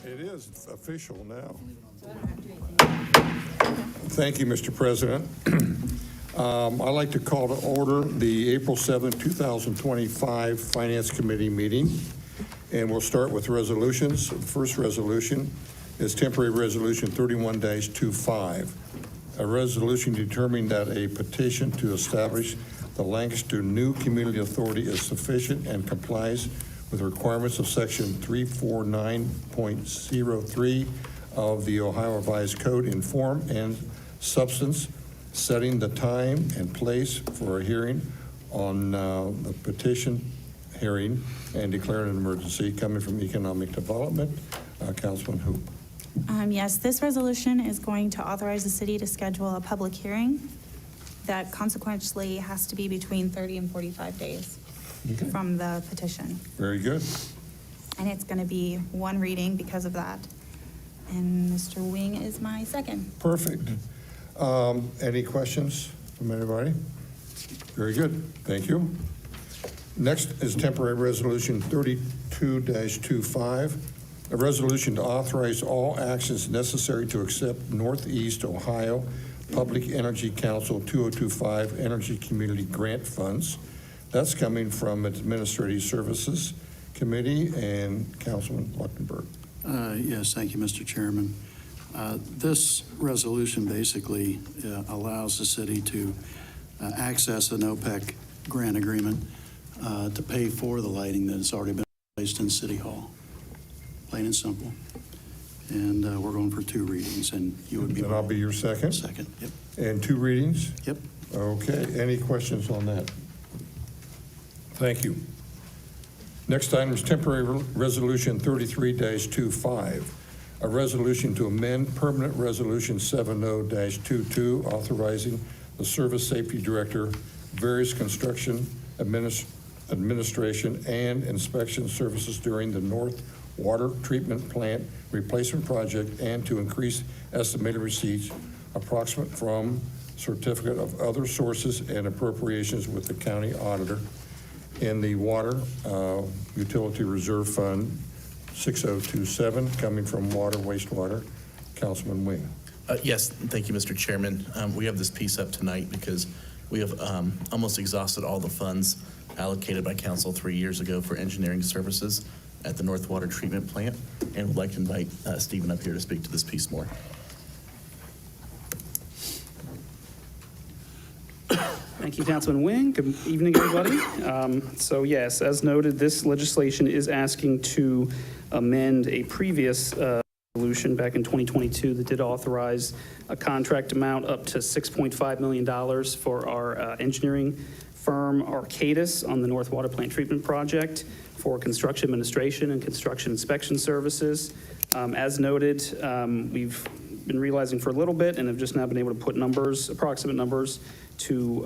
It is official now. Thank you, Mr. President. I'd like to call to order the April 7, 2025 Finance Committee meeting, and we'll start with resolutions. The first resolution is temporary resolution 31-25, a resolution determining that a petition to establish the Lancaster New Community Authority is sufficient and complies with the requirements of section 349.03 of the Ohio Revised Code in form and substance, setting the time and place for a hearing on the petition hearing and declaring an emergency. Coming from Economic Development, Councilman Hoop. Yes, this resolution is going to authorize the city to schedule a public hearing that consequently has to be between 30 and 45 days from the petition. Very good. And it's going to be one reading because of that. And Mr. Wing is my second. Perfect. Any questions from anybody? Very good. Thank you. Next is temporary resolution 32-25, a resolution to authorize all actions necessary to accept Northeast Ohio Public Energy Council 2025 Energy Community Grant Funds. That's coming from Administrative Services Committee and Councilman Luckenberg. Yes, thank you, Mr. Chairman. This resolution basically allows the city to access an OPEC grant agreement to pay for the lighting that has already been placed in City Hall, plain and simple. And we're going for 2 readings, and you would be. And I'll be your second? Second, yep. And 2 readings? Yep. Okay, any questions on that? Thank you. Next item is temporary resolution 33-25, a resolution to amend permanent resolution 70-22, authorizing the Service Safety Director, various construction administration and inspection services during the North Water Treatment Plant Replacement Project, and to increase estimated receipts approximate from certificate of other sources and appropriations with the county auditor in the Water Utility Reserve Fund 6027, coming from Water Wastewater. Councilman Wing. Yes, thank you, Mr. Chairman. We have this piece up tonight because we have almost exhausted all the funds allocated by council 3 years ago for engineering services at the North Water Treatment Plant, and would like to invite Stephen up here to speak to this piece more. Thank you, Councilman Wing. Good evening, everybody. So yes, as noted, this legislation is asking to amend a previous resolution back in 2022 that did authorize a contract amount up to $6.5 million for our engineering firm Arcadis on the North Water Plant Treatment Project for construction administration and construction inspection services. As noted, we've been realizing for a little bit and have just now been able to put numbers, approximate numbers, to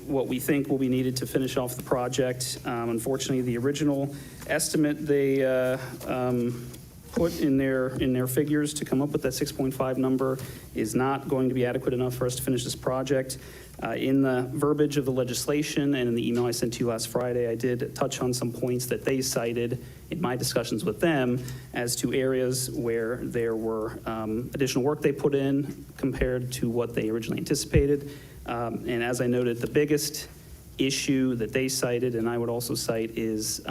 what we think will be needed to finish off the project. Unfortunately, the original estimate they put in their figures to come up with that 6.5 number is not going to be adequate enough for us to finish this project. In the verbiage of the legislation and in the email I sent to you last Friday, I did touch on some points that they cited in my discussions with them as to areas where there were additional work they put in compared to what they originally anticipated. And as I noted, the biggest issue that they cited, and I would also cite, is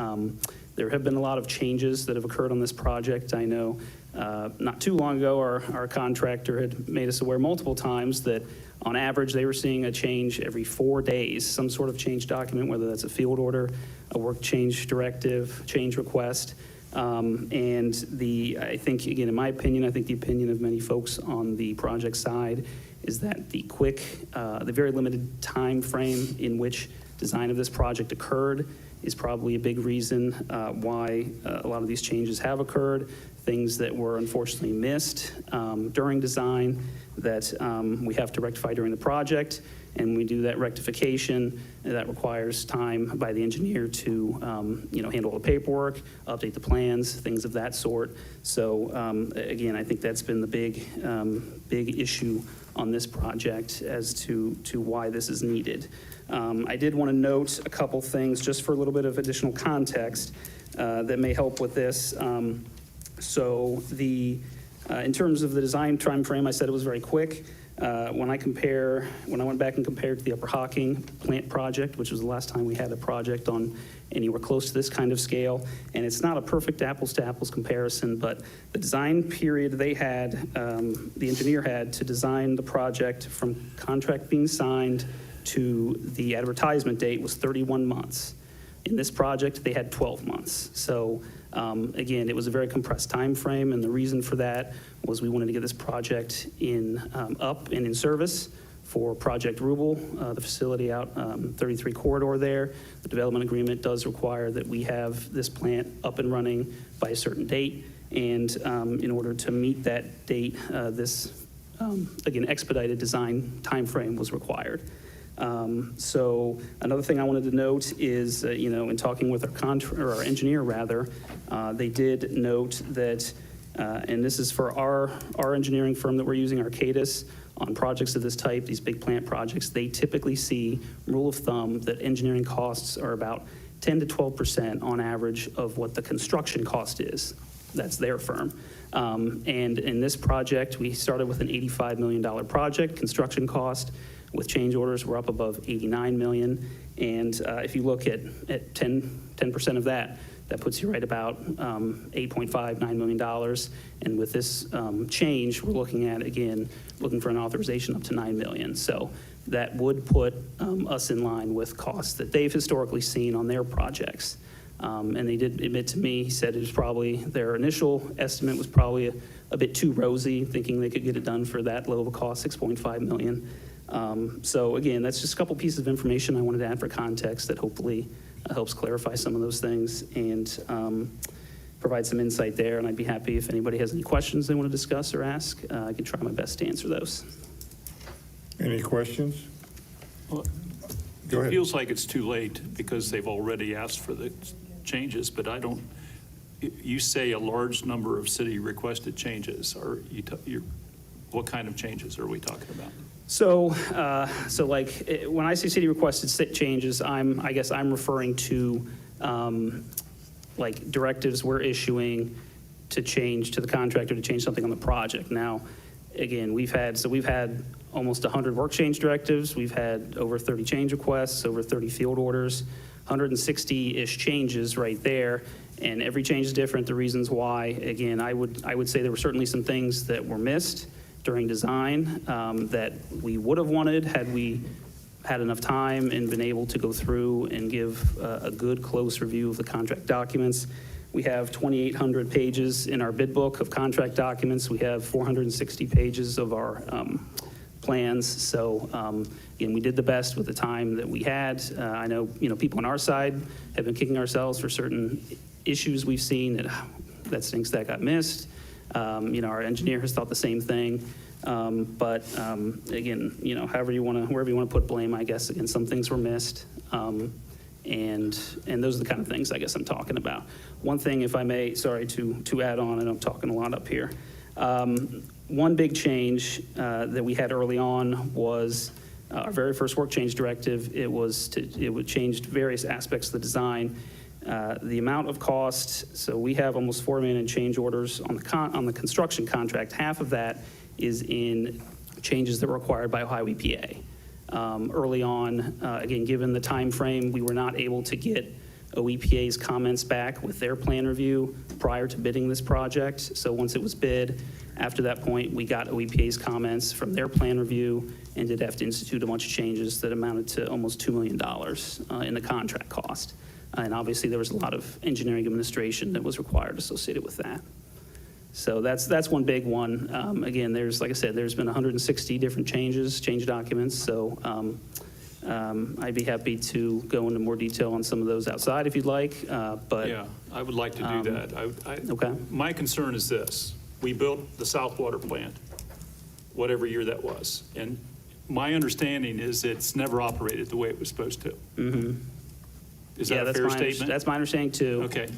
there have been a lot of changes that have occurred on this project. I know not too long ago, our contractor had made us aware multiple times that on average, they were seeing a change every 4 days, some sort of change document, whether that's a field order, a work change directive, change request. And I think, again, in my opinion, I think the opinion of many folks on the project side is that the very limited time frame in which design of this project occurred is probably a big reason why a lot of these changes have occurred. Things that were unfortunately missed during design that we have to rectify during the project, and we do that rectification, and that requires time by the engineer to handle all the paperwork, update the plans, things of that sort. So again, I think that's been the big issue on this project as to why this is needed. I did want to note a couple things just for a little bit of additional context that may help with this. So in terms of the design time frame, I said it was very quick. When I went back and compared to the Upper Hocking plant project, which was the last time we had a project on anywhere close to this kind of scale, and it's not a perfect apples to apples comparison, but the design period they had, the engineer had to design the project from contract being signed to the advertisement date was 31 months. In this project, they had 12 months. So again, it was a very compressed time frame, and the reason for that was we wanted to get this project up and in service for Project Rubel, the facility out 33 corridor there. The development agreement does require that we have this plant up and running by a certain date, and in order to meet that date, this, again, expedited design time frame was required. So another thing I wanted to note is, in talking with our engineer rather, they did note that, and this is for our engineering firm that we're using, Arcadis, on projects of this type, these big plant projects, they typically see, rule of thumb, that engineering costs are about 10 to 12% on average of what the construction cost is. That's their firm. And in this project, we started with an $85 million project, construction cost. With change orders, we're up above $89 million. And if you look at 10% of that, that puts you right about $8.5, $9 million. And with this change, we're looking for an authorization up to $9 million. So that would put us in line with costs that they've historically seen on their projects. And they did admit to me, he said it was probably, their initial estimate was probably a bit too rosy, thinking they could get it done for that low of a cost, $6.5 million. So again, that's just a couple pieces of information I wanted to add for context that hopefully helps clarify some of those things and provide some insight there. And I'd be happy if anybody has any questions they want to discuss or ask. I can try my best to answer those. Any questions? Well, Go ahead. It feels like it's too late because they've already asked for the changes, but you say a large number of city requested changes. What kind of changes are we talking about? So like when I say city requested changes, I guess I'm referring to like directives we're issuing to change to the contractor to change something on the project. Now, again, we've had almost 100 work change directives. We've had over 30 change requests, over 30 field orders, 160-ish changes right there. And every change is different. The reasons why, again, I would say there were certainly some things that were missed during design that we would have wanted had we had enough time and been able to go through and give a good, close review of the contract documents. We have 2,800 pages in our bid book of contract documents. We have 460 pages of our plans. So again, we did the best with the time that we had. I know, people on our side have been kicking ourselves for certain issues we've seen that stinks that got missed. Our engineer has thought the same thing. But again, wherever you want to put blame, I guess, again, some things were missed. And those are the kind of things I guess I'm talking about. One thing, if I may, sorry, to add on, I know I'm talking a lot up here. One big change that we had early on was our very first work change directive. It would change various aspects of the design. The amount of cost, so we have almost $4 million in change orders on the construction contract. Half of that is in changes that were required by Ohio EPA. Early on, again, given the time frame, we were not able to get OEPA's comments back with their plan review prior to bidding this project. So once it was bid, after that point, we got OEPA's comments from their plan review and did have to institute a bunch of changes that amounted to almost $2 million in the contract cost. And obviously, there was a lot of engineering administration that was required associated with that. So that's one big one. Again, like I said, there's been 160 different change documents. So I'd be happy to go into more detail on some of those outside if you'd like. But Yeah, I would like to do that. Okay. My concern is this. We built the South Water plant, whatever year that was. And my understanding is it's never operated the way it was supposed to. Mm-hmm. Is that a fair statement? That's my understanding too. Okay.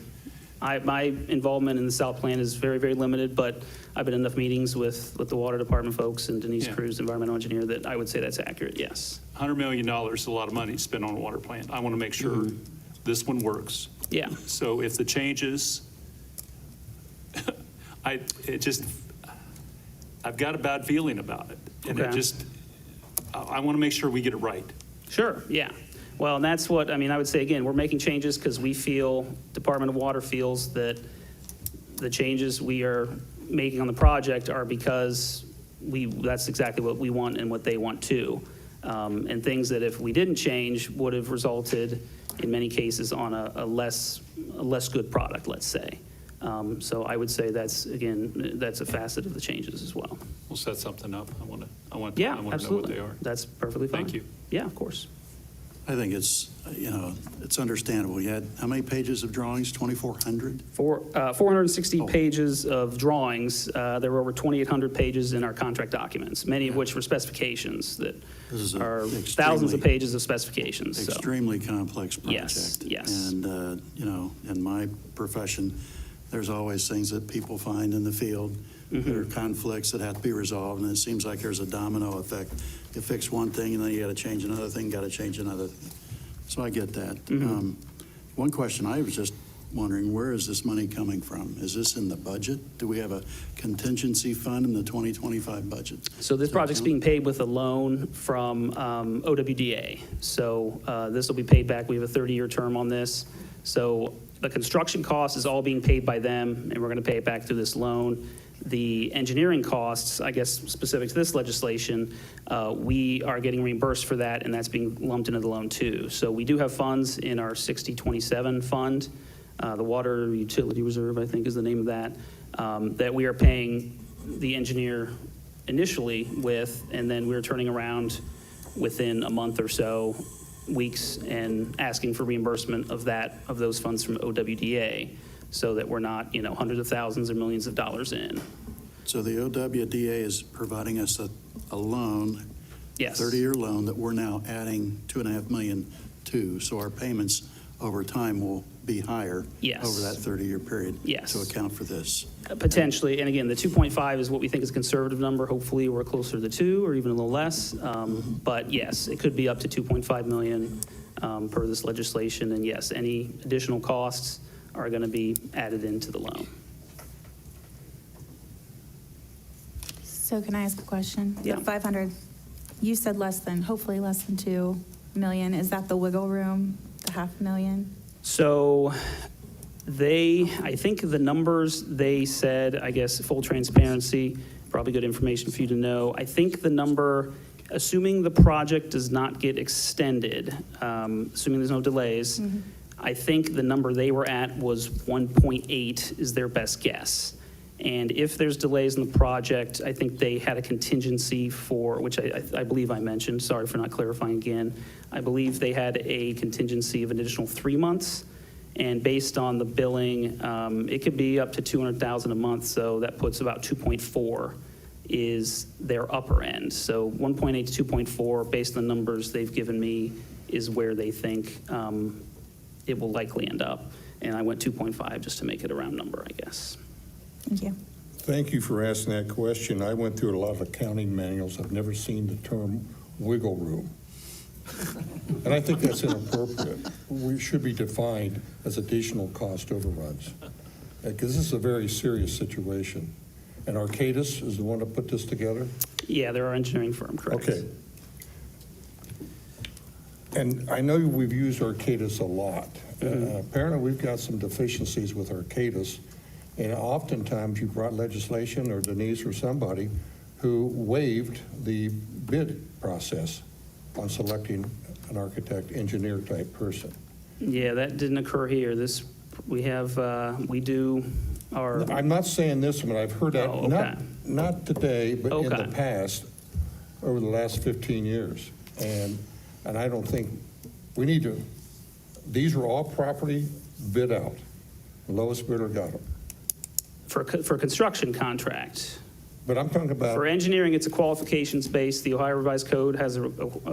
My involvement in the South plant is very, very limited, but I've been in enough meetings with the water department folks and Denise Cruz, environmental engineer, that I would say that's accurate, yes. $100 million is a lot of money to spend on a water plant. I want to make sure this one works. Yeah. So if the changes I've got a bad feeling about it. And Okay. I want to make sure we get it right. Sure, yeah. Well, and that's what, I mean, I would say, again, we're making changes because we feel, Department of Water feels that the changes we are making on the project are because that's exactly what we want and what they want too. And things that if we didn't change would have resulted, in many cases, on a less good product, let's say. So I would say that's, again, that's a facet of the changes as well. We'll set something up. I want Yeah, to know what absolutely. they are. That's perfectly fine. Thank you. Yeah, of course. I think it's, it's understandable. You had, how many pages of drawings? 2,400? 460 pages of drawings. There were over 2,800 pages in our contract documents, many of which were specifications that This is a are extremely- thousands of pages of specifications. So, Extremely complex project. Yes, yes. And, in my profession, there's always things that people find in the field that are Mm-hmm. conflicts that have to be resolved, and it seems like there's a domino effect. You fix one thing, and then you got to change another thing, got to change another thing. So I get that. Mm-hmm. One question I was just wondering, where is this money coming from? Is this in the budget? Do we have a contingency fund in the 2025 budget? So this project's being paid with a loan from OWDA. So this will be paid back. We have a 30-year term on this. So the construction cost is all being paid by them, and we're going to pay it back through this loan. The engineering costs, I guess specific to this legislation, we are getting reimbursed for that, and that's being lumped into the loan too. So we do have funds in our 6027 fund, the Water Utility Reserve, I think is the name of that, that we are paying the engineer initially with, and then we're turning around within a month or so, weeks, and asking for reimbursement of those funds from OWDA, so that we're not, hundreds of thousands or millions of dollars in. So the OWDA is providing us a loan, Yes. 30-year loan that we're now adding $2.5 million to. So our payments over time will be higher Yes. over that 30-year period Yes. to account for this. Potentially, and again, the 2.5 is what we think is a conservative number. Hopefully, we're closer to the 2 or even a little less. But yes, it could be up to 2.5 million per this legislation. And yes, any additional costs are going to be added into the loan. So can I ask a question? Yeah. The 500, you said hopefully less than 2 million. Is that the wiggle room, the 500,000? So I think the numbers they said, I guess, full transparency, probably good information for you to know. I think the number, assuming the project does not get extended, assuming there's no delays, I think the number they were at was 1.8 is their best guess. And if there's delays in the project, I think they had a contingency for, which I believe I mentioned, sorry for not clarifying again. I believe they had a contingency of an additional 3 months. And based on the billing, it could be up to $200,000 a month. So that puts about 2.4 is their upper end. So 1.8 to 2.4, based on the numbers they've given me, is where they think it will likely end up. And I went 2.5 just to make it a round number, I guess. Thank you. Thank you for asking that question. I went through a lot of accounting manuals. I've never seen the term wiggle room. And I think that's inappropriate. We should be defined as additional cost overruns, because this is a very serious situation. And Arcadis is the one that put this together? Yeah, they're our engineering firm, correct? Okay. And I know we've used Arcadis a lot. Apparently, we've got some deficiencies with Arcadis, and oftentimes you brought legislation, or Denise or somebody, who waived the bid process on selecting an architect, engineer type person. Yeah, that didn't occur here. We do our, I'm not saying this one, I've heard that, Oh, okay. not today, but in the Okay. past, over the last 15 years. And I don't think, we need to, these were all property bid out. Lowest bidder got them. for construction contract. But I'm talking about. For engineering, it's a qualifications-based. The Ohio Revised Code has a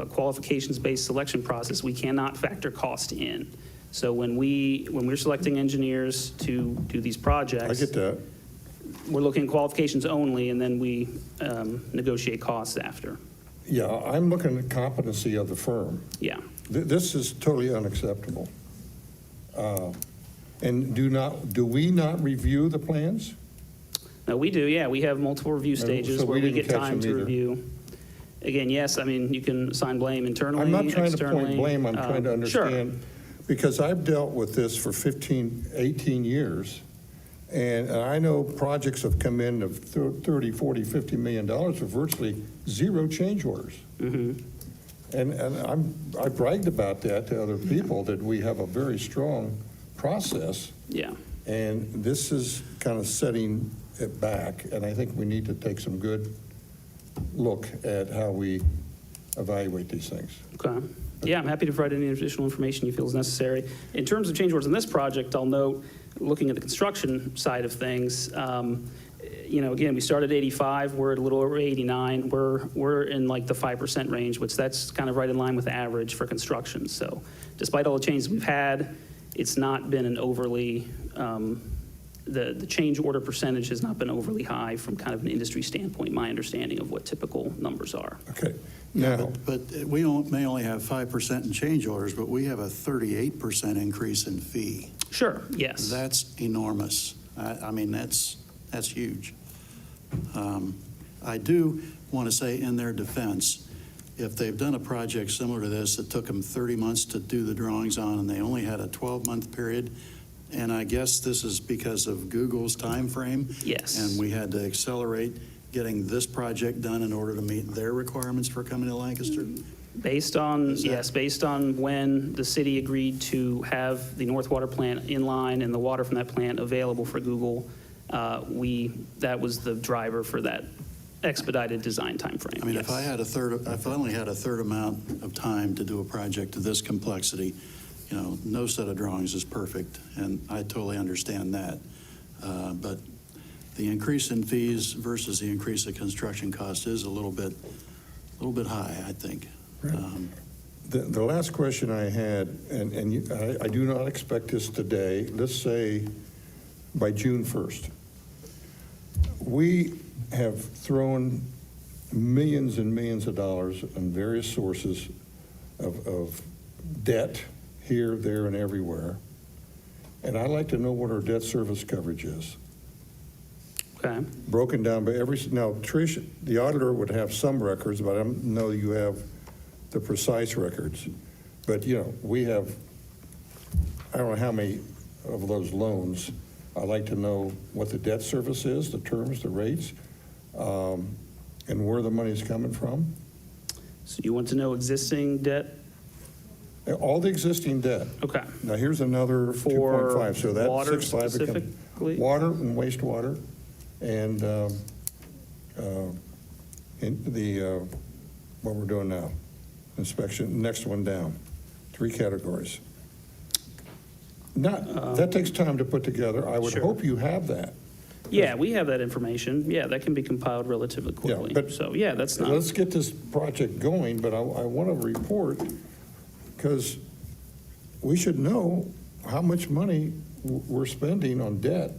qualifications-based selection process. We cannot factor cost in. So when we're selecting engineers to do these projects. I get that. We're looking at qualifications only, and then we negotiate costs after. Yeah, I'm looking at competency of the firm. Yeah. This is totally unacceptable. And do we not review the plans? No, we do, yeah. We have multiple review stages so we where we didn't get catch time them to either. review. Again, yes, I mean, you can assign blame internally, I'm not trying to externally. point blame, I'm trying to Sure. understand, because I've dealt with this for 15, 18 years, and I know projects have come in of 30, 40, $50 million with virtually zero change orders. Mm-hmm. And I bragged about that to other people, that we have a very strong process, Yeah. and this is kind of setting it back, and I think we need to take some good look at how we evaluate these things. Okay. Yeah, I'm happy to provide any additional information you feel is necessary. In terms of change orders in this project, I'll note, looking at the construction side of things, again, we started at 85, we're at a little over 89. We're in like the 5% range, which that's kind of right in line with the average for construction. So despite all the changes we've had, it's not been an overly, the change order percentage has not been overly high from kind of an industry standpoint, my understanding of what typical numbers are. Okay, now, But we may only have 5% in change orders, but we have a 38% increase in fee. Sure, yes. That's enormous. I mean, that's huge. I do want to say in their defense, if they've done a project similar to this that took them 30 months to do the drawings on, and they only had a 12-month period, and I guess this is because of Google's time frame. Yes. And we had to accelerate getting this project done in order to meet their requirements for coming to Lancaster. Based on, Is that- yes, based on when the city agreed to have the North Water plant in line and the water from that plant available for Google, that was the driver for that expedited design timeframe. I mean, yes. if I only had a third amount of time to do a project of this complexity, no set of drawings is perfect, and I totally understand that. But the increase in fees versus the increase in construction cost is a little bit high, I think. the last question I had, I do not expect this today, let's say by June 1st. We have thrown millions and millions of dollars on various sources of debt here, there, and everywhere. And I'd like to know what our debt service coverage is, Okay, broken down by now, Trish, the auditor would have some records, but I don't know you have the precise records. But, we have, I don't know how many of those loans. I'd like to know what the debt service is, the terms, the rates, and where the money's coming from. so you want to know existing debt? All the existing debt. Okay, Now, here's another For 2.5, so that water 6.5 becomes specifically? water and wastewater, and in what we're doing now, inspection, next one down, 3 categories. That takes time to put together. I would Sure. hope you have that. yeah, we have that information. Yeah, that can be compiled relatively quickly. but So, yeah, that's not, Let's get this project going, but I want a report, because we should know how much money we're spending on debt,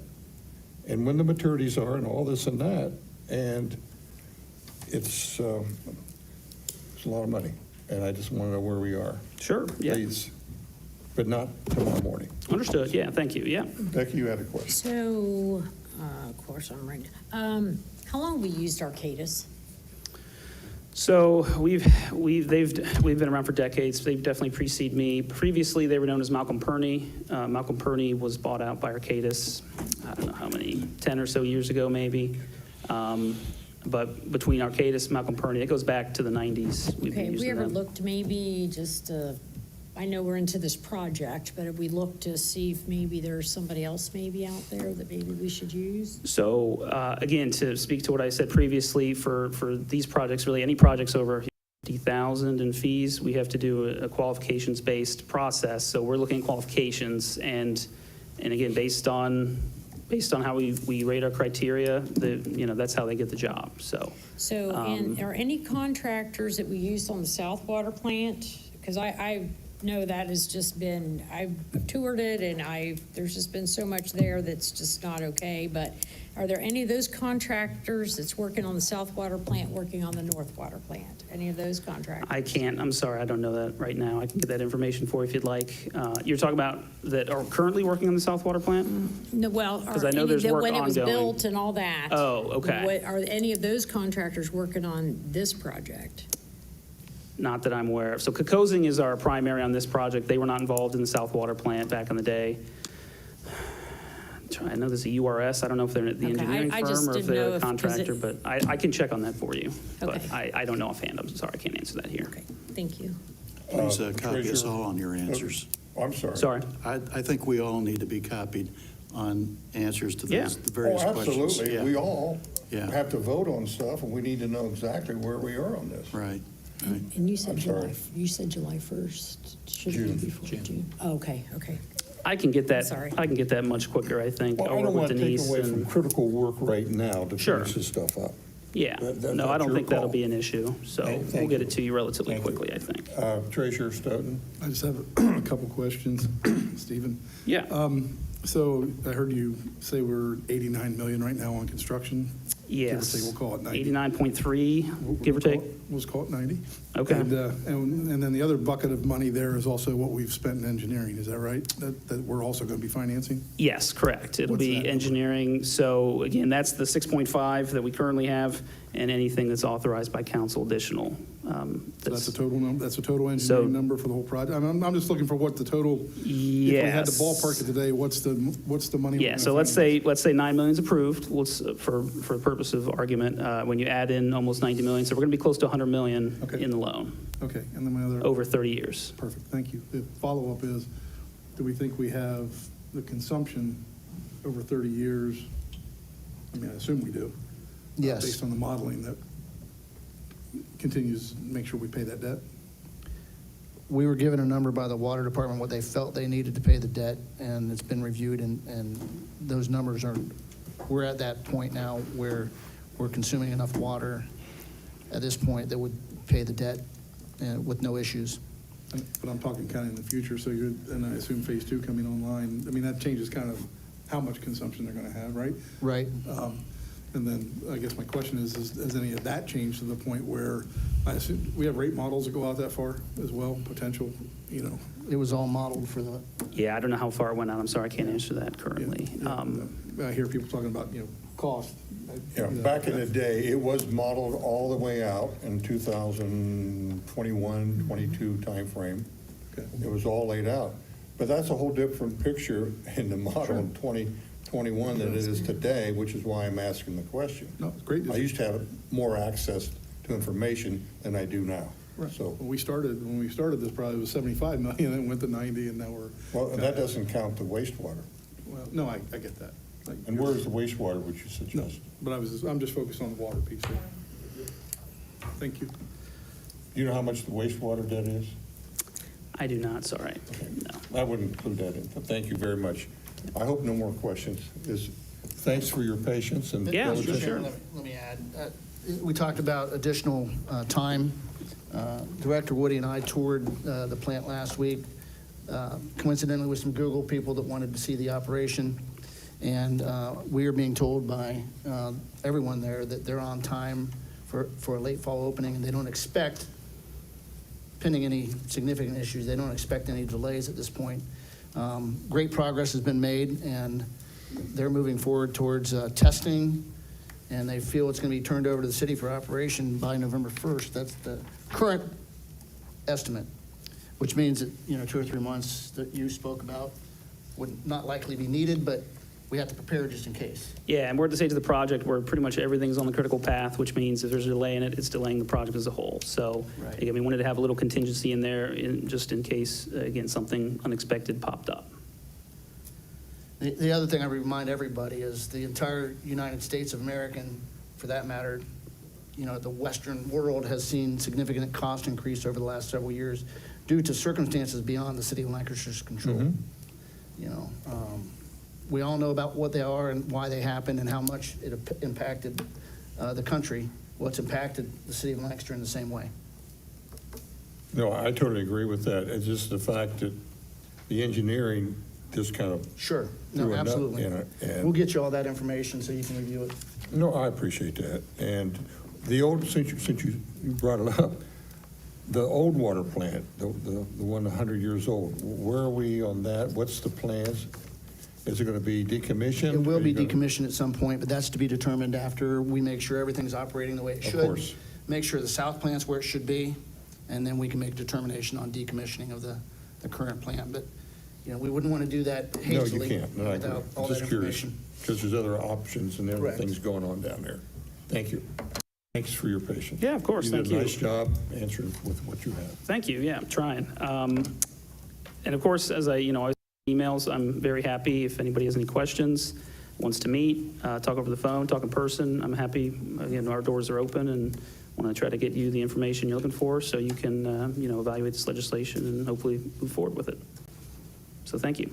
and when the maturities are, and all this and that, and it's a lot of money, and I just want to know where we are, sure, yeah. please, but not tomorrow morning. Understood, yeah, thank you, yeah. Becky, you had a question. So, of course, I'm right. How long have we used Arcadis? So we've been around for decades. They've definitely preceded me. Previously, they were known as Malcolm Perney. Malcolm Perney was bought out by Arcadis, I don't know how many, 10 or so years ago, maybe. But between Arcadis, Malcolm Perney, it goes back to the 90s. We've been Okay, have we using ever them. looked maybe just, I know we're into this project, but have we looked to see if maybe there's somebody else maybe out there that maybe we should use? So again, to speak to what I said previously, for these projects, really any projects over 50,000 in fees, we have to do a qualifications-based process. So we're looking at qualifications, and again, based on how we rate our criteria, that's how they get the job. So So, and are any contractors that we used on the South Water plant? Because I know that has just been, I've toured it, and there's just been so much there that's just not okay. But Are there any of those contractors that's working on the South Water Plant, working on the North Water Plant? Any of those contractors? I can't, I'm sorry, I don't know that right now. I can get that information for you if you'd like. You're talking about that are currently working on the South Water Plant? No, well, 'Cause or I know any there's that work when it was ongoing. built and all that. Oh, okay. Are any of those contractors working on this project? Not that I'm aware of. So Kokosing is our primary on this project. They were not involved in the South Water Plant back in the day. I know there's a URS. I don't know if they're the Okay, engineering I just firm or if didn't know they're a if- 'cause contractor, it- but I can check on that for you. But Okay. I don't know offhand. I'm sorry, I can't answer that here. Okay, thank you. Please copy us Treasurer- all on your answers. I'm sorry. Sorry. I think we all need to be copied on answers to Yeah. the various Oh, questions. absolutely. Yeah. We all Yeah. have to vote on stuff, and we need to know exactly where we are on this. Right, right. And you said I'm sorry. July 1st? Should it June. be before June? Oh, okay, okay. I can get that. Sorry. I can get that much quicker, I think. Well, I'll I don't work want with to take Denise away from and, critical work right now to Sure. finish this stuff up. yeah. That- No, I that's don't your think that'll call. be an issue. So Thank we'll get you. it to you relatively Thank you. quickly, I think. Treasurer Stoughton? I just have a couple questions, Stephen. Yeah. So I heard you say we're 89 million right now on construction. Give or Yes. take, we'll call it 90. 89.3, give or take. Let's call it 90. Okay. And then the other bucket of money there is also what we've spent in engineering, is that right? That we're also going to be financing? Yes, correct. It'll What's be that? engineering. So again, that's the 6.5 that we currently have, and anything that's authorized by council additional. So that's a total number, that's a total So- engineering number for the whole project? I'm just looking for what the total, if we had to Yes. ballpark it today, what's the money? we're Yeah, gonna so let's finance? say 9 million's approved, for the purpose of argument, when you add in almost 90 million, so we're going to be close to 100 million Okay. in the loan Okay, and then my other. over 30 years. Perfect, thank you. The follow-up is, do we think we have the consumption over 30 years? I mean, I assume we do. Yes. Based on the modeling that continues, to make sure we pay that debt? We were given a number by the water department, what they felt they needed to pay the debt, and it's been reviewed, and those numbers are, we're at that point now where we're consuming enough water at this point that would pay the debt with no issues. But I'm talking kind of in the future, so you're, and I assume phase 2 coming online, I mean, that changes kind of how much consumption they're going to have, right? Right? And then I guess my question is, has any of that changed to the point where, I assume, we have rate models that go out that far as well, potential, you know? It was all modeled for the, Yeah, I don't know how far it went out. I'm sorry, I can't answer that currently. I hear people talking about, cost. Yeah, back in the day, it was modeled all the way out in 2021, 22 timeframe. Okay. It was all laid out. But that's a whole different picture in the model in 2021 than it is today, which is why I'm asking the question. No, it's great. I used to have more access to information than I do now. Right. So, When we started this, probably it was 75 million, and it went to 90, and now we're. well, that doesn't count the wastewater. Well, no, I get that. And where's the wastewater, would you No, suggest? but I'm just focused on the water piece here. Thank you. Do you know how much the wastewater debt is? I do not, sorry. No. I wouldn't include that in, but thank you very much. I hope no more questions. Thanks for your patience and Yeah, diligence. sure. Let me add, we talked about additional time. Director Woody and I toured the plant last week, coincidentally with some Google people that wanted to see the operation. And we are being told by everyone there that they're on time for a late fall opening, and they don't expect, pending any significant issues, they don't expect any delays at this point. Great progress has been made, and they're moving forward towards testing, and they feel it's going to be turned over to the city for operation by November 1st. That's the current estimate, which means that, 2 or 3 months that you spoke about would not likely be needed, but we have to prepare just in case. Yeah, and we're at the stage of the project where pretty much everything's on the critical path, which means if there's a delay in it, it's delaying the project as a whole. So, Right. again, we wanted to have a little contingency in there, just in case, again, something unexpected popped up. The other thing I remind everybody is the entire United States of America, and for that matter, the Western world has seen significant cost increase over the last several years due to circumstances beyond the city of Lancaster's control. We all know about what they are and why they happen and how much it impacted the country. Well, it's impacted the city of Lancaster in the same way. No, I totally agree with that. It's just the fact that the engineering just kind of. Sure. threw No, a nut absolutely. in it, and- We'll get you all that information so you can review it. No, I appreciate that. And the old, since you brought it up, the old water plant, the one 100 years old, where are we on that? What's the plans? Is it going to be decommissioned? It will Are be you gonna- decommissioned at some point, but that's to be determined after we make sure everything's operating the way it Of should. course. Make sure the south plant's where it should be, and then we can make a determination on decommissioning of the current plant. But, you know, we wouldn't want to do that No, hastily you can't. No, I agree. without all that Just curious, information. because there's other options and Correct. everything's going on down there. Thank you. Thanks for your patience. Yeah, of course. Thank You you. did a nice job answering with what you have. Thank you, yeah, I'm trying. And of course, as I always emails, I'm very happy if anybody has any questions, wants to meet, talk over the phone, talk in person, I'm happy. Again, our doors are open and want to try to get you the information you're looking for so you can, evaluate this legislation and hopefully move forward with it. So thank you.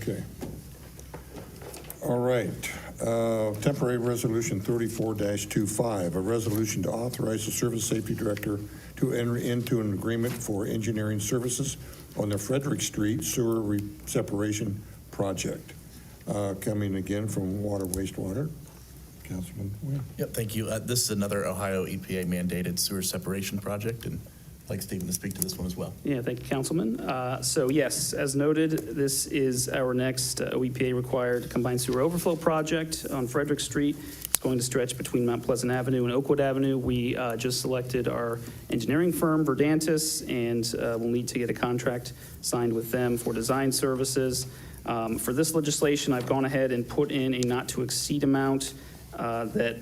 Okay. All right. Temporary Resolution 34-25, a resolution to authorize the Service Safety Director to enter into an agreement for engineering services on the Frederick Street Sewer Separation Project. Coming again from Water Wastewater. Councilman Wynn. Yep, thank you. This is another Ohio EPA mandated sewer separation project, and I'd like Stephen to speak to this one as well. Yeah, thank you, Councilman. So yes, as noted, this is our next OEPA-required combined sewer overflow project on Frederick Street. It's going to stretch between Mount Pleasant Avenue and Oakwood Avenue. We just selected our engineering firm, Verdantis, and we'll need to get a contract signed with them for design services. For this legislation, I've gone ahead and put in a not-to-exceed amount that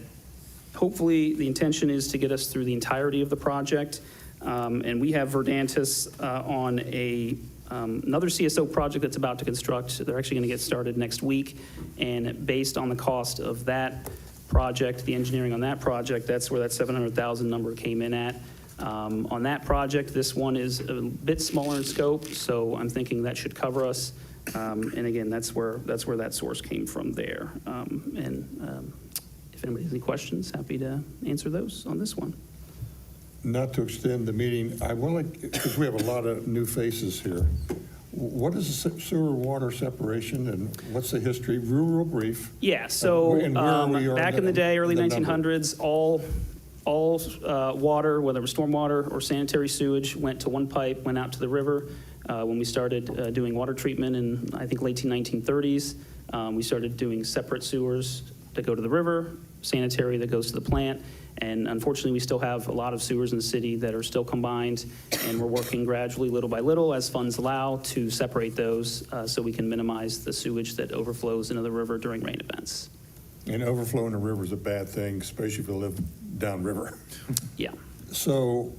hopefully the intention is to get us through the entirety of the project. And we have Verdantis on another CSO project that's about to construct. They're actually going to get started next week. And based on the cost of that project, the engineering on that project, that's where that $700,000 number came in at. On that project, this one is a bit smaller in scope, so I'm thinking that should cover us. And again, that's where that source came from there. If anybody has any questions, happy to answer those on this one. Not to extend the meeting, I will, because we have a lot of new faces here. What is the sewer water separation and what's the history? Real brief. Yeah, so And where we are back in the day, early the number. 1900s, all water, whether it was stormwater or sanitary sewage, went to one pipe, went out to the river. When we started doing water treatment in, I think, late 1930s, we started doing separate sewers that go to the river, sanitary that goes to the plant. And unfortunately, we still have a lot of sewers in the city that are still combined, and we're working gradually, little by little, as funds allow, to separate those so we can minimize the sewage that overflows into the river during rain events. And overflowing the river is a bad thing, especially if you live downriver. Yeah. So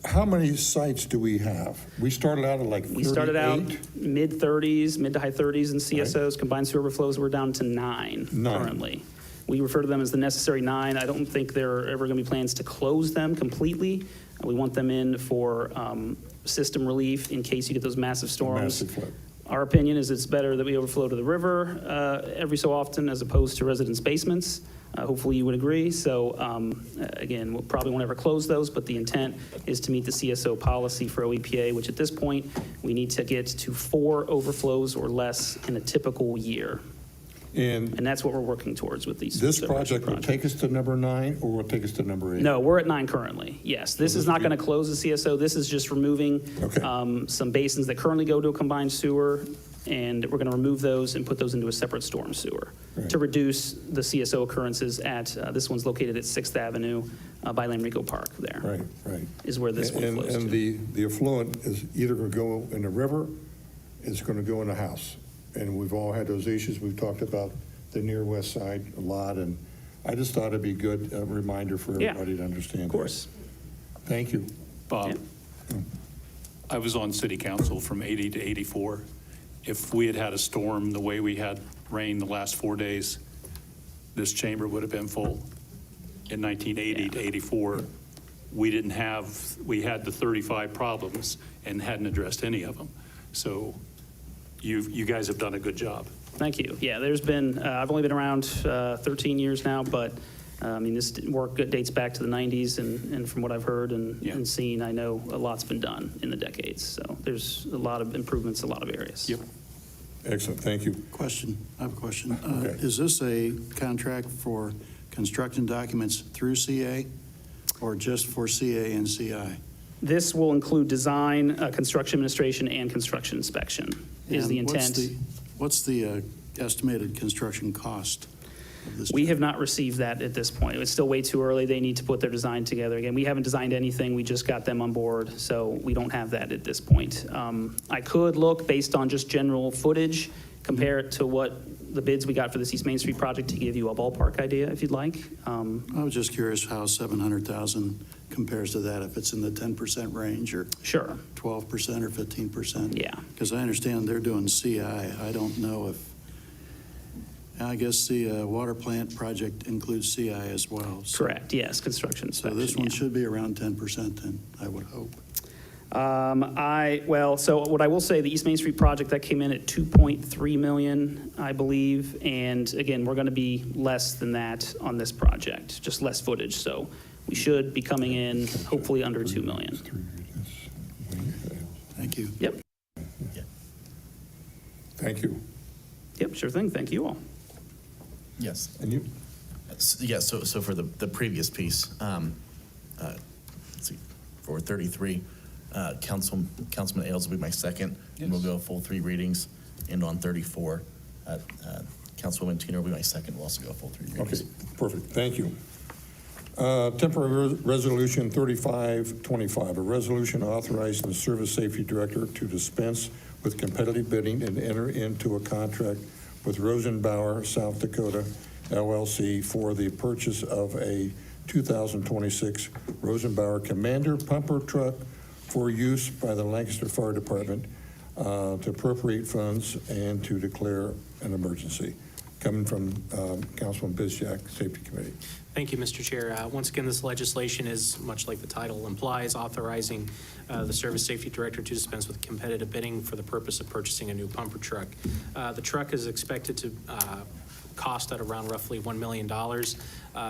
how many sites do we have? We started out at like 38? We started out mid-30s, mid to high 30s in CSOs. Combined sewer overflows, we're down to 9 currently. We refer to them as the necessary 9. I don't think there are ever going to be plans to close them completely. We want them in for system relief in case you get those massive storms. Massive flood. Our opinion is it's better that we overflow to the river every so often as opposed to residents' basements. Hopefully you would agree. So again, we'll probably won't ever close those, but the intent is to meet the CSO policy for OEPA, which at this point, we need to get to 4 overflows or less in a typical year. And that's what we're working towards with these. This project will take us to number 9 or will take us to number 8? No, we're at 9 currently, yes. This is not going to close the CSO. This is just removing some basins that currently go to a combined sewer, and we're going to remove those and put those into a separate storm sewer to reduce the CSO occurrences at, this one's located at 6th Avenue by Lamrico Park there. Right. Is where this one flows And to. the affluent is either going to go in the river, it's going to go in the house. And we've all had those issues. We've talked about the near west side a lot, and I just thought it'd be good reminder for everybody to understand. Of course. That. Thank you. Bob, I was on city council from 80 to 84. If we had had a storm the way we had rain the last 4 days, this chamber would have been full. In 1980 to 84, we had the 35 problems and hadn't addressed any of them. So you guys have done a good job. Thank you. Yeah, there's been, I've only been around 13 years now, but I mean, this work dates back to the 90s, and from what I've heard and seen, I know a lot's been done in the decades. So there's a lot of improvements in a lot of areas. Yep. Excellent, thank you. Question, I have a question. Okay. Is this a contract for construction documents through CA or just for CA and CI? This will include design, construction administration, and construction inspection is the And intent. What's the estimated construction cost of this? We have not received that at this point. It's still way too early. They need to put their design together. Again, we haven't designed anything. We just got them on board, so we don't have that at this point. I could look based on just general footage, compare it to what the bids we got for this East Main Street project to give you a ballpark idea, if you'd like. I was just curious how 700,000 compares to that, if it's in the 10% range or Sure. 12% or 15%. Yeah. Because I understand they're doing CI. I don't know if, I guess the water plant project includes CI as well. So- Correct, yes, construction So inspection. this one yeah. should be around 10% then, I would hope. So what I will say, the East Main Street project, that came in at 2.3 million, I believe. And again, we're going to be less than that on this project, just less footage. So we should be coming in hopefully under 2 million. Thank you. Yep, Thank you. yep, sure thing. Thank you all. Yes. And you? Yeah, so for the previous piece, let's see, for 33, Councilman Ailes will be my second, and we'll go full 3 readings. And on 34, Councilwoman Tino will be my second, we'll also go full 3 readings. Okay, perfect, thank you. Temporary Resolution 3525, a resolution authorizing the Service Safety Director to dispense with competitive bidding and enter into a contract with Rosenbauer, South Dakota, LLC for the purchase of a 2026 Rosenbauer Commander pumper truck for use by the Lancaster Fire Department to appropriate funds and to declare an emergency. Coming from Councilman Bizjak, Safety Committee. Thank you, Mr. Chair. Once again, this legislation is, much like the title implies, authorizing the Service Safety Director to dispense with competitive bidding for the purpose of purchasing a new pumper truck. The truck is expected to cost at around roughly $1 million.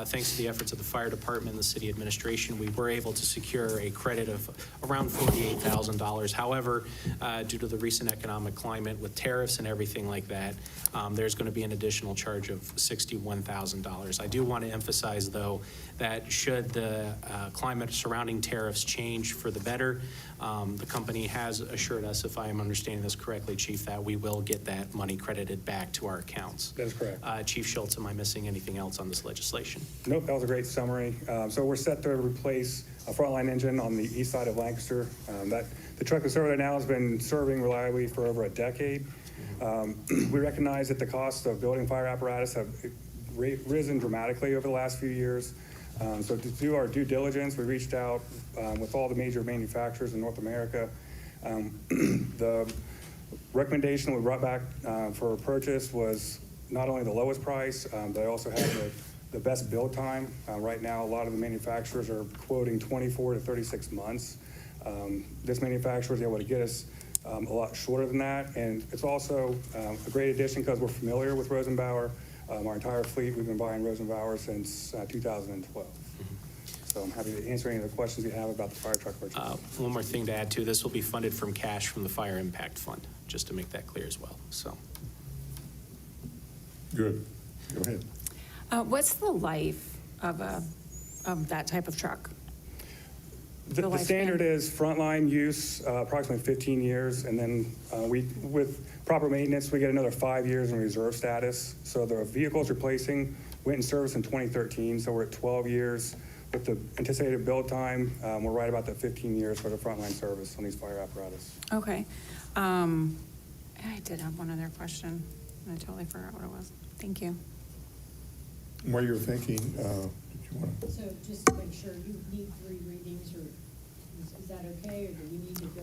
Thanks to the efforts of the fire department and the city administration, we were able to secure a credit of around $48,000. However, due to the recent economic climate with tariffs and everything like that, there's going to be an additional charge of $61,000. I do want to emphasize, though, that should the climate surrounding tariffs change for the better, the company has assured us, if I am understanding this correctly, Chief, that we will get that money credited back to our accounts. That is correct. Chief Schultz, am I missing anything else on this legislation? Nope, that was a great summary. So we're set to replace a frontline engine on the east side of Lancaster. The truck that's right now has been serving reliably for over a decade. We recognize that the cost of building fire apparatus have risen dramatically over the last few years. So to do our due diligence, we reached out with all the major manufacturers in North America. The recommendation we brought back for purchase was not only the lowest price, they also had the best build time. Right now, a lot of the manufacturers are quoting 24 to 36 months. This manufacturer is able to get us a lot shorter than that, and it's also a great addition because we're familiar with Rosenbauer. Our entire fleet, we've been buying Rosenbauer since 2012. So I'm happy to answer any of the questions you have about the fire truck purchase. One more thing to add to this will be funded from cash from the Fire Impact Fund, just to make that clear as well. So. Good, go ahead. What's the life of that type of truck? The lifespan? standard is frontline use, approximately 15 years, and then with proper maintenance, we get another 5 years in reserve status. So the vehicles replacing went in service in 2013, so we're at 12 years. With the anticipated build time, we're right about the 15 years for the frontline service on these fire apparatus. Okay. I did have one other question. I totally forgot what it was. Thank you. While you're thinking, did you want to? So just to make sure, you need 3 readings, or is that okay, or do we need to go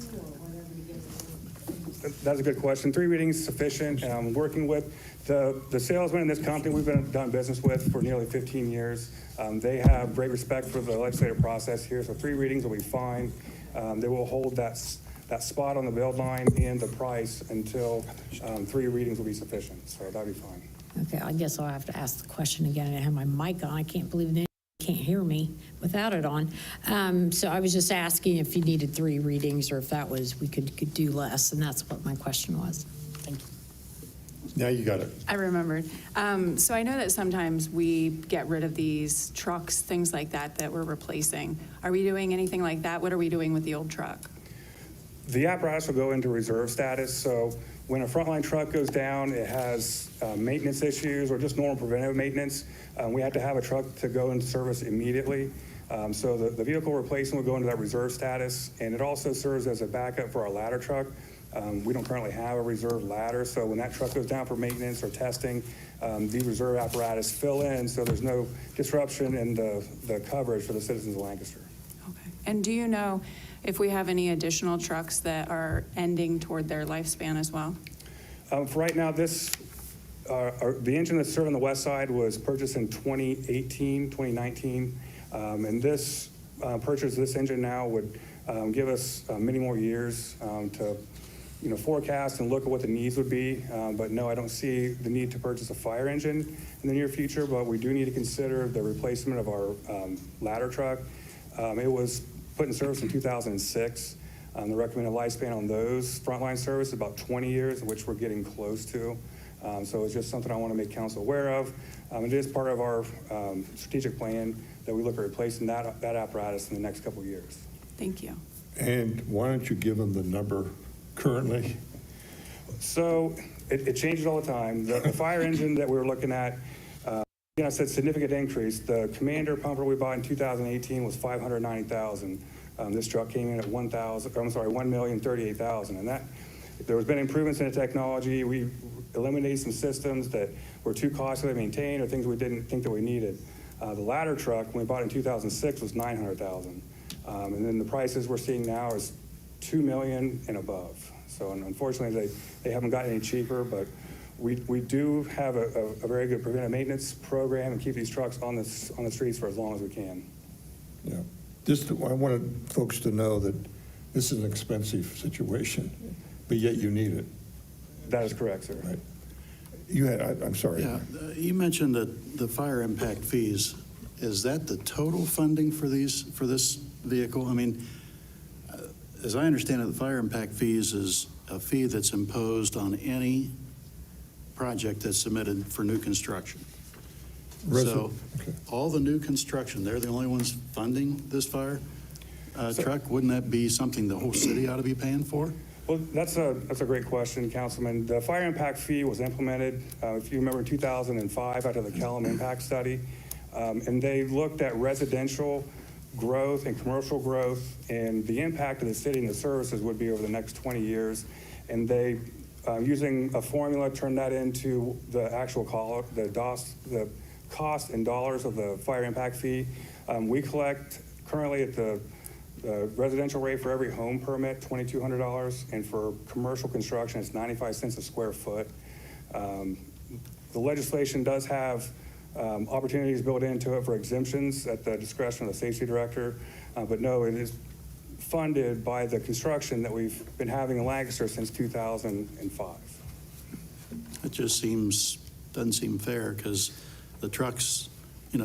2 or whatever to get it? That's a good question. 3 readings is sufficient. Working with the salesman in this company we've done business with for nearly 15 years. They have great respect for the legislative process here, so 3 readings will be fine. They will hold that that spot on the build line and the price until 3 readings will be sufficient, so that'd be fine. Okay, I guess I'll have to ask the question again. I have my mic on. I can't believe they can't hear me without it on. So I was just asking if you needed 3 readings or if that was, we could do less, and that's what my question was. Thank you. Now you got it. I remembered. So I know that sometimes we get rid of these trucks, things like that we're replacing. Are we doing anything like that? What are we doing with the old truck? The apparatus will go into reserve status, so when a frontline truck goes down, it has maintenance issues or just normal preventative maintenance. We have to have a truck to go into service immediately. So the vehicle replacement will go into that reserve status, and it also serves as a backup for our ladder truck. We don't currently have a reserve ladder, so when that truck goes down for maintenance or testing, the reserve apparatus fill in so there's no disruption in the coverage for the citizens of Lancaster. Okay. And do you know if we have any additional trucks that are ending toward their lifespan as well? For right now, the engine that's serving the west side was purchased in 2018, 2019, and this purchase of this engine now would give us many more years to forecast and look at what the needs would be. But no, I don't see the need to purchase a fire engine in the near future, but we do need to consider the replacement of our ladder truck. It was put in service in 2006. The recommended lifespan on those frontline service is about 20 years, which we're getting close to. So it's just something I want to make council aware of. It is part of our strategic plan that we look at replacing that apparatus in the next couple of years. Thank you. And why don't you give them the number currently? So it changes all the time. The fire engine that we were looking at, I said significant increase. The Commander pumper we bought in 2018 was $590,000. This truck came in at $1,038,000, and that there has been improvements in the technology. We eliminated some systems that were too costly to maintain or things we didn't think that we needed. The ladder truck, when we bought it in 2006, was $900,000, and then the prices we're seeing now is $2 million and above. So unfortunately, they haven't gotten any cheaper, but we do have a very good preventive maintenance program and keep these trucks on the streets for as long as we can. Yeah. I wanted folks to know that this is an expensive situation, but yet you need it. That is correct, sir. Right. I'm sorry. Yeah, you mentioned that the fire impact fees, is that the total funding for this vehicle? I mean, as I understand it, the fire impact fees is a fee that's imposed on any project that's submitted for new construction. So all the new construction, they're the only ones funding this fire truck? Wouldn't that be something the whole city ought to be paying for? Well, that's a great question, Councilman. The fire impact fee was implemented, if you remember, in 2005 after the Kellum impact study, and they looked at residential growth and commercial growth and the impact of the city and the services would be over the next 20 years. And they, using a formula, turned that into the actual the cost in dollars of the fire impact fee. We collect currently at the residential rate for every home permit, $2,200, and for commercial construction, it's 95 cents a square foot. The legislation does have opportunities built into it for exemptions at the discretion of the safety director, but no, it is funded by the construction that we've been having in Lancaster since 2005. It just doesn't seem fair because the trucks,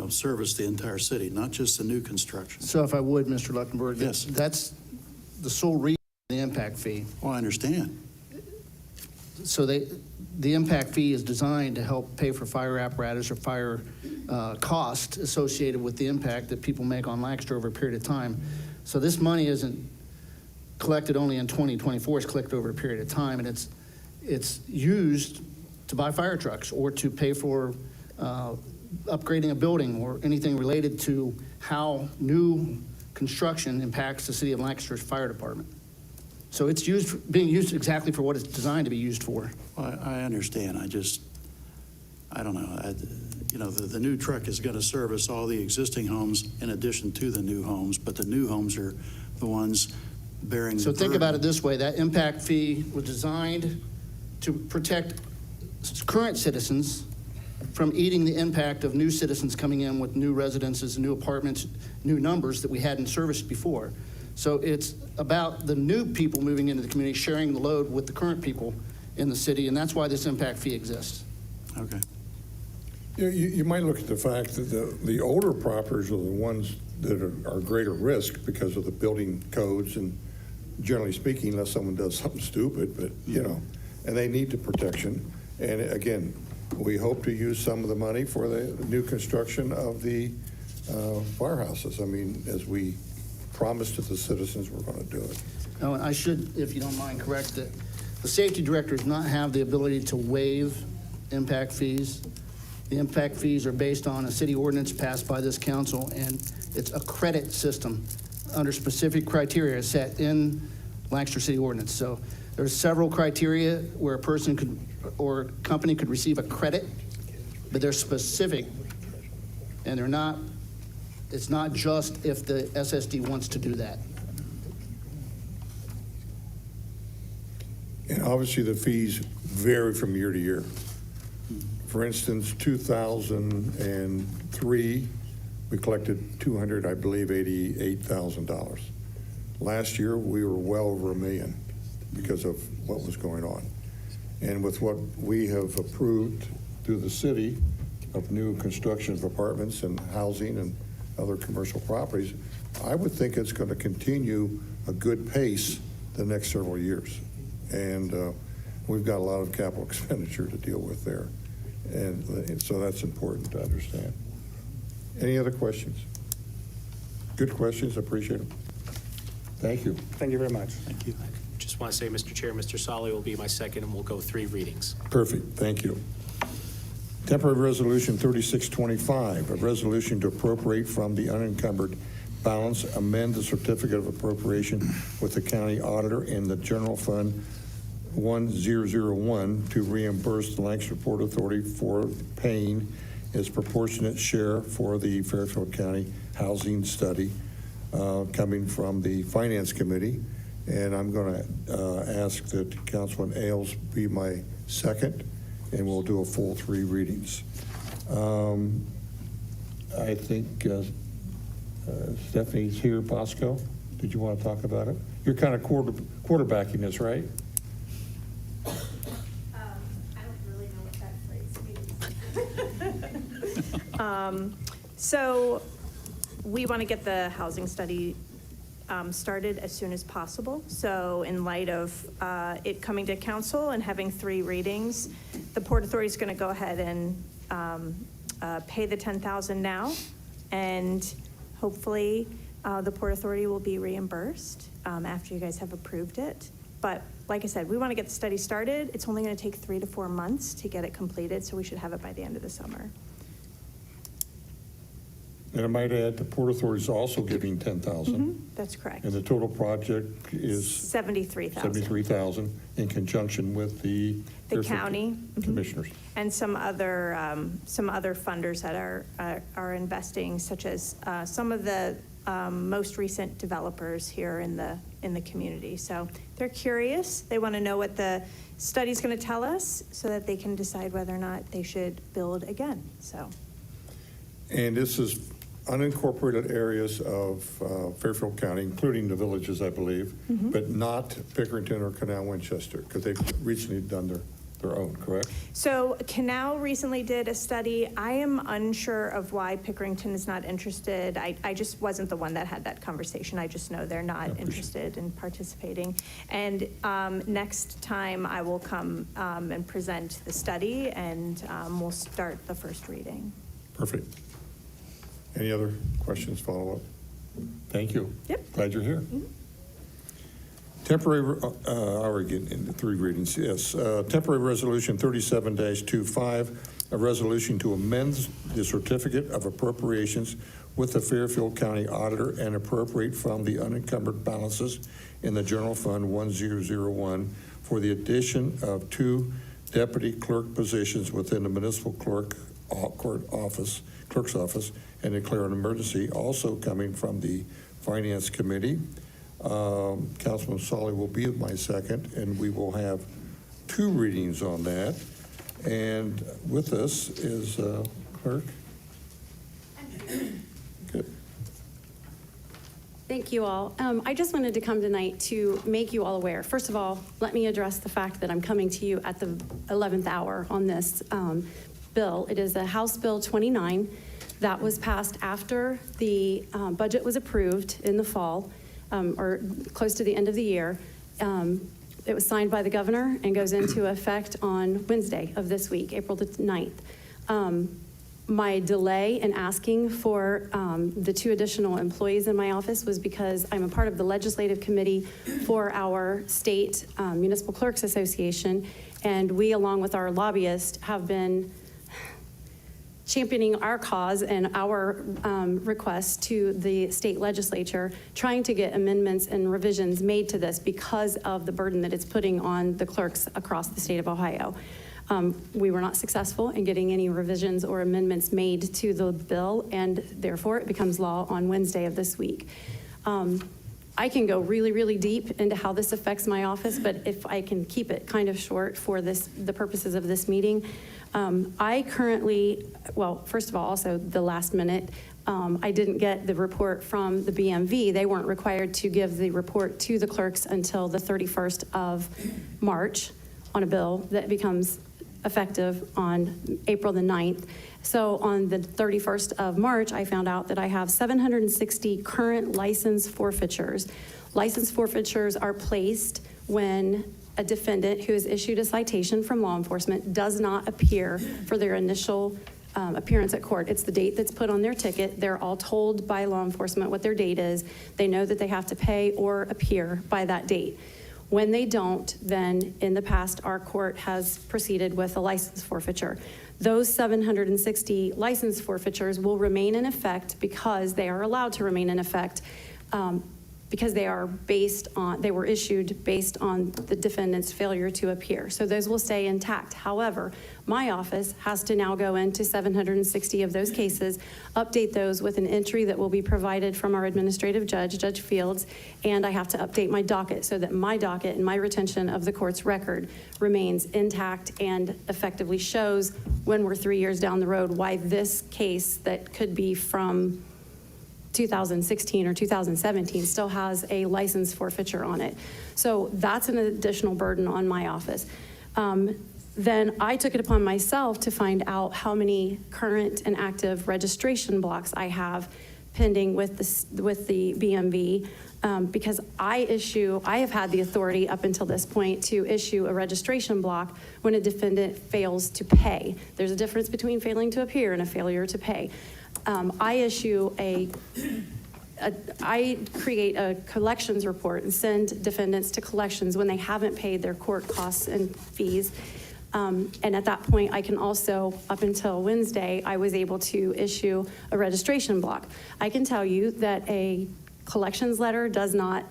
service the entire city, not just the new construction. So if I would, Mr. Luckenberg, Yes. that's the sole reason for the impact fee. Well, I understand. So the impact fee is designed to help pay for fire apparatus or fire cost associated with the impact that people make on Lancaster over a period of time. So this money isn't collected only in 2024, it's collected over a period of time, and it's used to buy fire trucks or to pay for upgrading a building or anything related to how new construction impacts the city of Lancaster's fire department. So it's being used exactly for what it's designed to be used for. Well, I understand. I don't know. The new truck is going to service all the existing homes in addition to the new homes, but the new homes are the ones bearing the So think burden. about it this way, that impact fee was designed to protect current citizens from eating the impact of new citizens coming in with new residences, new apartments, new numbers that we hadn't serviced before. So it's about the new people moving into the community, sharing the load with the current people in the city, and that's why this impact fee exists. Okay. You might look at the fact that the older properties are the ones that are greater risk because of the building codes and generally speaking, unless someone does something stupid, but, and they need the protection. And again, we hope to use some of the money for the new construction of the firehouses. I mean, as we promised to the citizens, we're going to do it. Oh, and I should, if you don't mind, correct that the safety director does not have the ability to waive impact fees. The impact fees are based on a city ordinance passed by this council, and it's a credit system under specific criteria set in Lancaster City Ordinance. So there's several criteria where a person could or company could receive a credit, but they're specific, and they're not. It's not just if the SSD wants to do that. And obviously, the fees vary from year to year. For instance, 2003, we collected $88,000. Last year, we were well over $1 million because of what was going on. And with what we have approved through the city of new construction of apartments and housing and other commercial properties, I would think it's going to continue a good pace the next several years. And we've got a lot of capital expenditure to deal with there. And so that's important to understand. Any other questions? Good questions, appreciate them. Thank you. Thank you very much. Thank you. Just want to say, Mr. Chair, Mr. Solly will be my second, and we'll go 3 readings. Perfect, thank you. Temporary Resolution 3625, a resolution to appropriate from the unencumbered balance, amend the certificate of appropriation with the county auditor in the general fund 1001 to reimburse the Lancaster Port Authority for paying its proportionate share for the Fairfield County housing study coming from the Finance Committee. And I'm going to ask that Councilman Ailes be my second, and we'll do a full 3 readings. I think Stephanie's here. Bosco, did you want to talk about it? You're kind of quarterbacking this, right? I don't really know what that phrase means. So we want to get the housing study started as soon as possible. So in light of it coming to council and having 3 readings, the Port Authority is going to go ahead and pay the $10,000 now, and hopefully the Port Authority will be reimbursed after you guys have approved it. But like I said, we want to get the study started. It's only going to take 3 to 4 months to get it completed, so we should have it by the end of the summer. And I might add, the Port Authority is also giving $10,000. That's correct. And the total project is $73,000. $73,000 in conjunction with the county commissioners. and some other funders that are investing, such as some of the most recent developers here in the community. So they're curious. They want to know what the study's going to tell us so that they can decide whether or not they should build again. So. And this is unincorporated areas of Fairfield County, including the villages, I believe, but not Pickerington or Canal Winchester, because they've recently done their own, correct? So Canal recently did a study. I am unsure of why Pickerington is not interested. I just wasn't the one that had that conversation. I just know they're not interested in participating. And next time I will come and present the study, and we'll start the first reading. Perfect. Any other questions, follow-up? Thank you. Yep. Glad you're here. Temporary, I'll get into 3 readings, yes. Temporary Resolution 37-25, a resolution to amend the certificate of appropriations with the Fairfield County Auditor and appropriate from the unencumbered balances in the General Fund 1001 for the addition of 2 deputy clerk positions within the municipal clerk's office, and declare an emergency, also coming from the Finance Committee. Councilman Solly will be my second, and we will have 2 readings on that. And with us is clerk. Good. Thank you all. I just wanted to come tonight to make you all aware. First of all, let me address the fact that I'm coming to you at the 11th hour on this bill. It is a House Bill 29 that was passed after the budget was approved in the fall, or close to the end of the year. It was signed by the governor and goes into effect on Wednesday of this week, April the 9th. My delay in asking for the 2 additional employees in my office was because I'm a part of the legislative committee for our state municipal clerks association, and we, along with our lobbyist, have been championing our cause and our requests to the state legislature, trying to get amendments and revisions made to this because of the burden that it's putting on the clerks across the state of Ohio. We were not successful in getting any revisions or amendments made to the bill, and therefore it becomes law on Wednesday of this week. I can go really, really deep into how this affects my office, but if I can keep it kind of short for the purposes of this meeting, I currently, well, first of all, also the last minute, I didn't get the report from the BMV. They weren't required to give the report to the clerks until the 31st of March on a bill that becomes effective on April the 9th. So on the 31st of March, I found out that I have 760 current license forfeitures. License forfeitures are placed when a defendant who is issued a citation from law enforcement does not appear for their initial appearance at court. It's the date that's put on their ticket. They're all told by law enforcement what their date is. They know that they have to pay or appear by that date. When they don't, then in the past, our court has proceeded with a license forfeiture. Those 760 license forfeitures will remain in effect because they are allowed to remain in effect because they were issued based on the defendant's failure to appear. So those will stay intact. However, my office has to now go into 760 of those cases, update those with an entry that will be provided from our administrative judge, Judge Fields, and I have to update my docket so that my docket and my retention of the court's record remains intact and effectively shows when we're 3 years down the road why this case that could be from 2016 or 2017 still has a license forfeiture on it. So that's an additional burden on my office. Then I took it upon myself to find out how many current and active registration blocks I have pending with the BMV, because I have had the authority up until this point to issue a registration block when a defendant fails to pay. There's a difference between failing to appear and a failure to pay. I create a collections report and send defendants to collections when they haven't paid their court costs and fees. And at that point, I can also, up until Wednesday, I was able to issue a registration block. I can tell you that a collections letter does not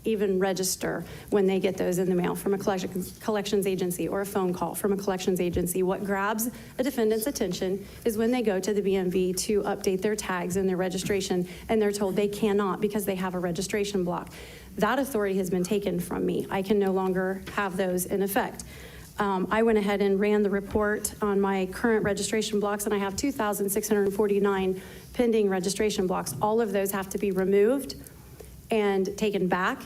even register when they get those in the mail from a collections agency or a phone call from a collections agency. What grabs a defendant's attention is when they go to the BMV to update their tags and their registration, and they're told they cannot because they have a registration block. That authority has been taken from me. I can no longer have those in effect. I went ahead and ran the report on my current registration blocks, and I have 2,649 pending registration blocks. All of those have to be removed and taken back,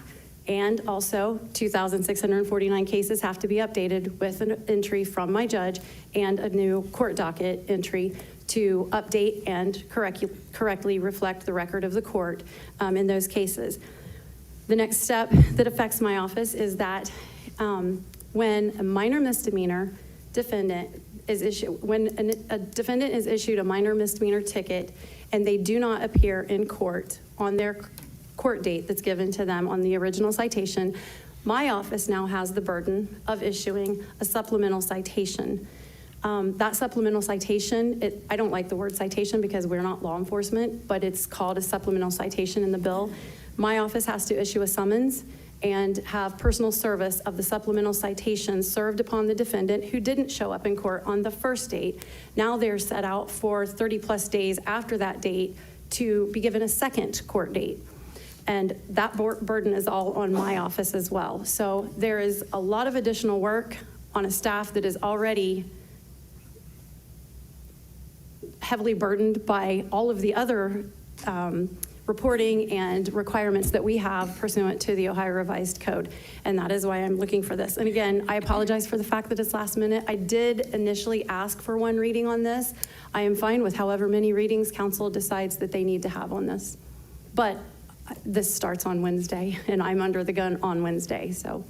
and also 2,649 cases have to be updated with an entry from my judge and a new court docket entry to update and correctly reflect the record of the court in those cases. The next step that affects my office is that when a minor misdemeanor defendant is issued, when a defendant is issued a minor misdemeanor ticket and they do not appear in court on their court date that's given to them on the original citation, my office now has the burden of issuing a supplemental citation. That supplemental citation, I don't like the word citation because we're not law enforcement, but it's called a supplemental citation in the bill. My office has to issue a summons and have personal service of the supplemental citation served upon the defendant who didn't show up in court on the first date. Now they're set out for 30 plus days after that date to be given a second court date. And that burden is all on my office as well. So there is a lot of additional work on a staff that is already heavily burdened by all of the other reporting and requirements that we have pursuant to the Ohio Revised Code. And that is why I'm looking for this. And again, I apologize for the fact that it's last minute. I did initially ask for one reading on this. I am fine with however many readings council decides that they need to have on this. But this starts on Wednesday, and I'm under the gun on Wednesday, so.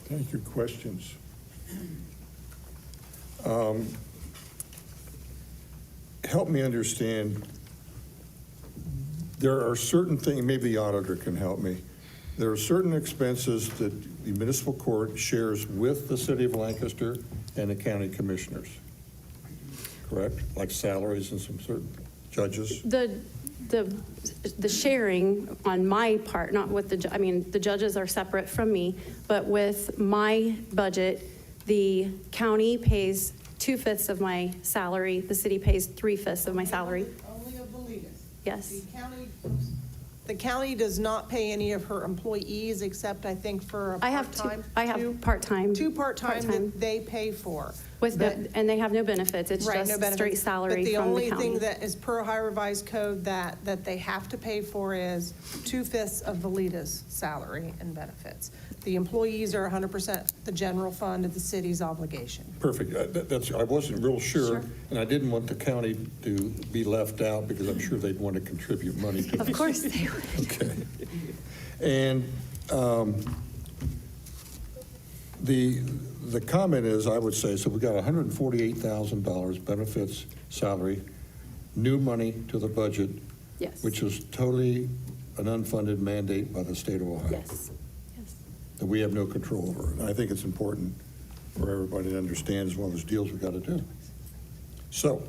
Thank you. Questions? Help me understand. There are certain things, maybe the auditor can help me. There are certain expenses that the municipal court shares with the city of Lancaster and the county commissioners, correct? Like salaries and some certain judges? The sharing on my part, not with the judges are separate from me, but with my budget, the county pays 2/5 of my salary, the city pays 3/5 of my salary. Only of the leaders. Yes. The county does not pay any of her employees except, I think, for a I have part-time. I have part-time. Two part-time that they pay for. And they have no benefits. It's Right, no just benefits. straight salary But the from the only county. thing that is per Ohio Revised Code that they have to pay for is 2/5 of the LEDA's salary and benefits. The employees are 100% the general fund of the city's obligation. Perfect. I wasn't real sure, and I didn't want the county to be left out because I'm sure they'd want to contribute money to this. Of course they would. Okay. And the comment is, I would say, so we got $148,000 benefits, salary, new money to the budget, Yes. which is totally an unfunded mandate by the state of Ohio. Yes. That we have no control over. And I think it's important for everybody to understand as well as deals we've got to do. So,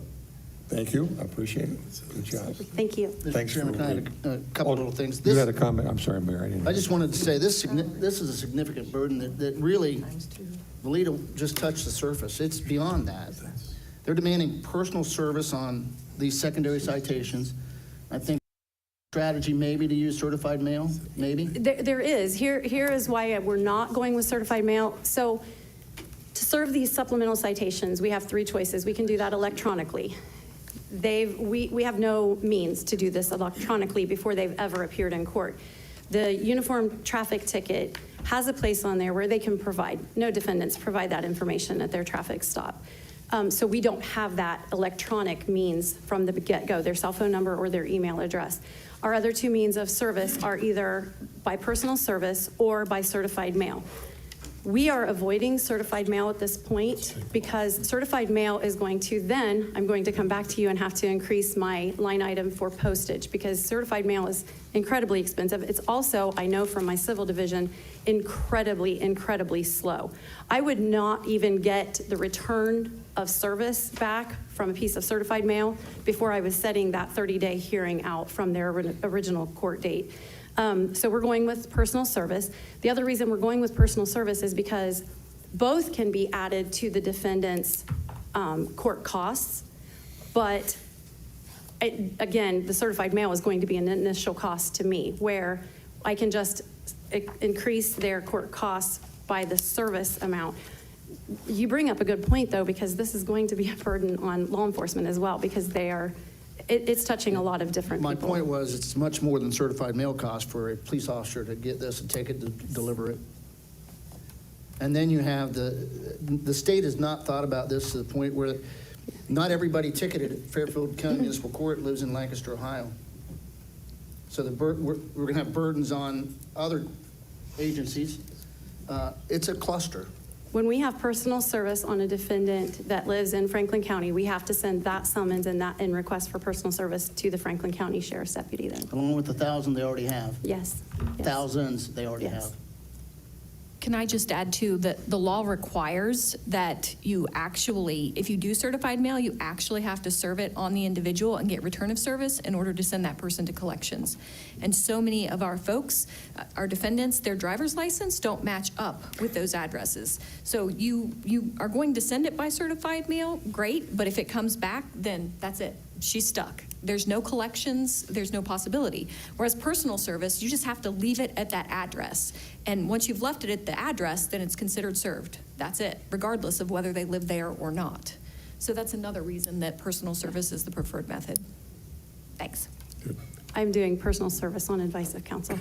thank you. I appreciate it. Good job. Thank you. Thanks for Chairman, can I add a couple little things? You had a comment. I'm sorry, Mayor. I just wanted to say, this is a significant burden that really, Valita just touched the surface. It's beyond that. They're demanding personal service on these secondary citations. I think strategy maybe to use certified mail, maybe? There is. Here is why we're not going with certified mail. So to serve these supplemental citations, we have 3 choices. We can do that electronically. We have no means to do this electronically before they've ever appeared in court. The uniform traffic ticket has a place on there where they can provide, no defendants provide that information at their traffic stop. So we don't have that electronic means from the get-go, their cell phone number or their email address. Our other 2 means of service are either by personal service or by certified mail. We are avoiding certified mail at this point because certified mail is going to then, I'm going to come back to you and have to increase my line item for postage because certified mail is incredibly expensive. It's also, I know from my civil division, incredibly, incredibly slow. I would not even get the return of service back from a piece of certified mail before I was setting that 30-day hearing out from their original court date. So we're going with personal service. The other reason we're going with personal service is because both can be added to the defendant's court costs, but again, the certified mail is going to be an initial cost to me, where I can just increase their court costs by the service amount. You bring up a good point, though, because this is going to be a burden on law enforcement as well, because it's touching a lot of different people. My point was, it's much more than certified mail cost for a police officer to get this and take it to deliver it. And then you have the state has not thought about this to the point where not everybody ticketed at Fairfield County Municipal Court lives in Lancaster, Ohio. So we're going to have burdens on other agencies. It's a cluster. When we have personal service on a defendant that lives in Franklin County, we have to send that summons and request for personal service to the Franklin County Sheriff's Deputy then. Along with the 1,000 they already have. Yes. Thousands they already have. Can I just add too that the law requires that you actually, if you do certified mail, you actually have to serve it on the individual and get return of service in order to send that person to collections. And so many of our folks, our defendants, their driver's license don't match up with those addresses. So you are going to send it by certified mail, great, but if it comes back, then that's it. She's stuck. There's no collections, there's no possibility. Whereas personal service, you just have to leave it at that address. And once you've left it at the address, then it's considered served. That's it, regardless of whether they live there or not. So that's another reason that personal service is the preferred method. Thanks. Good. I'm doing personal service on advice of counsel.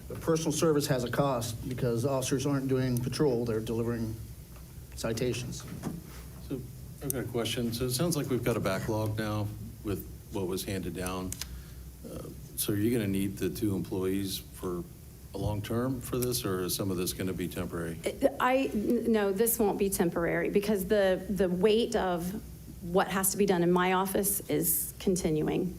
But personal service has a cost because officers aren't doing patrol, they're delivering citations. So I've got a question. So it sounds like we've got a backlog now with what was handed down. So are you going to need the 2 employees for a long term for this, or is some of this going to be temporary? No, this won't be temporary because the weight of what has to be done in my office is continuing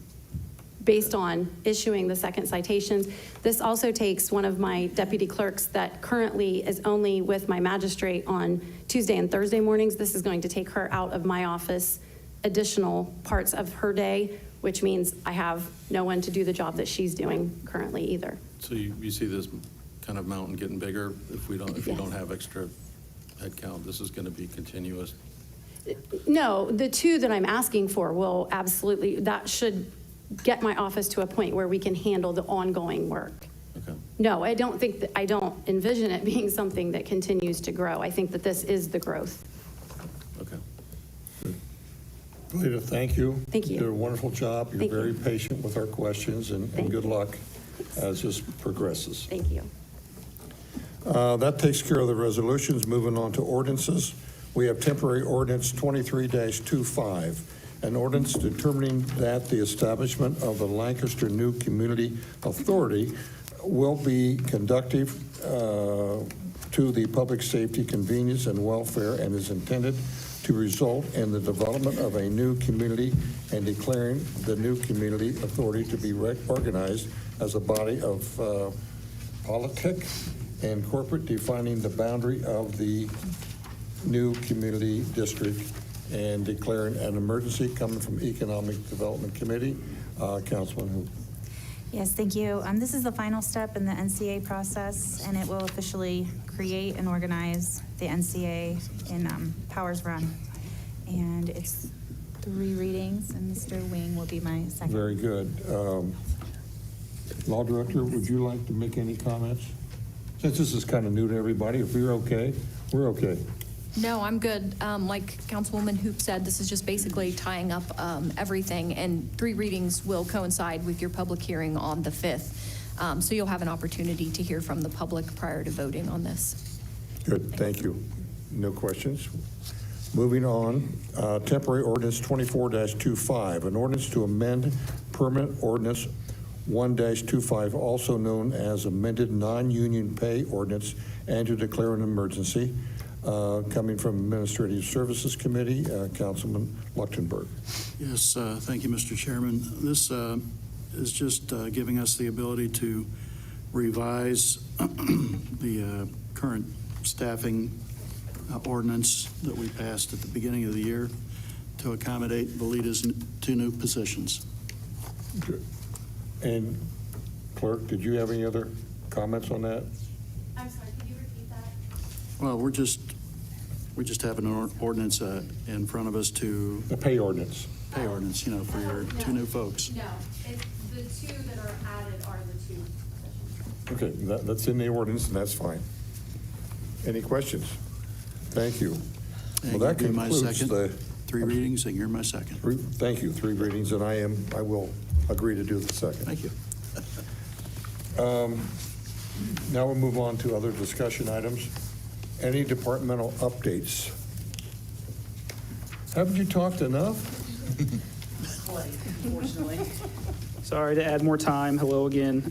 based on issuing the second citations. This also takes one of my deputy clerks that currently is only with my magistrate on Tuesday and Thursday mornings. This is going to take her out of my office additional parts of her day, which means I have no one to do the job that she's doing currently either. So you see this kind of mountain getting bigger if you don't have extra headcount? This is going to be continuous? No, the 2 that I'm asking for will absolutely, that should get my office to a point where we can handle the ongoing work. Okay. No, I don't envision it being something that continues to grow. I think that this is the growth. Okay. Lita, thank you. Thank you. You did a wonderful job. You're Thank you. very patient with our questions, and good luck as this progresses. Thank you. That takes care of the resolutions. Moving on to ordinances. We have temporary ordinance 23-25, an ordinance determining that the establishment of the Lancaster New Community Authority will be conducive to the public safety, convenience, and welfare, and is intended to result in the development of a new community and declaring the new community authority to be organized as a body of politic and corporate, defining the boundary of the new community district and declaring an emergency. Coming from Economic Development Committee, Councilman Hoop. Yes, thank you. This is the final step in the NCA process, and it will officially create and organize the NCA in Powers Run. And it's 3 readings, and Mr. Wing will be my second. Very good. Law Director, would you like to make any comments? Since this is kind of new to everybody, if you're okay, we're okay. No, I'm good. Like Councilwoman Hoop said, this is just basically tying up everything, and 3 readings will coincide with your public hearing on the 5th. So you'll have an opportunity to hear from the public prior to voting on this. Good, thank you. No questions? Moving on, temporary ordinance 24-25, an ordinance to amend permanent ordinance 1-25, also known as amended non-union pay ordinance, and to declare an emergency. Coming from Administrative Services Committee, Councilman Luchtenberg. Yes, thank you, Mr. Chairman. This is just giving us the ability to revise the current staffing ordinance that we passed at the beginning of the year to accommodate Valita's 2 new positions. Good. And Clerk, did you have any other comments on that? I'm sorry, could you repeat that? Well, we just have an ordinance in front of us to. The pay ordinance. Pay ordinance, for your 2 new folks. No, it's the 2 that are added are the 2 positions. Okay, that's in the ordinance, and that's fine. Any questions? Thank you. Well, that you'll be my concludes second. the 3 readings, and you're my second. Thank you. 3 readings, and I will agree to do the second. Thank you. Now we'll move on to other discussion items. Any departmental updates? Haven't you talked enough? Unfortunately. Sorry to add more time. Hello again.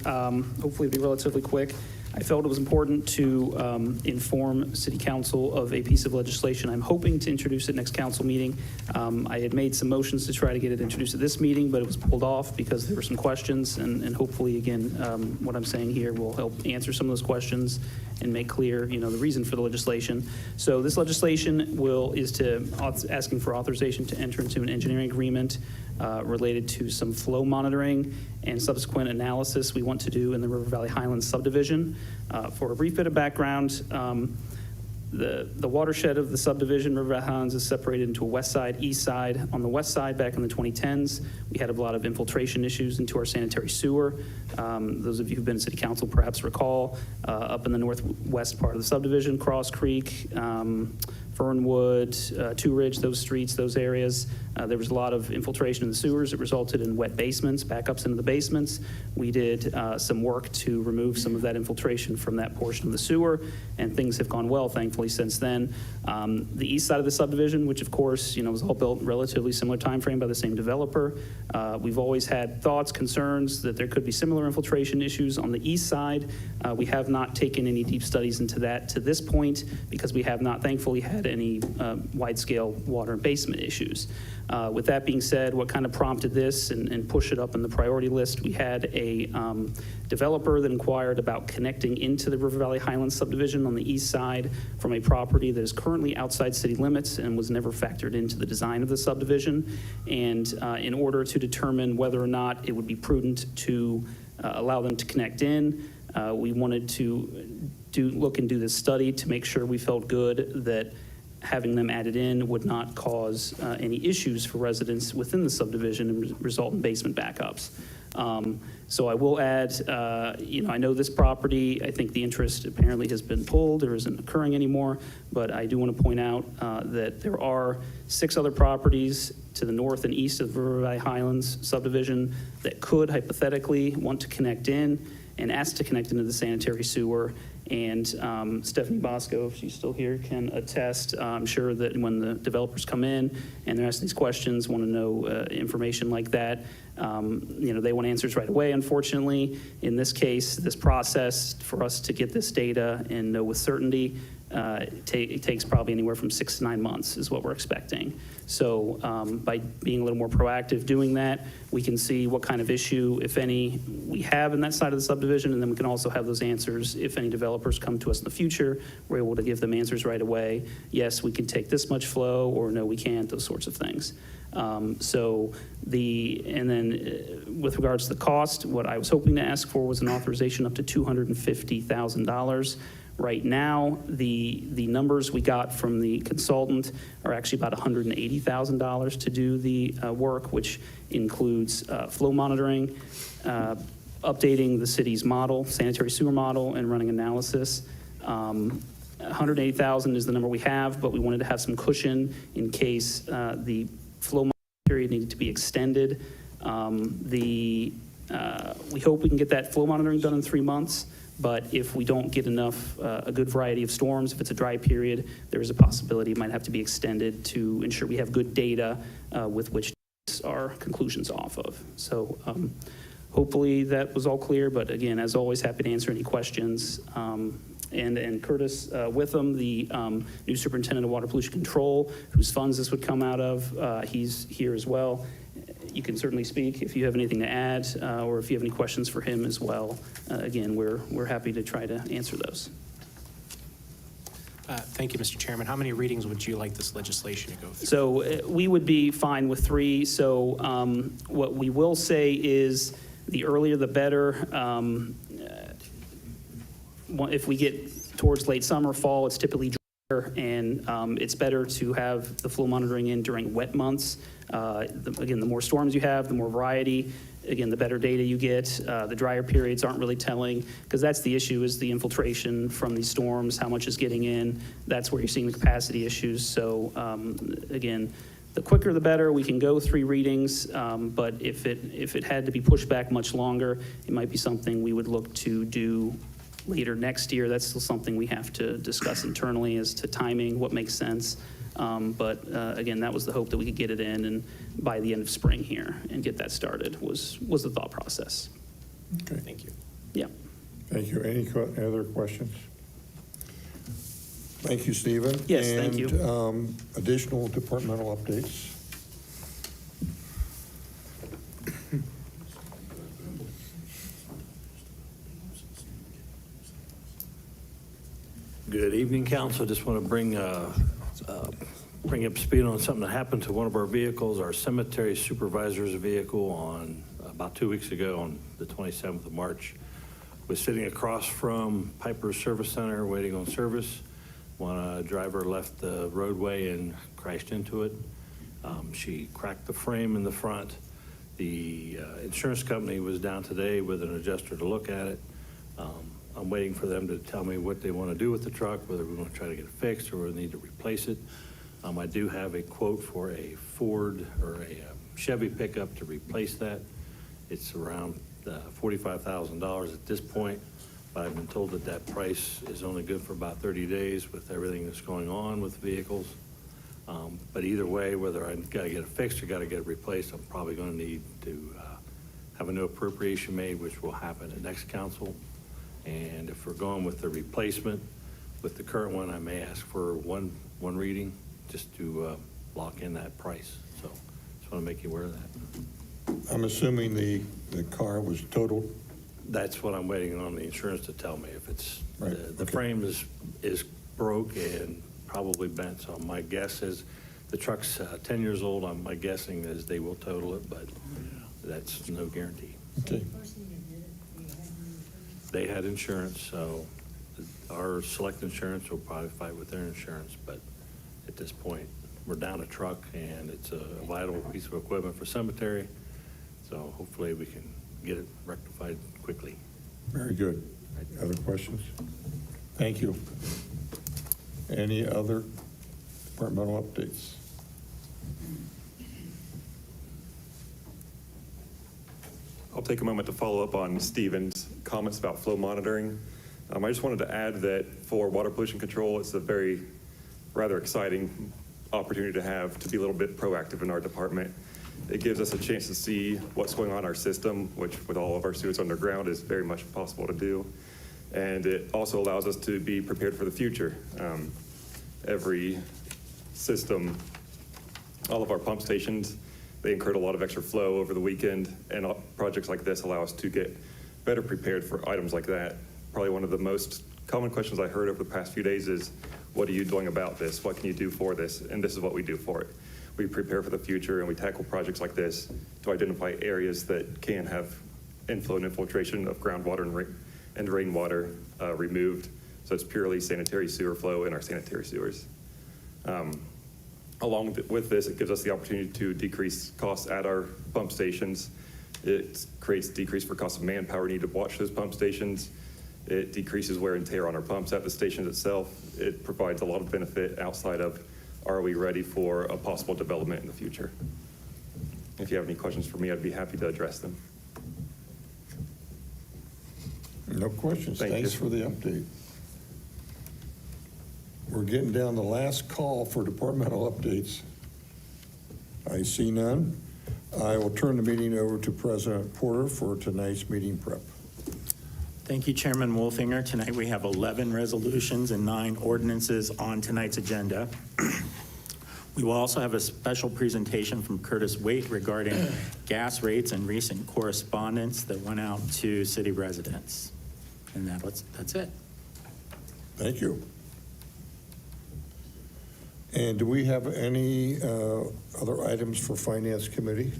Hopefully it'll be relatively quick. I felt it was important to inform City Council of a piece of legislation. I'm hoping to introduce it next council meeting. I had made some motions to try to get it introduced at this meeting, but it was pulled off because there were some questions, and hopefully, again, what I'm saying here will help answer some of those questions and make clear, the reason for the legislation. So this legislation is asking for authorization to enter into an engineering agreement related to some flow monitoring and subsequent analysis we want to do in the River Valley Highlands subdivision. For a brief bit of background, the watershed of the subdivision, River Valley Highlands, is separated into a west side, east side. On the west side, back in the 2010s, we had a lot of infiltration issues into our sanitary sewer. Those of you who've been to City Council perhaps recall, up in the northwest part of the subdivision, Cross Creek, Fernwood, Two Ridge, those streets, those areas. There was a lot of infiltration in the sewers. It resulted in wet basements, backups into the basements. We did some work to remove some of that infiltration from that portion of the sewer, and things have gone well, thankfully, since then. The east side of the subdivision, which of course, was all built relatively similar time frame by the same developer. We've always had thoughts, concerns that there could be similar infiltration issues on the east side. We have not taken any deep studies into that to this point because we have not, thankfully, had any wide-scale water and basement issues. With that being said, what kind of prompted this and pushed it up in the priority list, we had a developer that inquired about connecting into the River Valley Highlands subdivision on the east side from a property that is currently outside city limits and was never factored into the design of the subdivision. And in order to determine whether or not it would be prudent to allow them to connect in, we wanted to look and do this study to make sure we felt good that having them added in would not cause any issues for residents within the subdivision and result in basement backups. So I will add, I know this property, I think the interest apparently has been pulled or isn't occurring anymore, but I do want to point out that there are 6 other properties to the north and east of the River Valley Highlands subdivision that could hypothetically want to connect in and ask to connect into the sanitary sewer. And Stephanie Bosco, if she's still here, can attest. I'm sure that when the developers come in and they're asking these questions, want to know information like that, they want answers right away. Unfortunately, in this case, this process for us to get this data and know with certainty, it takes probably anywhere from 6 to 9 months is what we're expecting. So by being a little more proactive doing that, we can see what kind of issue, if any, we have in that side of the subdivision, and then we can also have those answers if any developers come to us in the future. We're able to give them answers right away. Yes, we can take this much flow, or no, we can't, those sorts of things. And then with regards to the cost, what I was hoping to ask for was an authorization up to $250,000. Right now, the numbers we got from the consultant are actually about $180,000 to do the work, which includes flow monitoring, updating the city's model, sanitary sewer model, and running analysis. $180,000 is the number we have, but we wanted to have some cushion in case the flow monitoring period needed to be extended. We hope we can get that flow monitoring done in 3 months. But if we don't get enough, a good variety of storms, if it's a dry period, there is a possibility it might have to be extended to ensure we have good data with which to base our conclusions off of. So hopefully that was all clear, but again, as always, happy to answer any questions. And Curtis Witham, the new superintendent of water pollution control, whose funds this would come out of, he's here as well. You can certainly speak if you have anything to add, or if you have any questions for him as well. Again, we're happy to try to answer those. Thank you, Mr. Chairman. How many readings would you like this legislation to go through? So we would be fine with 3. So what we will say is the earlier the better. If we get towards late summer, fall, it's typically drier, and it's better to have the flow monitoring in during wet months. Again, the more storms you have, the more variety, again, the better data you get. The drier periods aren't really telling, because that's the issue, is the infiltration from these storms, how much is getting in. That's where you're seeing the capacity issues. So again, the quicker the better. We can go 3 readings, but if it had to be pushed back much longer, it might be something we would look to do later next year. That's still something we have to discuss internally as to timing, what makes sense. But again, that was the hope, that we could get it in and by the end of spring here and get that started was the thought process. Okay. Thank you. Yeah. Thank you. Any other questions? Thank you, Stephen. Yes, thank you. And additional departmental updates. Good evening, Council. Just want to bring up speed on something that happened to one of our vehicles, our cemetery supervisor's vehicle, on about 2 weeks ago on the 27th of March. Was sitting across from Piper's Service Center waiting on service when a driver left the roadway and crashed into it. She cracked the frame in the front. The insurance company was down today with an adjuster to look at it. I'm waiting for them to tell me what they want to do with the truck, whether we want to try to get it fixed or we need to replace it. I do have a quote for a Ford or a Chevy pickup to replace that. It's around $45,000 at this point, but I've been told that that price is only good for about 30 days with everything that's going on with vehicles. But either way, whether I got to get it fixed or got to get it replaced, I'm probably going to need to have a new appropriation made, which will happen at next council. And if we're going with the replacement, with the current one, I may ask for one reading just to lock in that price. So just want to make you aware of that. I'm assuming the car was totaled? That's what I'm waiting on the insurance to tell me. If it's, Right, the okay. frame is broke and probably bent. So my guess is the truck's 10 years old. My guessing is they will total it, but that's no guarantee. Okay. They had insurance, so our select insurance will probably fight with their insurance, but at this point, we're down a truck and it's a vital piece of equipment for cemetery, so hopefully we can get it rectified quickly. Very good. Other questions? Thank you. Any other departmental updates? I'll take a moment to follow up on Stephen's comments about flow monitoring. I just wanted to add that for water pollution control, it's a rather exciting opportunity to have to be a little bit proactive in our department. It gives us a chance to see what's going on in our system, which with all of our sewers underground is very much possible to do. And it also allows us to be prepared for the future. Every system, all of our pump stations, they incurred a lot of extra flow over the weekend, and projects like this allow us to get better prepared for items like that. Probably one of the most common questions I heard over the past few days is, what are you doing about this? What can you do for this? And this is what we do for it. We prepare for the future and we tackle projects like this to identify areas that can have inflow and infiltration of groundwater and rainwater removed. So it's purely sanitary sewer flow in our sanitary sewers. Along with this, it gives us the opportunity to decrease costs at our pump stations. It creates decrease for cost of manpower needed to watch those pump stations. It decreases wear and tear on our pumps at the stations itself. It provides a lot of benefit outside of, are we ready for a possible development in the future? If you have any questions for me, I'd be happy to address them. No questions. Thank Thanks you. for the update. We're getting down the last call for departmental updates. I see none. I will turn the meeting over to President Porter for tonight's meeting prep. Thank you, Chairman Wolfinger. Tonight we have 11 resolutions and 9 ordinances on tonight's agenda. We will also have a special presentation from Curtis Waite regarding gas rates and recent correspondence that went out to city residents. And that's it. Thank you. And do we have any other items for Finance Committee?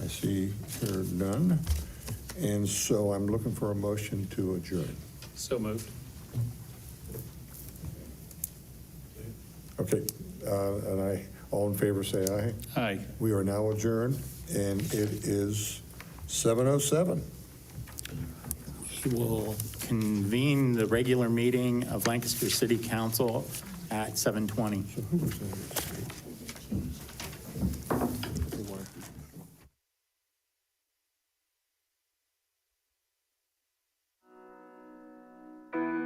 I see here none. And so I'm looking for a motion to adjourn. So moved. Okay, and all in favor say aye. Aye. We are now adjourned, and it is 7:07. We will convene the regular meeting of Lancaster City Council at 7:20. So who was that?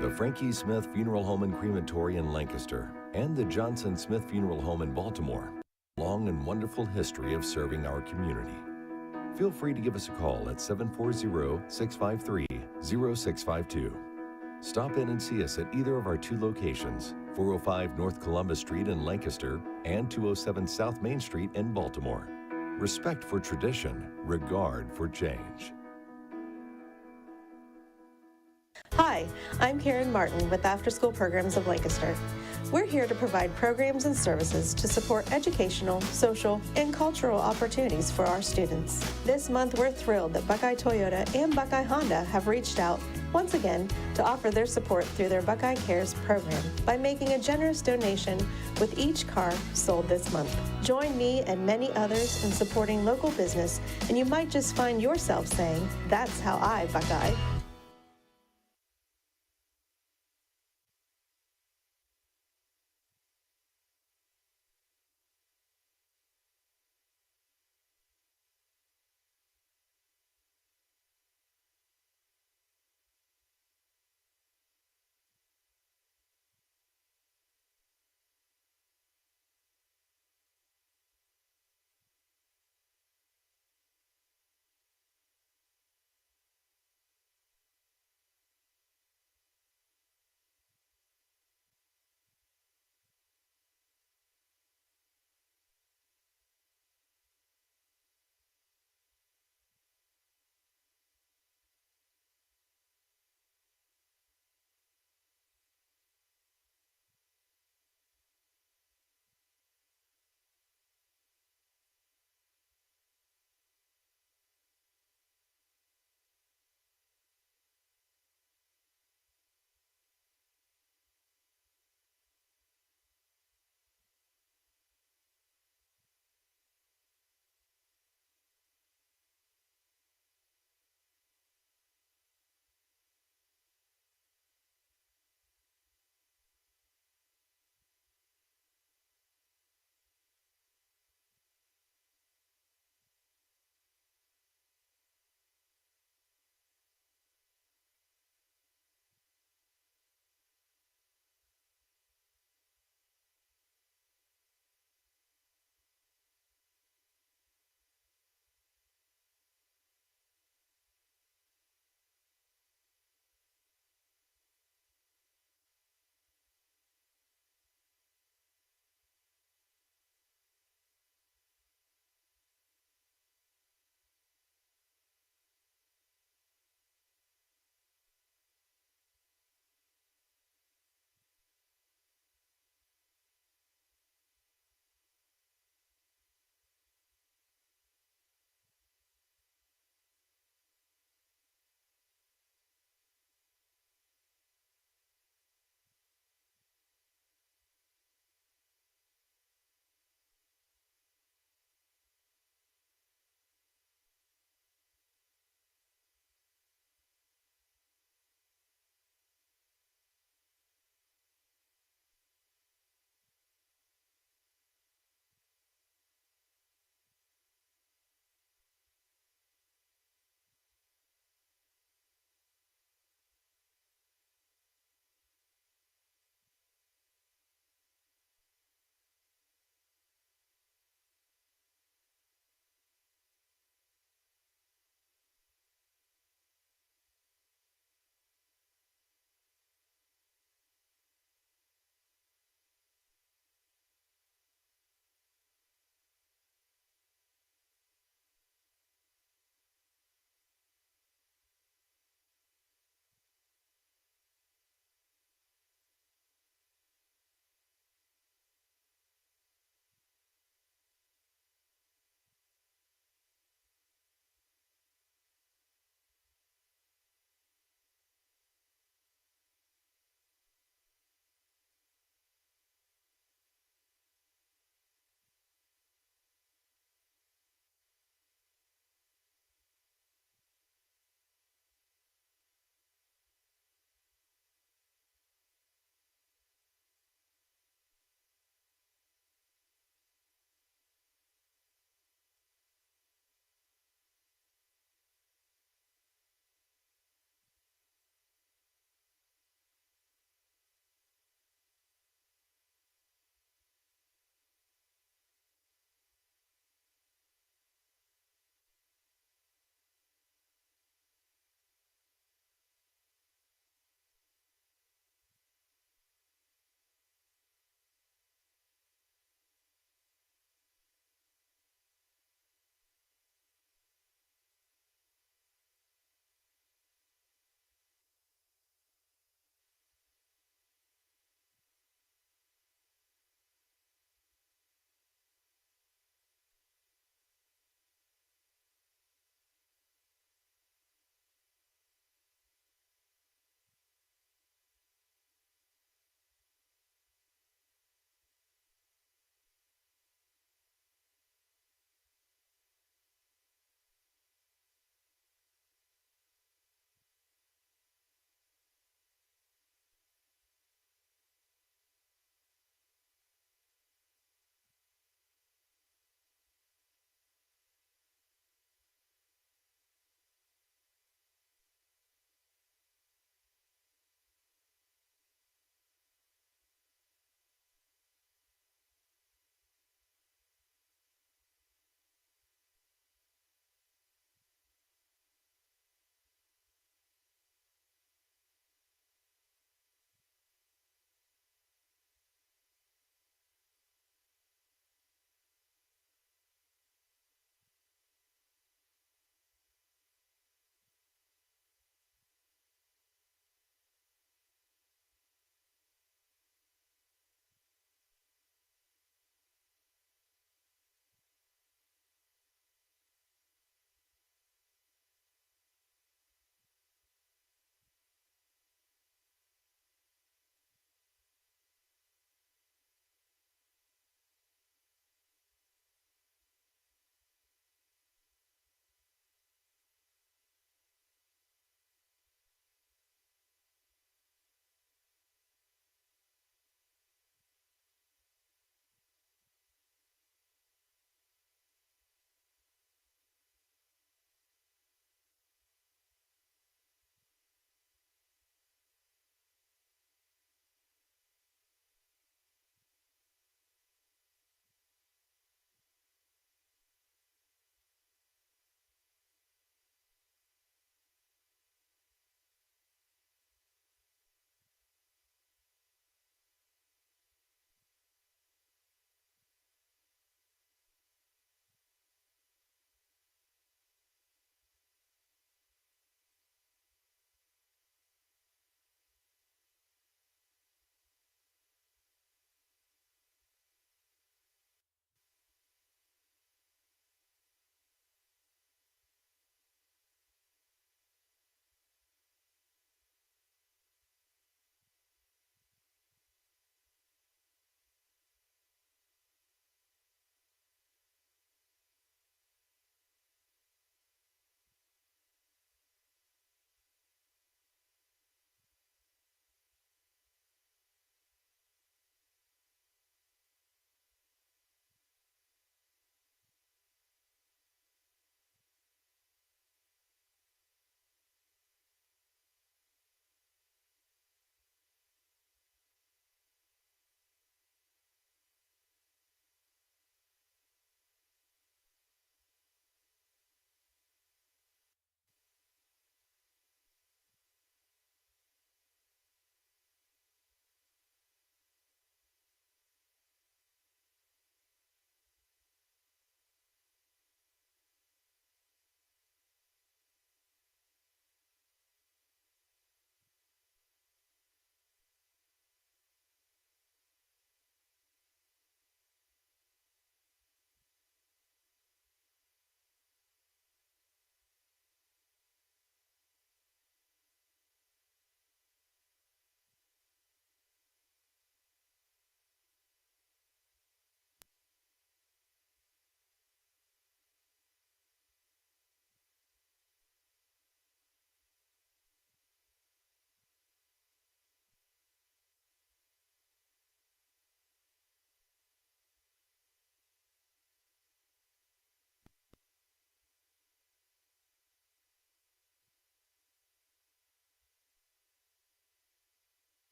The Frankie Smith Funeral Home and Crematory in Lancaster and the Johnson Smith Funeral Home in Baltimore. Long and wonderful history of serving our community. Feel free to give us a call at 740-653-0652. Stop in and see us at either of our 2 locations, 405 North Columbus Street in Lancaster and 207 South Main Street in Baltimore. Respect for tradition, regard for change. Hi, I'm Karen Martin with After School Programs of Lancaster. We're here to provide programs and services to support educational, social, and cultural opportunities for our students. This month, we're thrilled that Buckeye Toyota and Buckeye Honda have reached out once again to offer their support through their Buckeye Cares program by making a generous donation with each car sold this month. Join me and many others in supporting local business, and you might just find yourself saying, "That's how I Buckeye."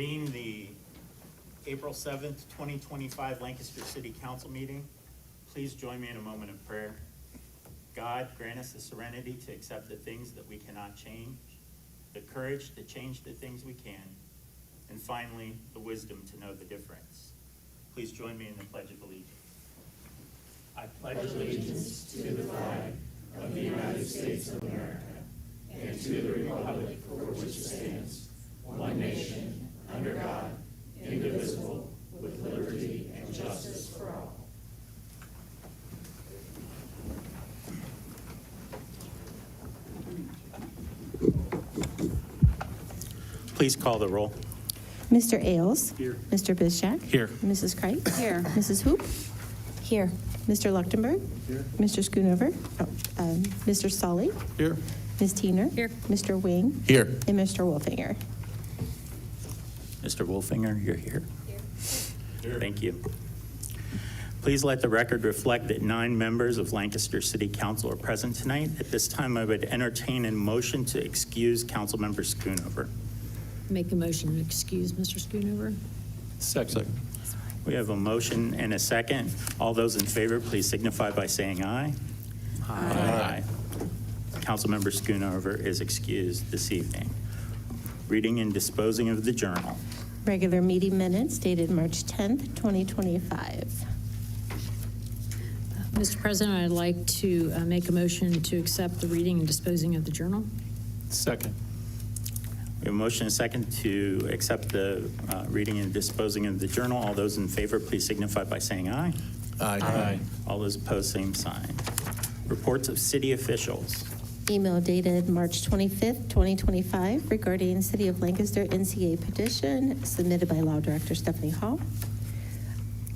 convene the April 7th, 2025 Lancaster City Council meeting. Please join me in a moment of prayer. God, grant us the serenity to accept the things that we cannot change, the courage to change the things we can, and finally, the wisdom to know the difference. Please join me in the Pledge of Allegiance. I pledge allegiance to the flag of the United States of America and to the republic for which it stands, one nation, under God, indivisible, with liberty and justice for all. Please call the roll. Mr. Ailes. Here. Mr. Bizjak. Here. Mrs. Kripe. Here. Mrs. Hoop. Here. Mr. Luchtenberg. Here. Mr. Schoonover. Mr. Solly. Here. Ms. Teener. Here. Mr. Wing. Here. And Mr. Wolfinger. Mr. Wolfinger, you're here. Here. Thank you. Please let the record reflect that 9 members of Lancaster City Council are present tonight. At this time, I would entertain a motion to excuse Councilmember Schoonover. Make a motion to excuse Mr. Schoonover. Second. We have a motion and a second. All those in favor, please signify by saying aye. Aye. Councilmember Schoonover is excused this evening. Reading and disposing of the journal. Regular meeting minutes dated March 10th, 2025. Mr. President, I'd like to make a motion to accept the reading and disposing of the journal. Second. We have a motion and a second to accept the reading and disposing of the journal. All those in favor, please signify by saying aye. Aye. All those opposed, same sign. Reports of city officials. Email dated March 25th, 2025 regarding City of Lancaster NCA petition submitted by Law Director Stephanie Hall.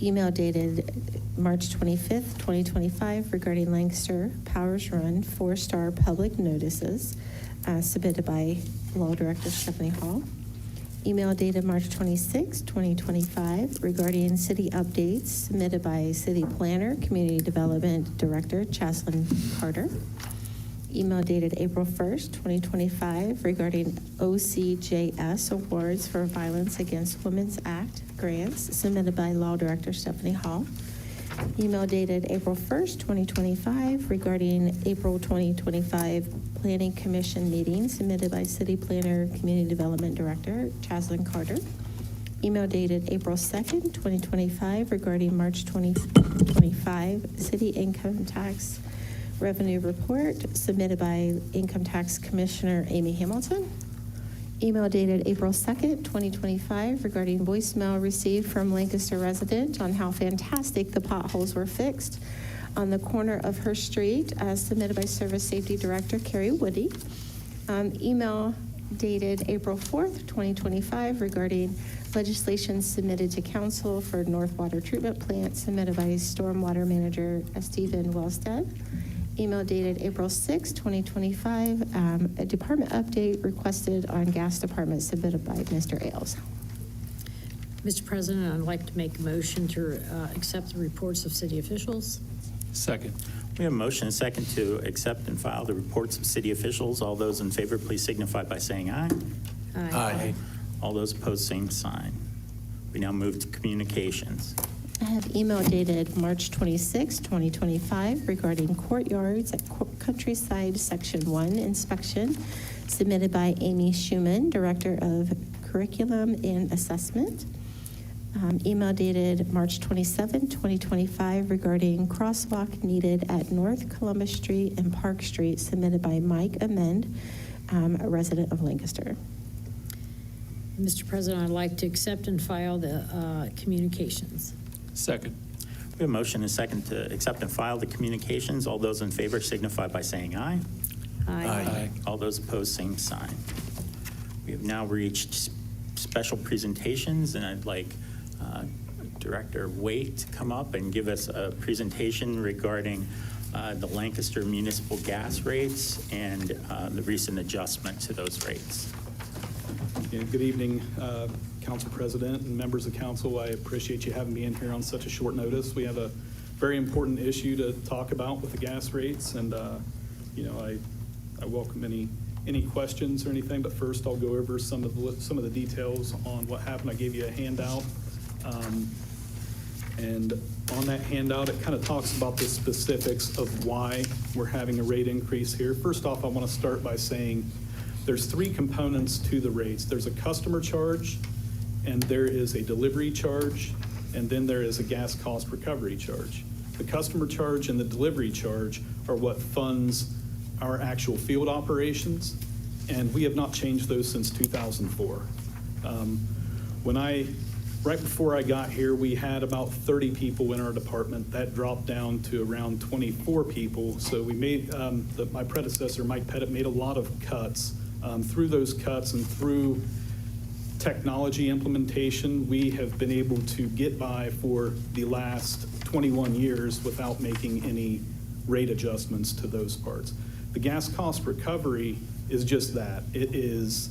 Email dated March 25th, 2025 regarding Lancaster Powers Run 4-star public notices submitted by Law Director Stephanie Hall. Email dated March 26, 2025 regarding city updates submitted by City Planner, Community Development Director Chaslyn Carter. Email dated April 1st, 2025 regarding OCJS Awards for Violence Against Women's Act grants submitted by Law Director Stephanie Hall. Email dated April 1st, 2025 regarding April 2025 Planning Commission meeting submitted by City Planner, Community Development Director Chaslyn Carter. Email dated April 2nd, 2025 regarding March 2025 City Income Tax Revenue Report submitted by Income Tax Commissioner Amy Hamilton. Email dated April 2nd, 2025 regarding voicemail received from Lancaster resident on how fantastic the potholes were fixed on the corner of her street, submitted by Service Safety Director Carrie Woody. Email dated April 4th, 2025 regarding legislation submitted to council for North Water Treatment Plant submitted by Stormwater Manager Stephen Wellstead. Email dated April 6, 2025, a department update requested on gas department submitted by Mr. Ailes. Mr. President, I'd like to make a motion to accept the reports of city officials. Second. We have a motion and a second to accept and file the reports of city officials. All those in favor, please signify by saying aye. Aye. All those opposed, same sign. We now move to communications. I have email dated March 26, 2025 regarding courtyards at Countryside Section 1 inspection submitted by Amy Schuman, Director of Curriculum and Assessment. Email dated March 27, 2025 regarding crosswalk needed at North Columbus Street and Park Street submitted by Mike Amend, a resident of Lancaster. Mr. President, I'd like to accept and file the communications. Second. We have a motion and a second to accept and file the communications. All those in favor signify by saying aye. Aye. All those opposed, same sign. We have now reached special presentations, and I'd like Director Waite to come up and give us a presentation regarding the Lancaster municipal gas rates and the recent adjustment to those rates. Yeah, good evening, Council President and members of council. I appreciate you having me in here on such a short notice. We have a very important issue to talk about with the gas rates, and I welcome any any questions or anything, but first I'll go over some of the details on what happened. I gave you a handout. And on that handout, it kind of talks about the specifics of why we're having a rate increase here. First off, I want to start by saying there's three components to the rates. There's a customer charge, and there is a delivery charge, and then there is a gas cost recovery charge. The customer charge and the delivery charge are what funds our actual field operations, and we have not changed those since 2004. Right before I got here, we had about 30 people in our department. That dropped down to around 24 people. So we made, my predecessor, Mike Pettit, made a lot of cuts. Through those cuts and through technology implementation, we have been able to get by for the last 21 years without making any rate adjustments to those parts. The gas cost recovery is just that. It is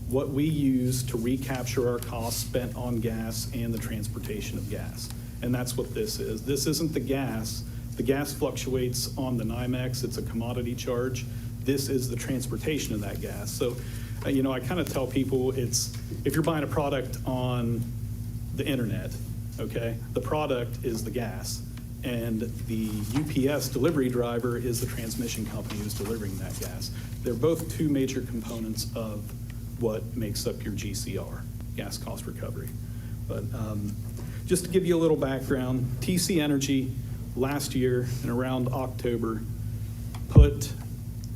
what we use to recapture our costs spent on gas and the transportation of gas. And that's what this is. This isn't the gas. The gas fluctuates on the NYMEX. It's a commodity charge. This is the transportation of that gas. So, I kind of tell people if you're buying a product on the internet, okay, the product is the gas. And the UPS delivery driver is the transmission company who's delivering that gas. They're both two major components of what makes up your GCR, gas cost recovery. But just to give you a little background, TC Energy last year in around October put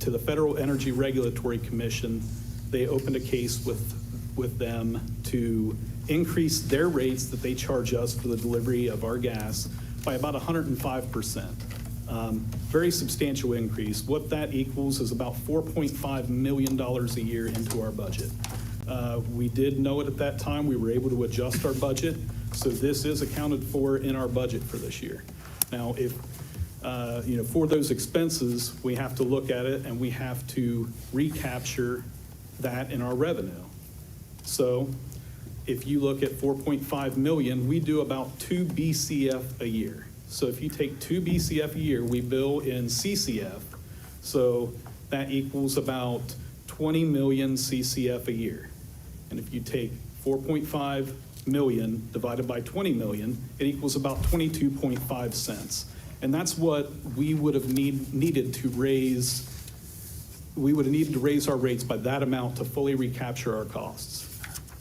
to the Federal Energy Regulatory Commission, they opened a case with them to increase their rates that they charge us for the delivery of our gas by about 105%. Very substantial increase. What that equals is about $4.5 million a year into our budget. We did know it at that time. We were able to adjust our budget, so this is accounted for in our budget for this year. Now, if for those expenses, we have to look at it and we have to recapture that in our revenue. So if you look at 4.5 million, we do about 2 BCF a year. So if you take 2 BCF a year, we bill in CCF, so that equals about 20 million CCF a year. And if you take 4.5 million divided by 20 million, it equals about 22.5 cents. And that's what we would have needed to raise. We would have needed to raise our rates by that amount to fully recapture our costs.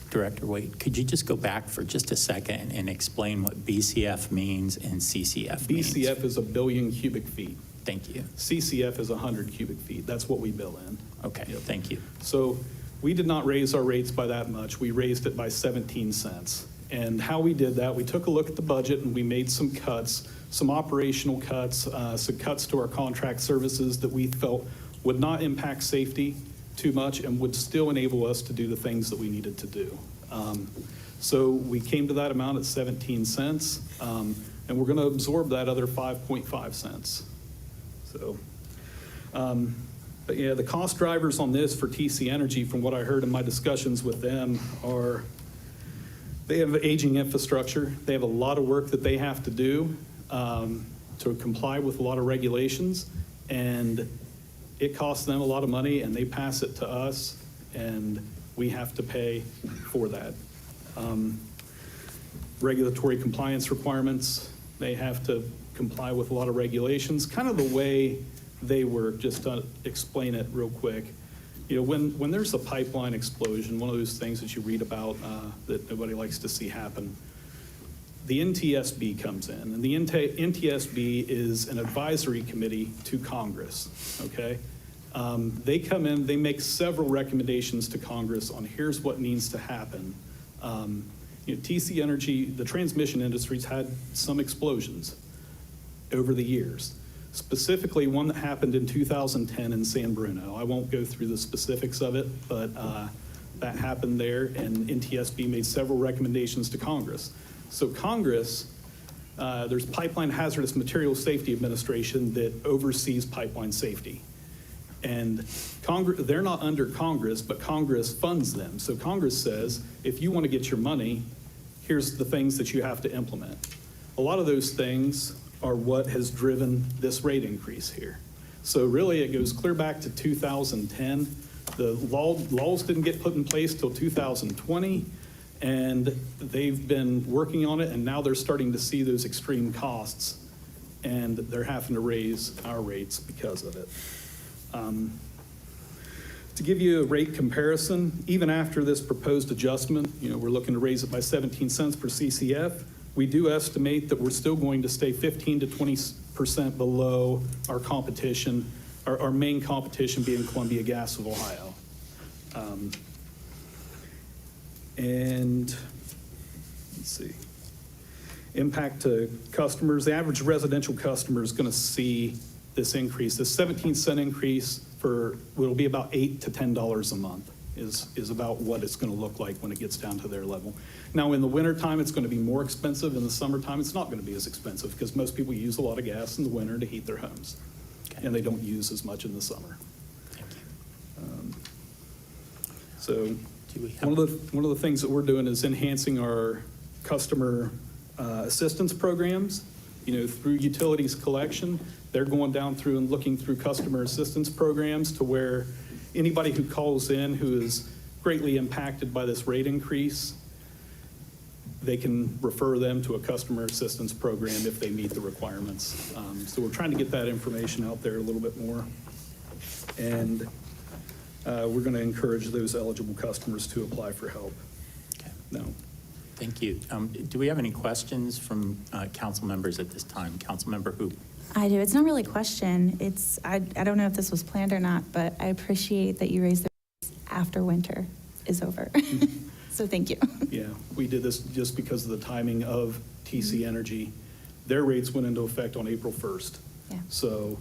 Director Waite, could you just go back for just a second and explain what BCF means and CCF means? BCF is a billion cubic feet. Thank you. CCF is 100 cubic feet. That's what we bill in. Okay, thank you. So we did not raise our rates by that much. We raised it by 17 cents. And how we did that, we took a look at the budget and we made some cuts, some operational cuts, some cuts to our contract services that we felt would not impact safety too much and would still enable us to do the things that we needed to do. So we came to that amount at 17 cents, and we're going to absorb that other 5.5 cents. So, but yeah, the cost drivers on this for TC Energy, from what I heard in my discussions with them, are they have aging infrastructure. They have a lot of work that they have to do to comply with a lot of regulations, and it costs them a lot of money, and they pass it to us, and we have to pay for that. Regulatory compliance requirements, they have to comply with a lot of regulations. Kind of the way they work, just to explain it real quick. When there's a pipeline explosion, one of those things that you read about that nobody likes to see happen, the NTSB comes in, and the NTSB is an advisory committee to Congress, okay? They come in, they make several recommendations to Congress on here's what needs to happen. TC Energy, the transmission industry's had some explosions over the years. Specifically, one that happened in 2010 in San Bruno. I won't go through the specifics of it, but that happened there, and NTSB made several recommendations to Congress. So Congress, there's Pipeline Hazardous Materials Safety Administration that oversees pipeline safety. And they're not under Congress, but Congress funds them. So Congress says, if you want to get your money, here's the things that you have to implement. A lot of those things are what has driven this rate increase here. So really it goes clear back to 2010. The laws didn't get put in place till 2020, and they've been working on it, and now they're starting to see those extreme costs, and they're having to raise our rates because of it. To give you a rate comparison, even after this proposed adjustment, we're looking to raise it by 17 cents per CCF. We do estimate that we're still going to stay 15 to 20% below our competition, our main competition being Columbia Gas of Ohio. And let's see, impact to customers. The average residential customer is going to see this increase, this 17-cent increase will be about $8 to $10 a month is about what it's going to look like when it gets down to their level. Now, in the wintertime, it's going to be more expensive. In the summertime, it's not going to be as expensive because most people use a lot of gas in the winter to heat their homes. Okay. And they don't use as much in the summer. Thank you. So one of the things that we're doing is enhancing our customer assistance programs. Through utilities collection, they're going down through and looking through customer assistance programs to where anybody who calls in who is greatly impacted by this rate increase, they can refer them to a customer assistance program if they meet the requirements. So we're trying to get that information out there a little bit more. And we're going to encourage those eligible customers to apply for help. Okay. No. Thank you. Do we have any questions from council members at this time? Councilmember Hoop. I do. It's not really a question. I don't know if this was planned or not, but I appreciate that you raised the rates after winter is over. So thank you. Yeah, we did this just because of the timing of TC Energy. Their rates went into effect on April 1st. Yeah. So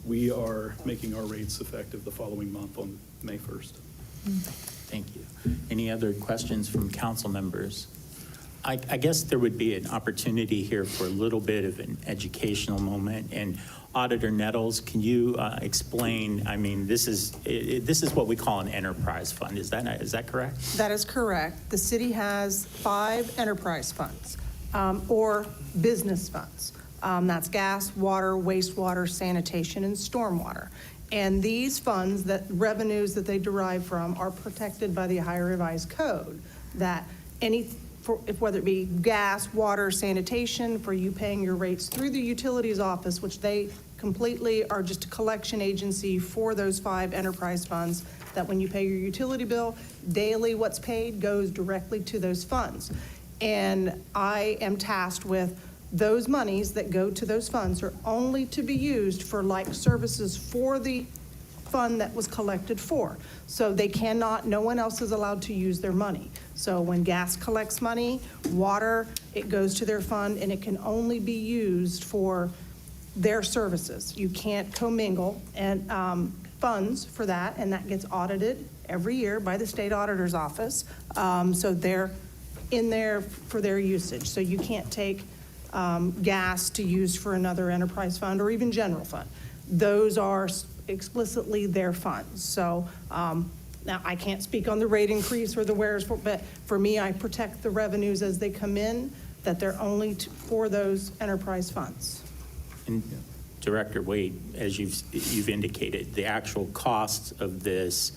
we are making our rates effective the following month on May 1st. Thank you. Any other questions from council members? I guess there would be an opportunity here for a little bit of an educational moment. And Auditor Nettles, can you explain? I mean, this is what we call an enterprise fund. Is that correct? That is correct. The city has 5 enterprise funds or business funds. That's gas, water, wastewater, sanitation, and stormwater. And these funds, revenues that they derive from, are protected by the Ohio Revised Code. That whether it be gas, water, sanitation, for you paying your rates through the utilities office, which they completely are just a collection agency for those 5 enterprise funds, that when you pay your utility bill, daily what's paid goes directly to those funds. And I am tasked with those monies that go to those funds are only to be used for like services for the fund that was collected for. So they cannot, no one else is allowed to use their money. So when gas collects money, water, it goes to their fund and it can only be used for their services. You can't commingle and funds for that, and that gets audited every year by the state auditor's office. So they're in there for their usage. So you can't take gas to use for another enterprise fund or even general fund. Those are explicitly their funds. So now I can't speak on the rate increase or the where's, but for me, I protect the revenues as they come in, that they're only for those enterprise funds. And Director Wade, as you've indicated, the actual cost of this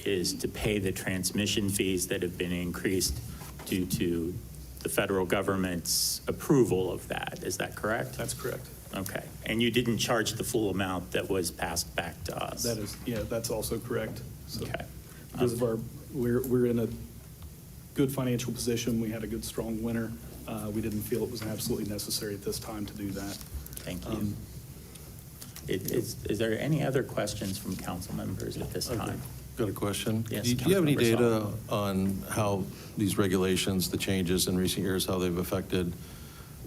is to pay the transmission fees that have been increased due to the federal government's approval of that. Is that correct? That's correct. Okay. And you didn't charge the full amount that was passed back to us? That is, yeah, that's also correct. So okay. Because of our, we're in a good financial position. We had a good, strong winter. We didn't feel it was absolutely necessary at this time to do that. Thank you. Is there any other questions from council members at this time? Got a question. Yes, do you have any data Solomon. on how these regulations, the changes in recent years, how they've affected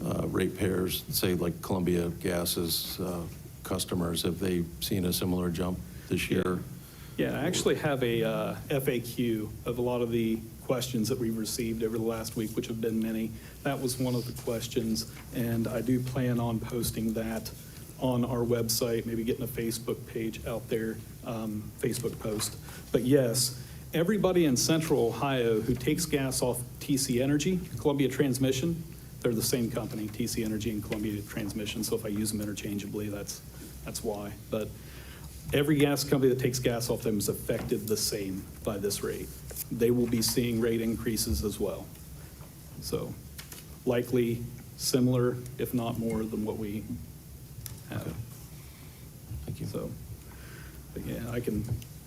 ratepayers, say like Columbia Gas's customers? Have they seen a similar jump this year? Yeah, I actually have a FAQ of a lot of the questions that we've received over the last week, which have been many. That was one of the questions, and I do plan on posting that on our website, maybe getting a Facebook page out there, Facebook post. But yes, everybody in Central Ohio who takes gas off TC Energy, Columbia Transmission, they're the same company, TC Energy and Columbia Transmission, so if I use them interchangeably, that's why. But every gas company that takes gas off them is affected the same by this rate. They will be seeing rate increases as well. So likely similar, if not more than what we have. Thank you. So, but yeah, I can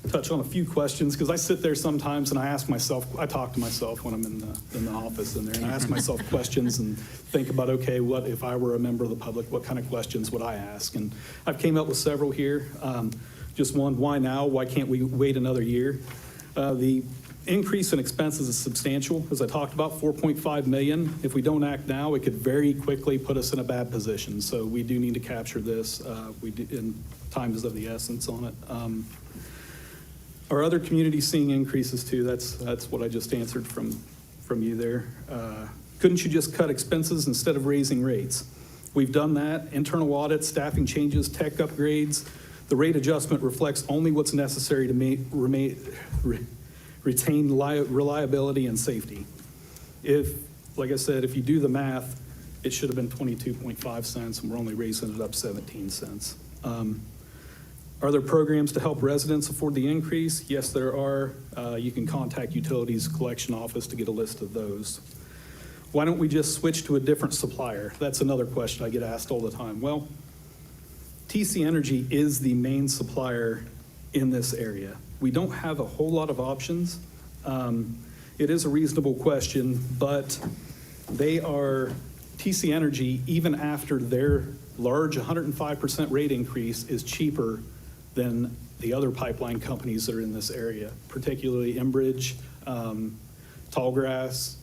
touch on a few questions because I sit there sometimes and I ask myself, I talk to myself when I'm in the office in there, and I ask myself questions and think about, okay, what if I were a member of the public, what kind of questions would I ask? And I've came up with several here. Just one, why now? Why can't we wait another year? The increase in expenses is substantial, as I talked about, $4.5 million. If we don't act now, it could very quickly put us in a bad position. So we do need to capture this. And time is of the essence on it. Are other communities seeing increases too? That's what I just answered from you there. Couldn't you just cut expenses instead of raising rates? We've done that. Internal audits, staffing changes, tech upgrades. The rate adjustment reflects only what's necessary to retain reliability and safety. Like I said, if you do the math, it should have been 22.5 cents, and we're only raising it up 17 cents. Are there programs to help residents afford the increase? Yes, there are. You can contact Utilities Collection Office to get a list of those. Why don't we just switch to a different supplier? That's another question I get asked all the time. Well, TC Energy is the main supplier in this area. We don't have a whole lot of options. It is a reasonable question, but TC Energy, even after their large 105% rate increase, is cheaper than the other pipeline companies that are in this area, particularly Enbridge, Tallgrass.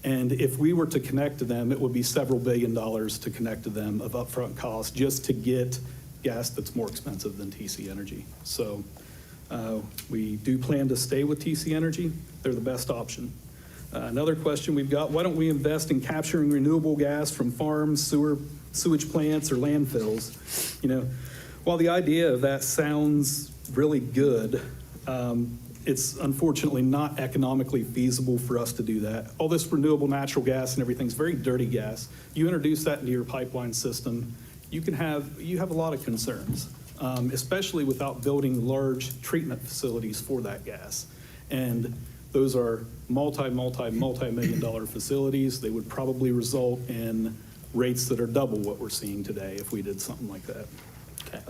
And if we were to connect to them, it would be several $1 billion to connect to them of upfront costs just to get gas that's more expensive than TC Energy. So we do plan to stay with TC Energy. They're the best option. Another question we've got, why don't we invest in capturing renewable gas from farms, sewage plants, or landfills? You know, while the idea of that sounds really good, it's unfortunately not economically feasible for us to do that. All this renewable natural gas and everything's very dirty gas. You introduce that into your pipeline system, you have a lot of concerns, especially without building large treatment facilities for that gas. And those are multi-million dollar facilities. They would probably result in rates that are double what we're seeing today if we did something like that. Okay.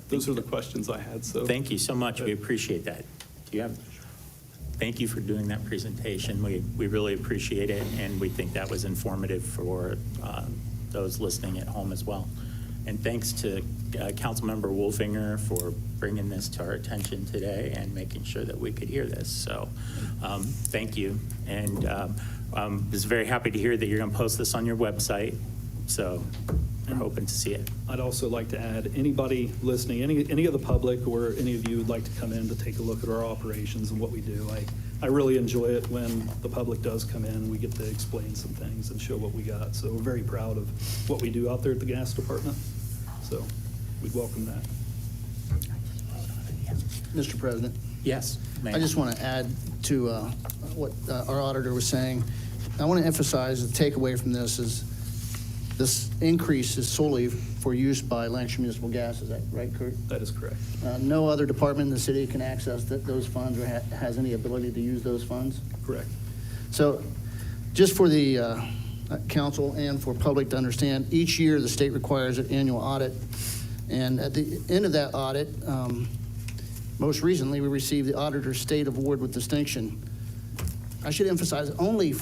Those are the questions I had. So thank you so much. We appreciate that. Thank you for doing that presentation. We really appreciate it, and we think that was informative for those listening at home as well. And thanks to Councilmember Wolfinger for bringing this to our attention today and making sure that we could hear this. So thank you. And I was very happy to hear that you're going to post this on your website. So we're hoping to see it. I'd also like to add, anybody listening, any of the public or any of you would like to come in to take a look at our operations and what we do. I really enjoy it when the public does come in. We get to explain some things and show what we got. So we're very proud of what we do out there at the gas department. So we'd welcome that. Mr. President? Yes, ma'am. I just want to add to what our auditor was saying. I want to emphasize the takeaway from this is this increase is solely for use by Lancaster Municipal Gas. Is that right, Kurt? That is correct. No other department in the city can access those funds or has any ability to use those funds? Correct. So just for the council and for public to understand, each year the state requires an annual audit. And at the end of that audit, most recently we received the Auditor's State Award with distinction. I should emphasize only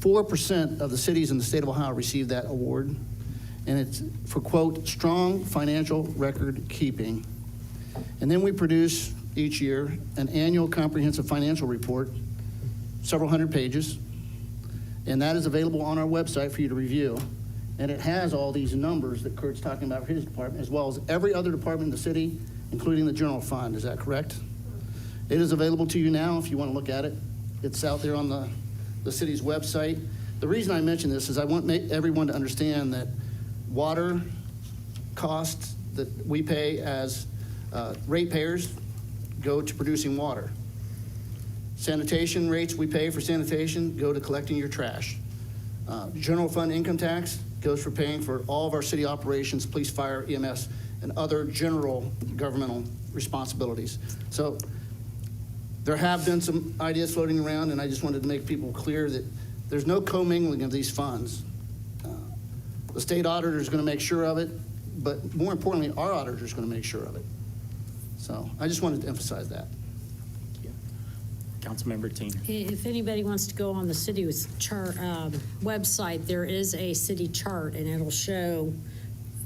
4% of the cities in the state of Ohio received that award, and it's for, quote, strong financial record keeping. And then we produce each year an annual comprehensive financial report, several hundred pages, and that is available on our website for you to review. And it has all these numbers that Kurt's talking about for his department, as well as every other department in the city, including the general fund. Is that correct? It is available to you now if you want to look at it. It's out there on the city's website. The reason I mention this is I want everyone to understand that water costs that we pay as ratepayers go to producing water. Sanitation rates we pay for sanitation go to collecting your trash. General fund income tax goes for paying for all of our city operations, police, fire, EMS, and other general governmental responsibilities. So there have been some ideas floating around, and I just wanted to make people clear that there's no commingling of these funds. The state auditor is going to make sure of it, but more importantly, our auditor is going to make sure of it. So I just wanted to emphasize that. Councilmember Teen. If anybody wants to go on the city's chart, website, there is a city chart, and it'll show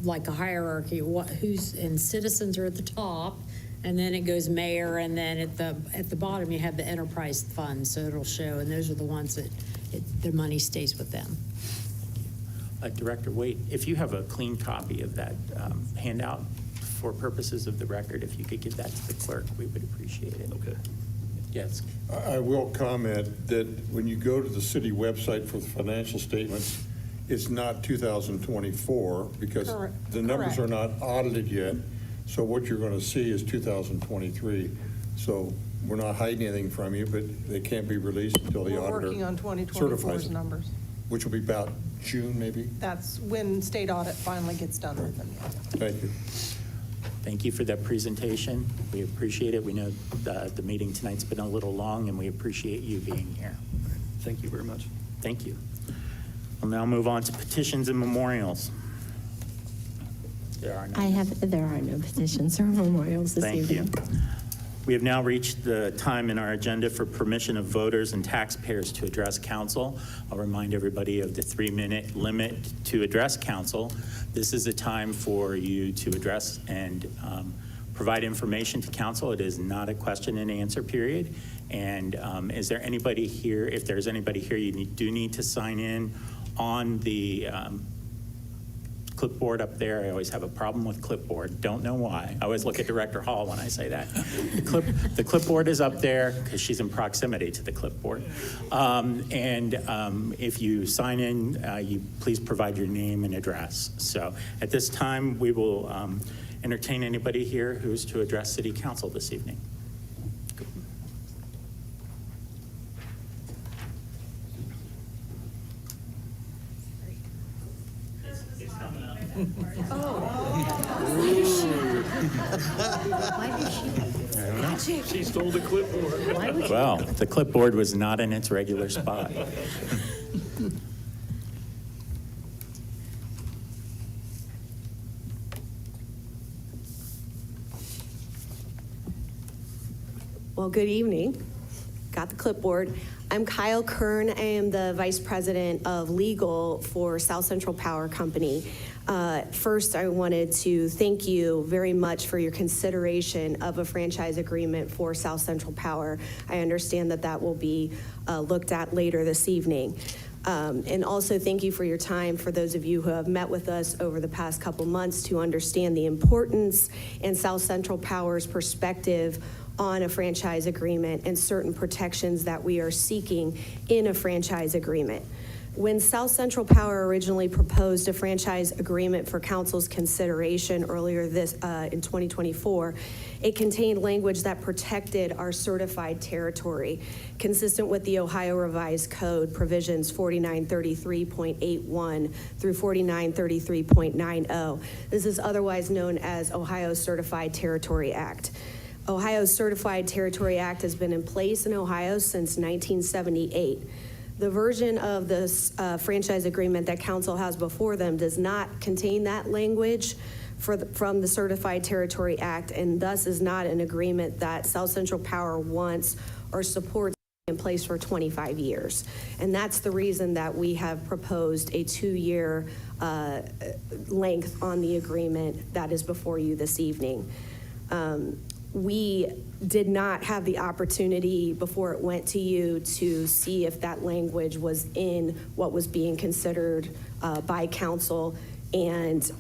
like a hierarchy, who's, and citizens are at the top, and then it goes mayor, and then at the bottom you have the enterprise fund, so it'll show, and those are the ones that the money stays with them. Director Waite, if you have a clean copy of that handout for purposes of the record, if you could give that to the clerk, we would appreciate it. Okay. Yes. I will comment that when you go to the city website for the financial statements, it's not 2024 because Correct. the numbers Correct. are not audited yet. So what you're going to see is 2023. So we're not hiding anything from you, but they can't be released until the We're auditor working on certifies 2024's it, numbers. which will be about June, maybe. That's when state audit finally gets done with them. Thank you. Thank you for that presentation. We appreciate it. We know the meeting tonight's been a little long, and we appreciate you being here. Thank you very much. Thank you. We'll now move on to petitions and memorials. There are no petitions or memorials this Thank evening. you. We have now reached the time in our agenda for permission of voters and taxpayers to address council. I'll remind everybody of the 3-minute limit to address council. This is a time for you to address and provide information to council. It is not a question and answer period. And is there anybody here? If there's anybody here, you do need to sign in on the clipboard up there. I always have a problem with clipboard. Don't know why. I always look at Director Hall when I say that. The clipboard is up there because she's in proximity to the clipboard. If you sign in, you please provide your name and address. So at this time, we will entertain anybody here who's to address City Council this evening. She stole the clipboard. Well, the clipboard was not in its regular spot. Well, good evening. Got the clipboard. I'm Kyle Kern. I am the Vice President of Legal for South Central Power Company. First, I wanted to thank you very much for your consideration of a franchise agreement for South Central Power. I understand that that will be looked at later this evening. And also thank you for your time for those of you who have met with us over the past couple months to understand the importance and South Central Power's perspective on a franchise agreement and certain protections that we are seeking in a franchise agreement. When South Central Power originally proposed a franchise agreement for council's consideration earlier in 2024, it contained language that protected our certified territory, consistent with the Ohio Revised Code provisions 4933.81 through 4933.90. This is otherwise known as Ohio's Certified Territory Act. Ohio's Certified Territory Act has been in place in Ohio since 1978. The version of this franchise agreement that council has before them does not contain that language from the Certified Territory Act, and thus is not an agreement that South Central Power wants or supports in place for 25 years. And that's the reason that we have proposed a 2-year length on the agreement that is before you this evening. We did not have the opportunity before it went to you to see if that language was in what was being considered by council, and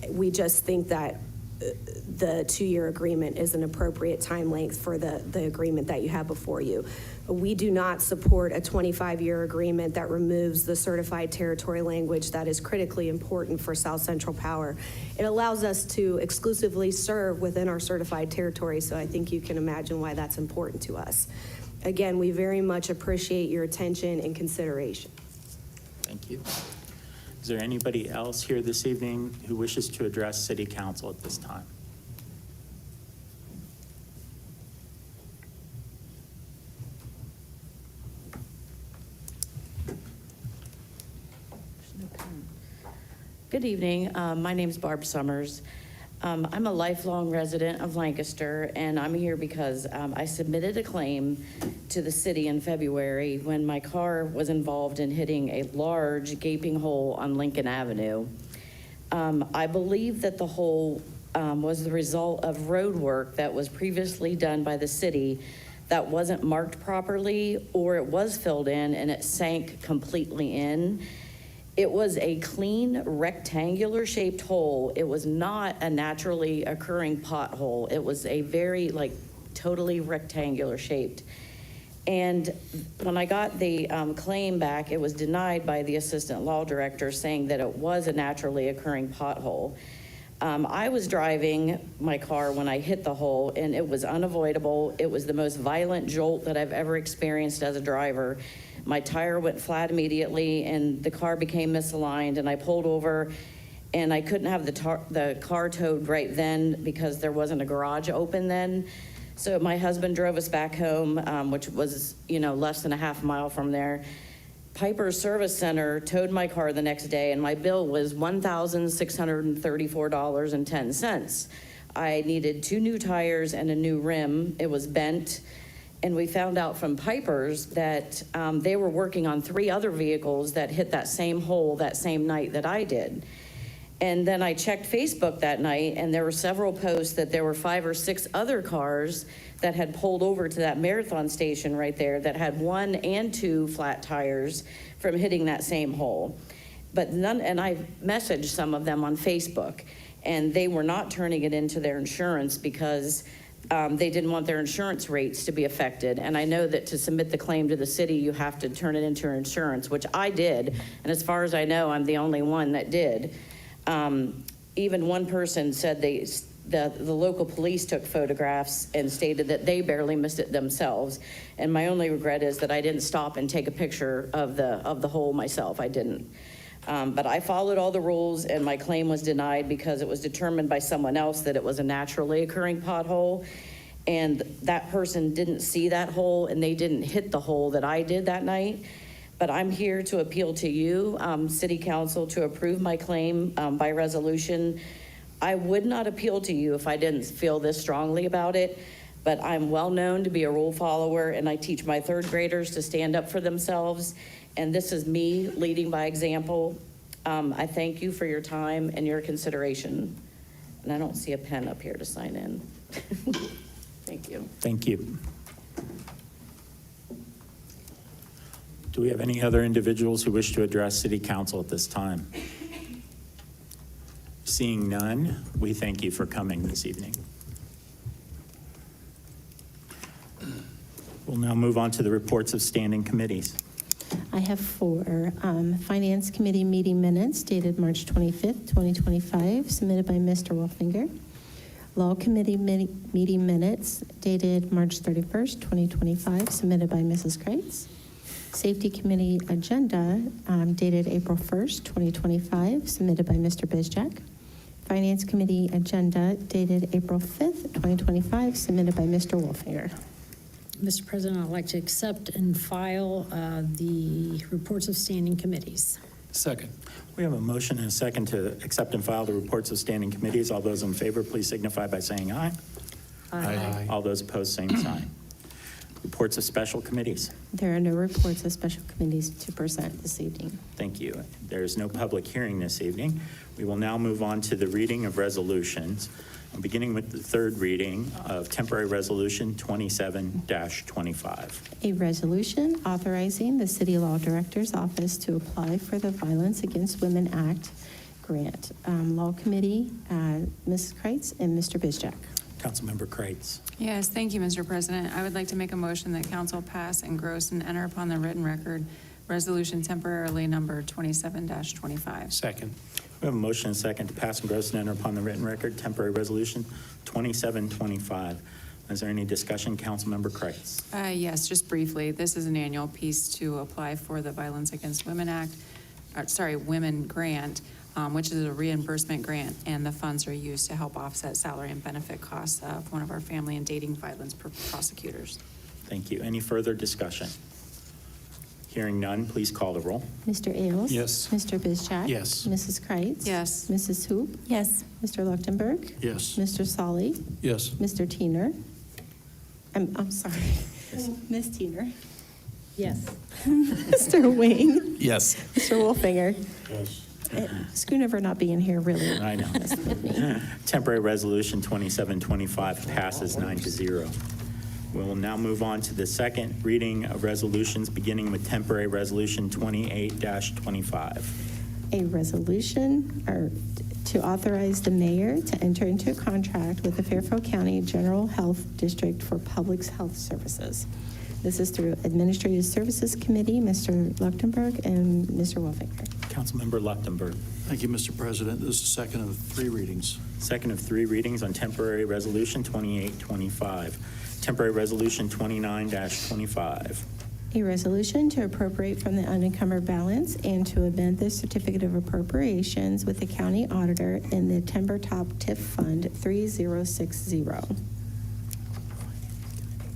we just think that the 2-year agreement is an appropriate time length for the agreement that you have before you. We do not support a 25-year agreement that removes the certified territory language that is critically important for South Central Power. It allows us to exclusively serve within our certified territory, so I think you can imagine why that's important to us. Again, we very much appreciate your attention and consideration. Thank you. Is there anybody else here this evening who wishes to address City Council at this time? Good evening. My name's Barb Summers. I'm a lifelong resident of Lancaster, and I'm here because I submitted a claim to the city in February when my car was involved in hitting a large gaping hole on Lincoln Avenue. I believe that the hole was the result of road work that was previously done by the city that wasn't marked properly, or it was filled in and it sank completely in. It was a clean rectangular shaped hole. It was not a naturally occurring pothole. It was a very totally rectangular shaped. And when I got the claim back, it was denied by the assistant law director, saying that it was a naturally occurring pothole. I was driving my car when I hit the hole, and it was unavoidable. It was the most violent jolt that I've ever experienced as a driver. My tire went flat immediately, and the car became misaligned, and I pulled over, and I couldn't have the car towed right then because there wasn't a garage open then. So my husband drove us back home, which was, less than a half mile from there. Piper's Service Center towed my car the next day, and my bill was $1,634.10. I needed 2 new tires and a new rim. It was bent. And we found out from Piper's that they were working on 3 other vehicles that hit that same hole that same night that I did. And then I checked Facebook that night, and there were several posts that there were 5 or 6 other cars that had pulled over to that marathon station right there that had 1 and 2 flat tires from hitting that same hole. But none, and I messaged some of them on Facebook, and they were not turning it into their insurance because they didn't want their insurance rates to be affected. And I know that to submit the claim to the city, you have to turn it into your insurance, which I did. And as far as I know, I'm the only one that did. Even one person said the local police took photographs and stated that they barely missed it themselves. And my only regret is that I didn't stop and take a picture of the hole myself. I didn't. But I followed all the rules, and my claim was denied because it was determined by someone else that it was a naturally occurring pothole. And that person didn't see that hole, and they didn't hit the hole that I did that night. But I'm here to appeal to you, City Council, to approve my claim by resolution. I would not appeal to you if I didn't feel this strongly about it, but I'm well known to be a rule follower, and I teach my 3rd graders to stand up for themselves, and this is me leading by example. I thank you for your time and your consideration, and I don't see a pen up here to sign in. Thank you. Thank you. Do we have any other individuals who wish to address City Council at this time? Seeing none, we thank you for coming this evening. We'll now move on to the reports of standing committees. I have 4 Finance Committee meeting minutes dated March 25th, 2025, submitted by Mr. Wolfinger. Law Committee meeting minutes dated March 31st, 2025, submitted by Mrs. Kreitz. Safety Committee agenda dated April 1st, 2025, submitted by Mr. Bizjack. Finance Committee agenda dated April 5th, 2025, submitted by Mr. Wolfinger. Mr. President, I'd like to accept and file the reports of standing committees. Second. We have a motion and a second to accept and file the reports of standing committees. All those in favor, please signify by saying aye. Aye. All those opposed, same sign. Reports of special committees. There are no reports of special committees to present this evening. Thank you. There is no public hearing this evening. We will now move on to the reading of resolutions. I'm beginning with the 3rd reading of temporary resolution 27-25. A resolution authorizing the City Law Director's Office to apply for the Violence Against Women Act grant. Law Committee, Mrs. Kreitz and Mr. Bizjack. Councilmember Kreitz. Yes, thank you, Mr. President. I would like to make a motion that council pass, engross, and enter upon the written record resolution temporarily number 27-25. Second. We have a motion and a second to pass, engross, and enter upon the written record temporary resolution 2725. Is there any discussion? Councilmember Kreitz. Yes, just briefly. This is an annual piece to apply for the Violence Against Women Act. women grant, which is a reimbursement grant, and the funds are used to help offset salary and benefit costs of one of our family and dating violence prosecutors. Thank you. Any further discussion? Hearing none, please call the roll. Mr. Ailes? Yes. Mr. Bizchak? Yes. Mrs. Kreitz? Yes. Mrs. Hoop? Yes. Mr. Leuchtenberg? Yes. Mr. Solly? Yes. Mr. Teener? I'm sorry. Ms. Teener? Yes. Mr. Wing? Yes. Mr. Wolfinger? Schoonover not being here really. I know. messed with me. Temporary Resolution 2725 passes 9-0. We will now move on to the second reading of resolutions, beginning with Temporary Resolution 28-25. A resolution to authorize the mayor to enter into a contract with the Fairfield County General Health District for public health services. This is through Administrative Services Committee, Mr. Leuchtenberg and Mr. Wolfinger. Councilmember Leuchtenberg. Thank you, Mr. President. This is the second of 3 readings. Second of 3 readings on Temporary Resolution 2825. Temporary Resolution 29-25. A resolution to appropriate from the unencumbered balance and to amend the certificate of appropriations with the county auditor in the Timber Top TIF Fund 3060.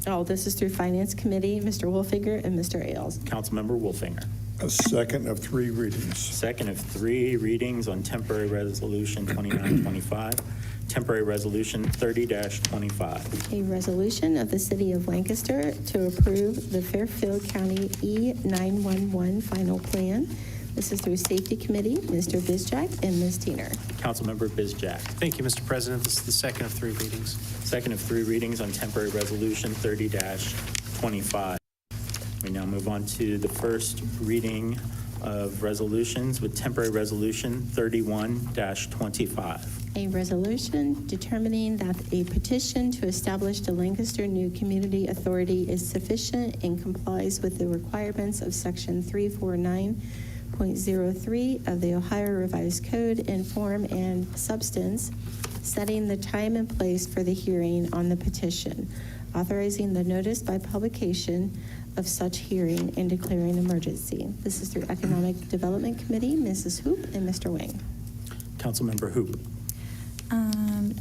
Oh, this is through Finance Committee, Mr. Wolfinger and Mr. Ailes. Councilmember Wolfinger. A second of 3 readings. Second of 3 readings on Temporary Resolution 2925. Temporary Resolution 30-25. A resolution of the City of Lancaster to approve the Fairfield County E911 final plan. This is through Safety Committee, Mr. Bizchak and Ms. Teener. Councilmember Bizchak. Thank you, Mr. President. This is the second of 3 readings. Second of 3 readings on Temporary Resolution 30-25. We now move on to the first reading of resolutions with Temporary Resolution 31-25. A resolution determining that a petition to establish the Lancaster New Community Authority is sufficient and complies with the requirements of Section 349.03 of the Ohio Revised Code in form and substance, setting the time and place for the hearing on the petition, authorizing the notice by publication of such hearing and declaring emergency. This is through Economic Development Committee, Mrs. Hoop and Mr. Wing. Councilmember Hoop.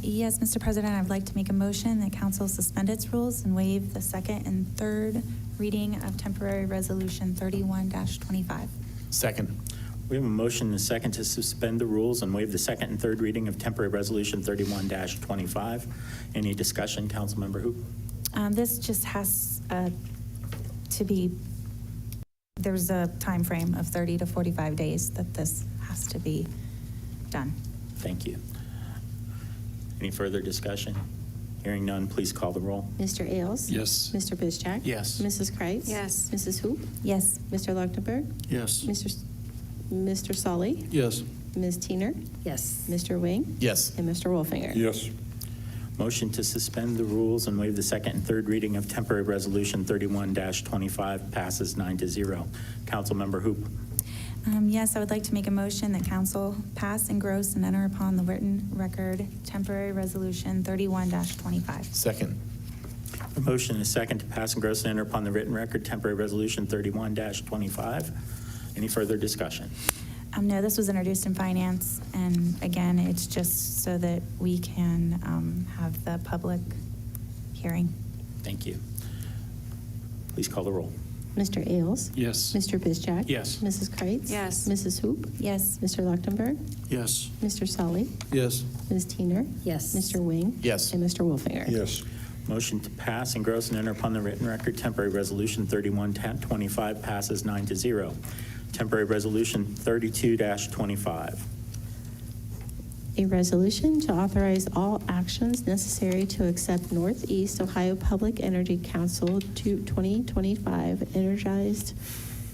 Yes, Mr. President, I'd like to make a motion that council suspend its rules and waive the second and third reading of Temporary Resolution 31-25. Second. We have a motion and a second to suspend the rules and waive the second and third reading of Temporary Resolution 31-25. Any discussion, Councilmember Hoop? This just has to be, there's a time frame of 30 to 45 days that this has to be done. Thank you. Any further discussion? Hearing none, please call the roll. Mr. Ailes? Yes. Mr. Bizchak? Yes. Mrs. Kreitz? Yes. Mrs. Hoop? Yes. Mr. Leuchtenberg? Yes. Mr. Solly? Yes. Ms. Teener? Yes. Mr. Wing? Yes. And Mr. Wolfinger? Yes. Motion to suspend the rules and waive the second and third reading of Temporary Resolution 31-25 passes 9-0. Councilmember Hoop. Yes, I would like to make a motion that council pass, engross, and enter upon the written record Temporary Resolution 31-25. Second. A motion and a second to pass, engross, and enter upon the written record Temporary Resolution 31-25. Any further discussion? No, this was introduced in finance, and again, it's just so that we can have the public hearing. Thank you. Please call the roll. Mr. Ailes? Yes. Mr. Bizchak? Yes. Mrs. Kreitz? Yes. Mrs. Hoop? Yes. Mr. Leuchtenberg? Yes. Mr. Solly? Yes. Ms. Teener? Yes. Mr. Wing? Yes. And Mr. Wolfinger? Yes. Motion to pass, engross, and enter upon the written record Temporary Resolution 31-25 passes 9-0. Temporary Resolution 32-25. A resolution to authorize all actions necessary to accept Northeast Ohio Public Energy Council 2025 Energized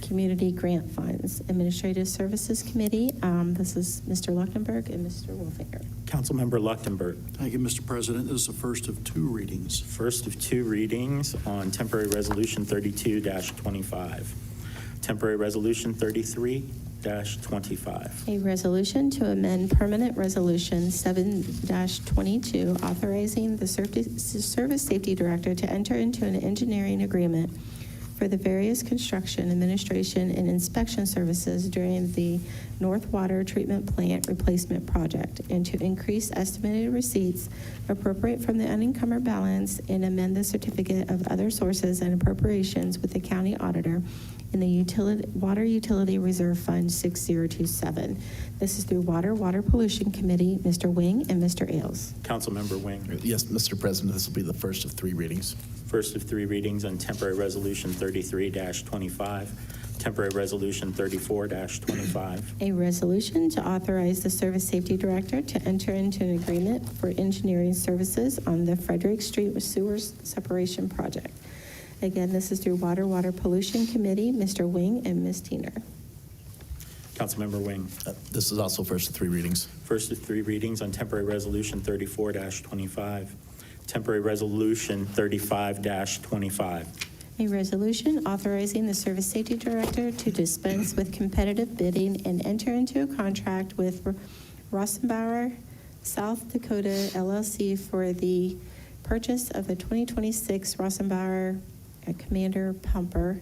Community Grant Funds. Administrative Services Committee, this is Mr. Leuchtenberg and Mr. Wolfinger. Councilmember Leuchtenberg. Thank you, Mr. President. This is the first of 2 readings. First of 2 readings on Temporary Resolution 32-25. Temporary Resolution 33-25. A resolution to amend Permanent Resolution 7-22, authorizing the Service Safety Director to enter into an engineering agreement for for the various construction, administration, and inspection services during the North Water Treatment Plant Replacement Project, and to increase estimated receipts, appropriate from the unencumbered balance, and amend the certificate of other sources and appropriations with the county auditor in the Water Utility Reserve Fund 6027. This is through Water Pollution Committee, Mr. Wing and Mr. Ailes. Councilmember Wing. Yes, Mr. President, this will be the first of 3 readings. First of 3 readings on temporary resolution 33-25, temporary resolution 34-25. A resolution to authorize the Service Safety Director to enter into an agreement for engineering services on the Frederick Street Sewers Separation Project. Again, this is through Water Pollution Committee, Mr. Wing and Ms. Teener. Councilmember Wing. This is also first of 3 readings. First of 3 readings on temporary resolution 34-25, temporary resolution 35-25. A resolution authorizing the Service Safety Director to dispense with competitive bidding and enter into a contract with Rosenbauer South Dakota LLC for the purchase of a 2026 Rosenbauer Commander pumper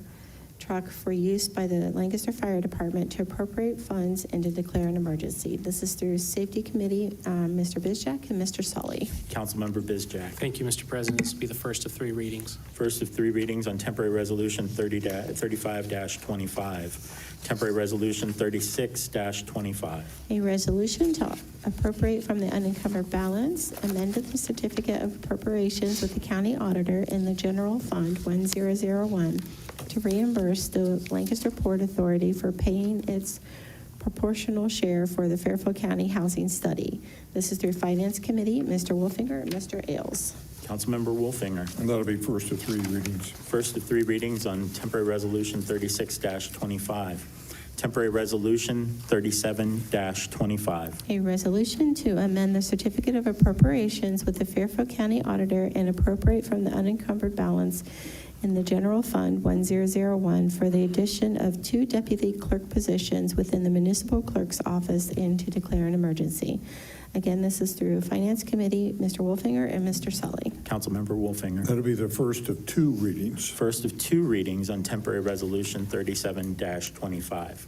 truck for use by the Lancaster Fire Department to appropriate funds and to declare an emergency. This is through Safety Committee, Mr. Bizjack and Mr. Sully. Councilmember Bizjack. Thank you, Mr. President. This will be the first of 3 readings. First of 3 readings on temporary resolution 35-25, temporary resolution 36-25. A resolution to appropriate from the unencumbered balance, amended the certificate of appropriations with the county auditor in the general fund 1001 to reimburse the Lancaster Port Authority for paying its proportional share for the Fairfield County Housing Study. This is through Finance Committee, Mr. Wolfinger and Mr. Ailes. Councilmember Wolfinger. And that'll be first of 3 readings. First of 3 readings on temporary resolution 36-25, temporary resolution 37-25. A resolution to amend the certificate of appropriations with the Fairfield County Auditor and appropriate from the unencumbered balance in the general fund 1001 for the addition of 2 deputy clerk positions within the municipal clerk's office and to declare an emergency. Again, this is through Finance Committee, Mr. Wolfinger and Mr. Sully. Councilmember Wolfinger. That'll be the first of 2 readings. First of 2 readings on temporary resolution 37-25.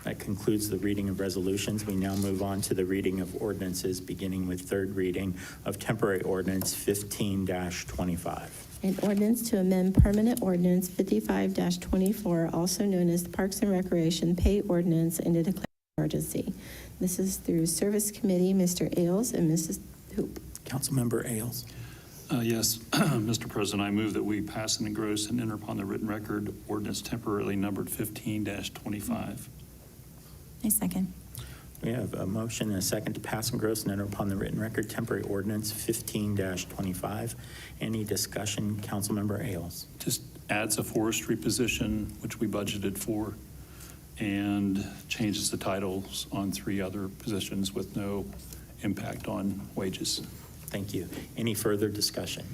That concludes the reading of resolutions. We now move on to the reading of ordinances, beginning with 3rd reading of temporary ordinance 15-25. An ordinance to amend permanent ordinance 55-24, also known as the Parks and Recreation Pay Ordinance, and to declare an emergency. This is through Service Committee, Mr. Ailes and Mrs. Hoop. Councilmember Ailes. Yes, Mr. President, I move that we pass and engross and enter upon the written record ordinance temporarily numbered 15-25. I second. We have a motion and a second to pass and engross and enter upon the written record temporary ordinance 15-25. Any discussion? Councilmember Ailes. Just adds a forestry position, which we budgeted for, and changes the titles on 3 other positions with no impact on wages. Thank you. Any further discussion?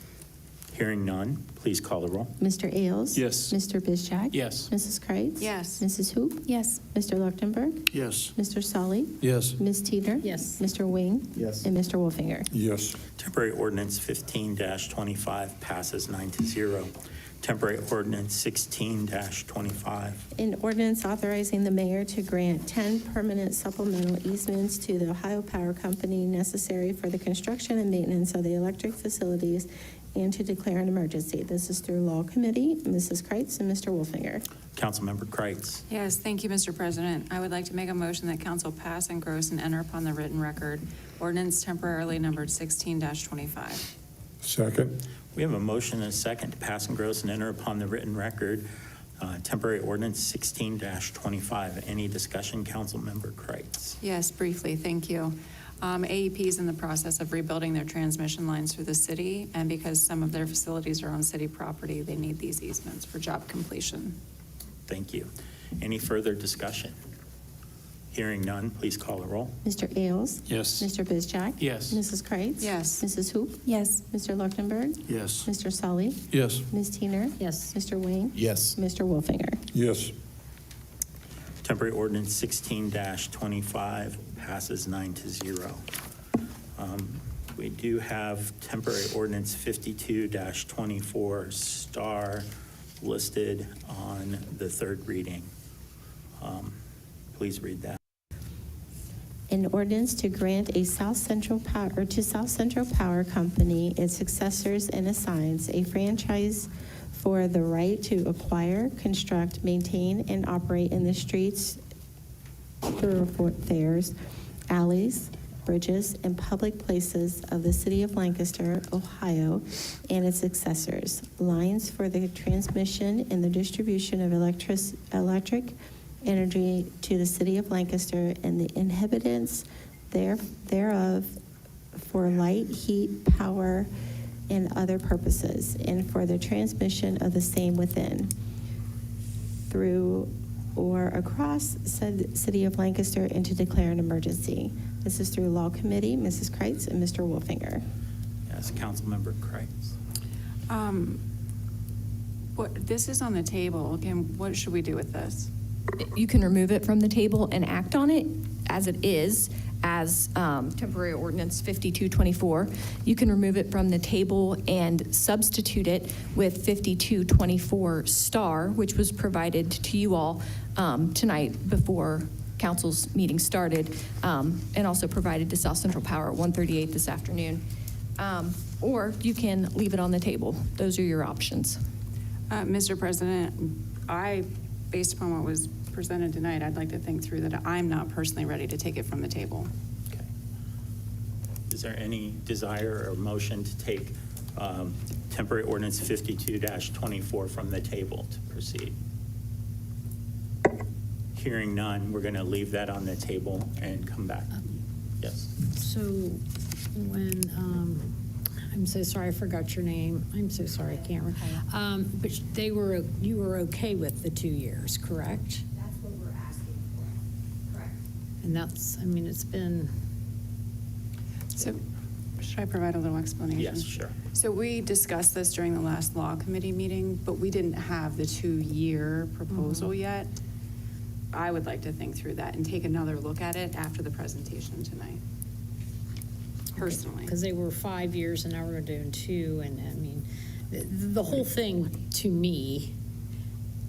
Hearing none, please call the roll. Mr. Ailes? Yes. Mr. Bizjack? Yes. Mrs. Kreitz? Yes. Mrs. Hoop? Yes. Mr. Leuchtenberg? Yes. Mr. Sully? Yes. Ms. Teeter? Yes. Mr. Wing? Yes. And Mr. Wolfinger? Yes. Temporary ordinance 15-25 passes 9-0. Temporary ordinance 16-25. An ordinance authorizing the mayor to grant 10 permanent supplemental easements to the Ohio Power Company necessary for the construction and maintenance of the electric facilities and to declare an emergency. This is through Law Committee, Mrs. Kreitz and Mr. Wolfinger. Councilmember Kreitz. Yes, thank you, Mr. President. I would like to make a motion that council pass, engross, and enter upon the written record ordinance temporarily numbered 16-25. Second. We have a motion and a second to pass and engross and enter upon the written record temporary ordinance 16-25. Any discussion? Councilmember Kreitz. Yes, briefly, thank you. AEP is in the process of rebuilding their transmission lines through the city, and because some of their facilities are on city property, they need these easements for job completion. Thank you. Any further discussion? Hearing none, please call the roll. Mr. Ailes? Yes. Mr. Bizjack? Yes. Mrs. Kreitz? Yes. Mrs. Hoop? Yes. Mr. Leuchtenberg? Yes. Mr. Sully? Yes. Ms. Teener? Yes. Mr. Wayne? Yes. Mr. Wolfinger? Yes. Temporary ordinance 16-25 passes 9-0. We do have temporary ordinance 52-24 star listed on the third reading. Please read that. An ordinance to grant a South Central Power Company, its successors, and assigns a franchise for the right to acquire, construct, maintain, and operate in the streets, thoroughfares, alleys, bridges, and public places of the city of Lancaster, Ohio, and its successors, lines for the transmission and the distribution of electric energy to the city of Lancaster and the inhabitants thereof for light, heat, power, and other purposes, and for the transmission of the same within, through, or across said city of Lancaster, and to declare an emergency. This is through Law Committee, Mrs. Kreitz and Mr. Wolfinger. Yes, Councilmember Kreitz. This is on the table. What should we do with this? You can remove it from the table and act on it as it is, as temporary ordinance 5224. You can remove it from the table and substitute it with 5224 star, which was provided to you all tonight before council's meeting started, and also provided to South Central Power at 1:38 this afternoon. Or you can leave it on the table. Those are your options. Mr. President, based upon what was presented tonight, I'd like to think through that. I'm not personally ready to take it from the table. Okay. Is there any desire or motion to take temporary ordinance 52-24 from the table to proceed? Hearing none, we're going to leave that on the table and come back. Yes. So when, I'm so sorry, I forgot your name. I'm so sorry, I can't remember. But you were okay with the 2 years, correct? That's what we're asking for, correct. And that's, I mean, it's been. So should I provide a little explanation? Yes, sure. So we discussed this during the last law committee meeting, but we didn't have the 2-year proposal yet. I would like to think through that and take another look at it after the presentation tonight. Personally. Because they were 5 years and now we're doing 2. And I mean, the whole thing to me,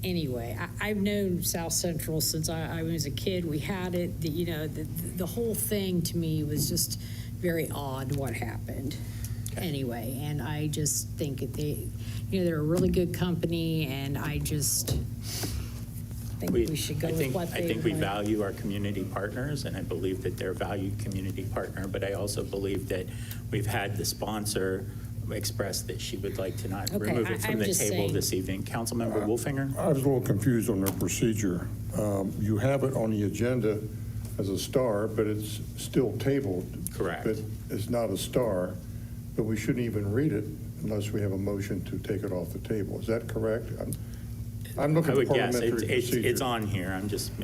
anyway, I've known South Central since I was a kid. We had it, the whole thing to me was just very odd what happened. Anyway, and I just think that they're a really good company, and I just think we should go with what they I think we value our community partners, and I believe that they're a valued community partner, but I also believe that we've had the sponsor express that she would like to not remove it from the table this evening. Councilmember Wolfinger? I was a little confused on their procedure. You have it on the agenda as a star, but it's still tabled. Correct. But it's not a star, but we shouldn't even read it unless we have a motion to take it off the table. Is that correct? I'm looking at parliamentary procedure. It's on here.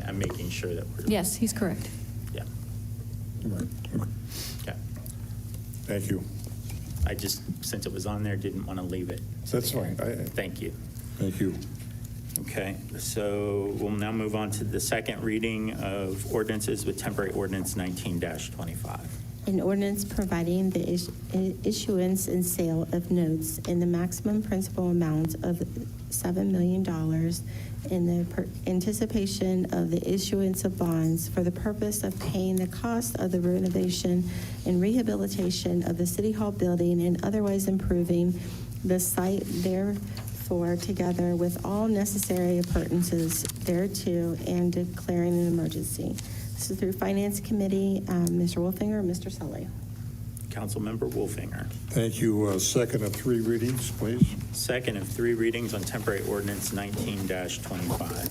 I'm making sure that we're. Yes, he's correct. Yeah. Right. Okay. Thank you. I just, since it was on there, didn't want to leave it. That's fine. Thank you. Thank you. Okay, so we'll now move on to the second reading of ordinances with temporary ordinance 19-25. An ordinance providing the issuance and sale of notes in the maximum principal amount of $7 million in the anticipation of the issuance of bonds for the purpose of paying the cost of the renovation and rehabilitation of the City Hall building and otherwise improving the site therefore, together with all necessary appurtenances thereto, and declaring an emergency. This is through Finance Committee, Mr. Wolfinger and Mr. Sully. Councilmember Wolfinger. Thank you. Second of 3 readings, please. Second of 3 readings on temporary ordinance 19-25.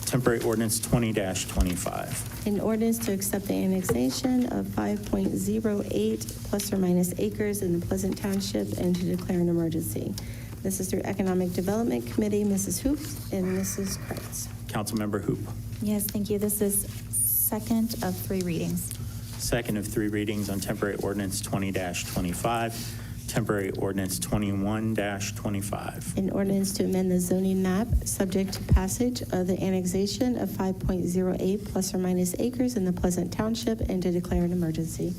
Temporary ordinance 20-25. An ordinance to accept the annexation of 5.08 plus or minus acres in the Pleasant Township and to declare an emergency. This is through Economic Development Committee, Mrs. Hoop and Mrs. Kreitz. Councilmember Hoop. Yes, thank you. This is second of 3 readings. Second of 3 readings on temporary ordinance 20-25. Temporary ordinance 21-25. An ordinance to amend the zoning map subject to passage of the annexation of 5.08 plus or minus acres in the Pleasant Township and to declare an emergency.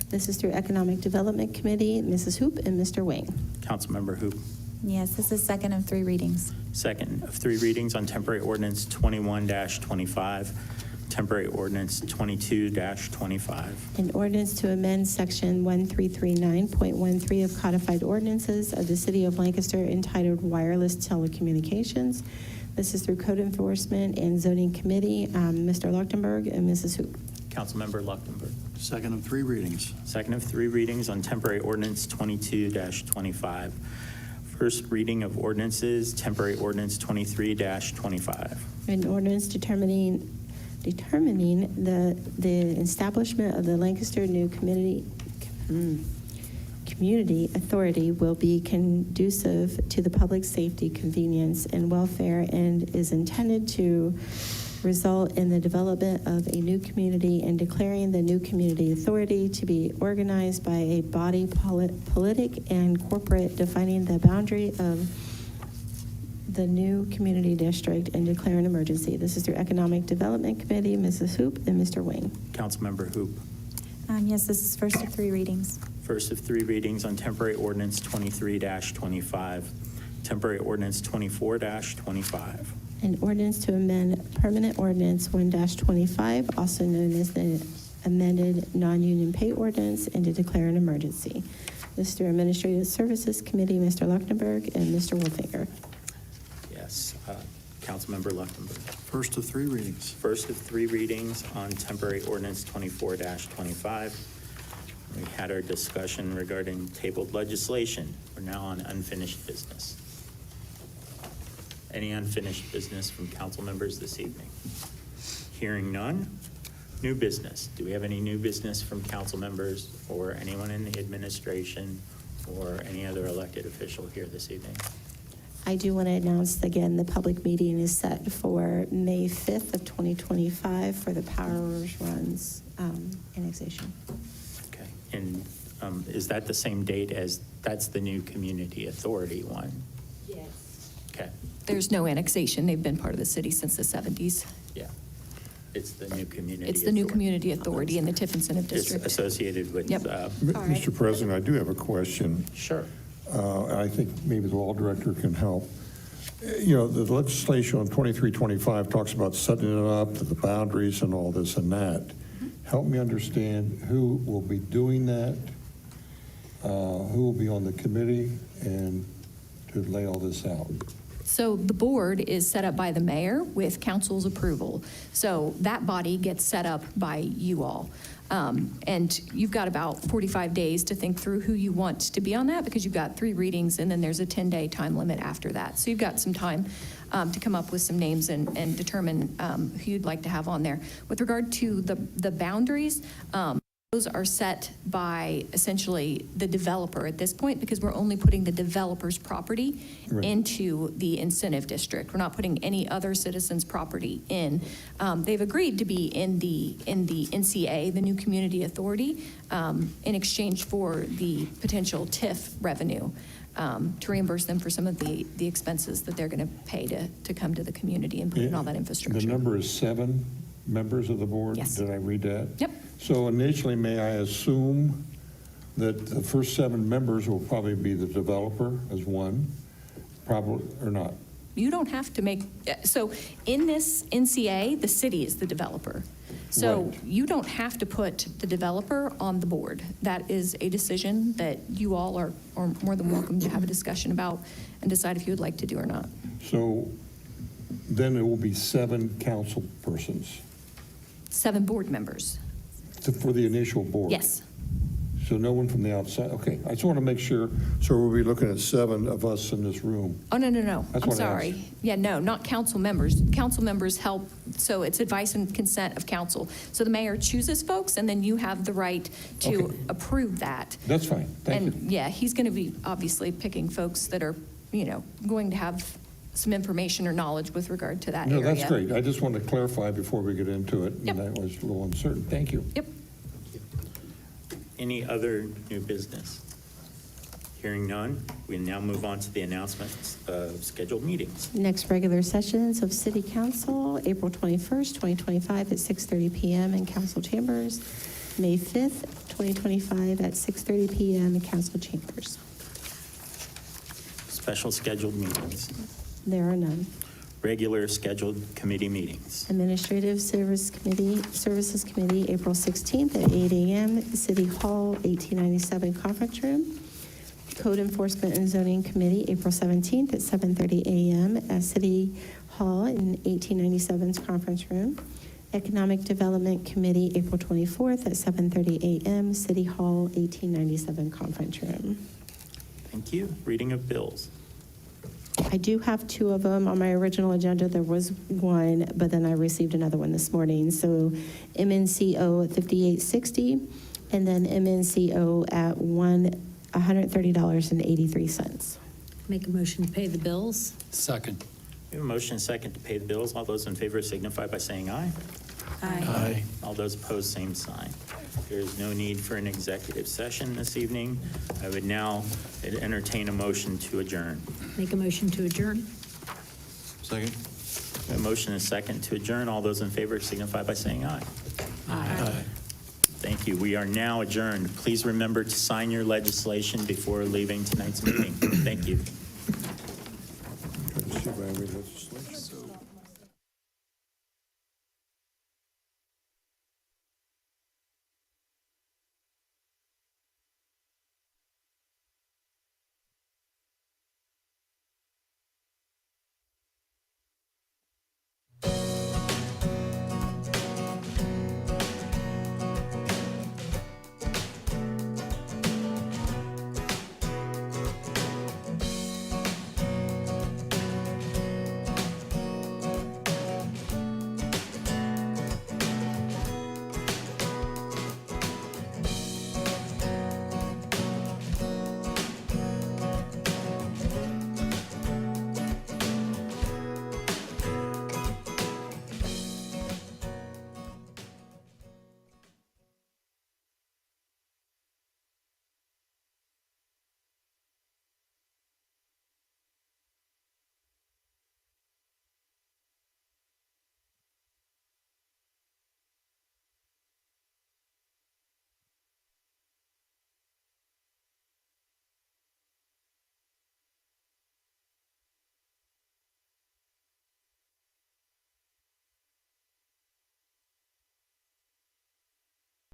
This is through Economic Development Committee, Mrs. Hoop and Mr. Wing. Councilmember Hoop. Yes, this is second of three readings. Second of three readings on temporary ordinance 21-25, temporary ordinance 22-25. An ordinance to amend section 1339.13 of codified ordinances of the city of Lancaster entitled Wireless Telecommunications. This is through Code Enforcement and Zoning Committee. Mr. Leuchtenberg and Mrs. Hoop. Councilmember Luchtenberg. Second of three readings. Second of three readings on temporary ordinance 22-25. First reading of ordinances, temporary ordinance 23-25. An ordinance determining the establishment of the Lancaster new community authority will be conducive to the public safety, convenience, and welfare, and is intended to result in the development of a new community and declaring the new community authority to be organized by a body politic and corporate, defining the boundary of the new community district and declare an emergency. This is through Economic Development Committee, Mrs. Hoop and Mr. Wing. Councilmember Hoop. Yes, this is first of three readings. First of three readings on temporary ordinance 23-25, temporary ordinance 24-25. An ordinance to amend permanent ordinance 1-25, also known as the amended non-union pay ordinance, and to declare an emergency. This is through Administrative Services Committee, Mr. Leuchtenberg and Mr. Wolfinger. Yes, Councilmember Luchtenberg. First of three readings. First of three readings on temporary ordinance 24-25. We had our discussion regarding tabled legislation. We're now on unfinished business. Any unfinished business from council members this evening? Hearing none. New business. Do we have any new business from council members or anyone in the administration or any other elected official here this evening? I do want to announce again, the public meeting is set for May 5th of 2025 for the Powers Runs annexation. Okay. And is that the same date as, that's the new community authority one? Yes. Okay. There's no annexation. They've been part of the city since the 70s. Yeah. It's the new community. It's the new community authority in the TIF incentive It's district. associated with. Yep. Mr. President, I do have a question. Sure. I think maybe the law director can help. You know, the legislation on 2325 talks about setting it up, the boundaries and all this and that. Help me understand who will be doing that, who will be on the committee, and to lay all this out. So the board is set up by the mayor with council's approval. So that body gets set up by you all. And you've got about 45 days to think through who you want to be on that, because you've got three readings and then there's a 10-day time limit after that. So you've got some time to come up with some names and determine who you'd like to have on there. With regard to the boundaries, those are set by essentially the developer at this point, because we're only putting the developer's property into the incentive district. We're not putting any other citizens' property in. They've agreed to be in the NCA, the new community authority, in exchange for the potential TIF revenue to reimburse them for some of the expenses that they're going to pay to come to the community and put in all that infrastructure. The number is 7 members of the board? Yes. Did I read that? Yep. So initially, may I assume that the first 7 members will probably be the developer as one, probably, or not? You don't have to make, so in this NCA, the city is the developer. So Right. you don't have to put the developer on the board. That is a decision that you all are more than welcome to have a discussion about and decide if you would like to do or not. So then it will be 7 council persons 7 board members. for the initial board? Yes. So no one from the outside? Okay, I just want to make sure. So we'll be looking at 7 of us in this room. Oh, no. That's I'm what I sorry. asked. Yeah, no, not council members. Council members help, so it's advice and consent of council. So the mayor chooses folks, and then you have the right to Okay. approve that. That's fine. Thank you. And yeah, he's going to be obviously picking folks that are, going to have some information or knowledge with regard to that area. No, that's great. I just wanted to clarify before we get into it. Yep. And that was a little uncertain. Thank you. Yep. Any other new business? Hearing none, we now move on to the announcements of scheduled meetings. Next regular sessions of City Council, April 21st, 2025 at 6:30 PM in council chambers. May 5th, 2025 at 6:30 PM in council chambers. Special scheduled meetings. There are none. Regular scheduled committee meetings. Administrative Services Committee, April 16th at 8 a.m., City Hall, 1897 Conference Room. Code Enforcement and Zoning Committee, April 17th at 7:30 a.m. at City Hall in 1897's Conference Room. Economic Development Committee, April 24th at 7:30 a.m., City Hall, 1897 Conference Room. Thank you. Reading of bills. I do have two of them. On my original agenda, there was one, but then I received another one this morning. So MNCO at $58.60, and then MNCO at $130.83. Make a motion to pay the bills. Second. We have a motion and second to pay the bills. All those in favor signify by saying aye. Aye. All those opposed, same sign. There is no need for an executive session this evening. I would now entertain a motion to adjourn. Make a motion to adjourn. Second? A motion and second to adjourn. All those in favor signify by saying aye. Aye. Thank you. We are now adjourned. Please remember to sign your legislation before leaving tonight's meeting. Thank you. Trying to see if I have any legislation.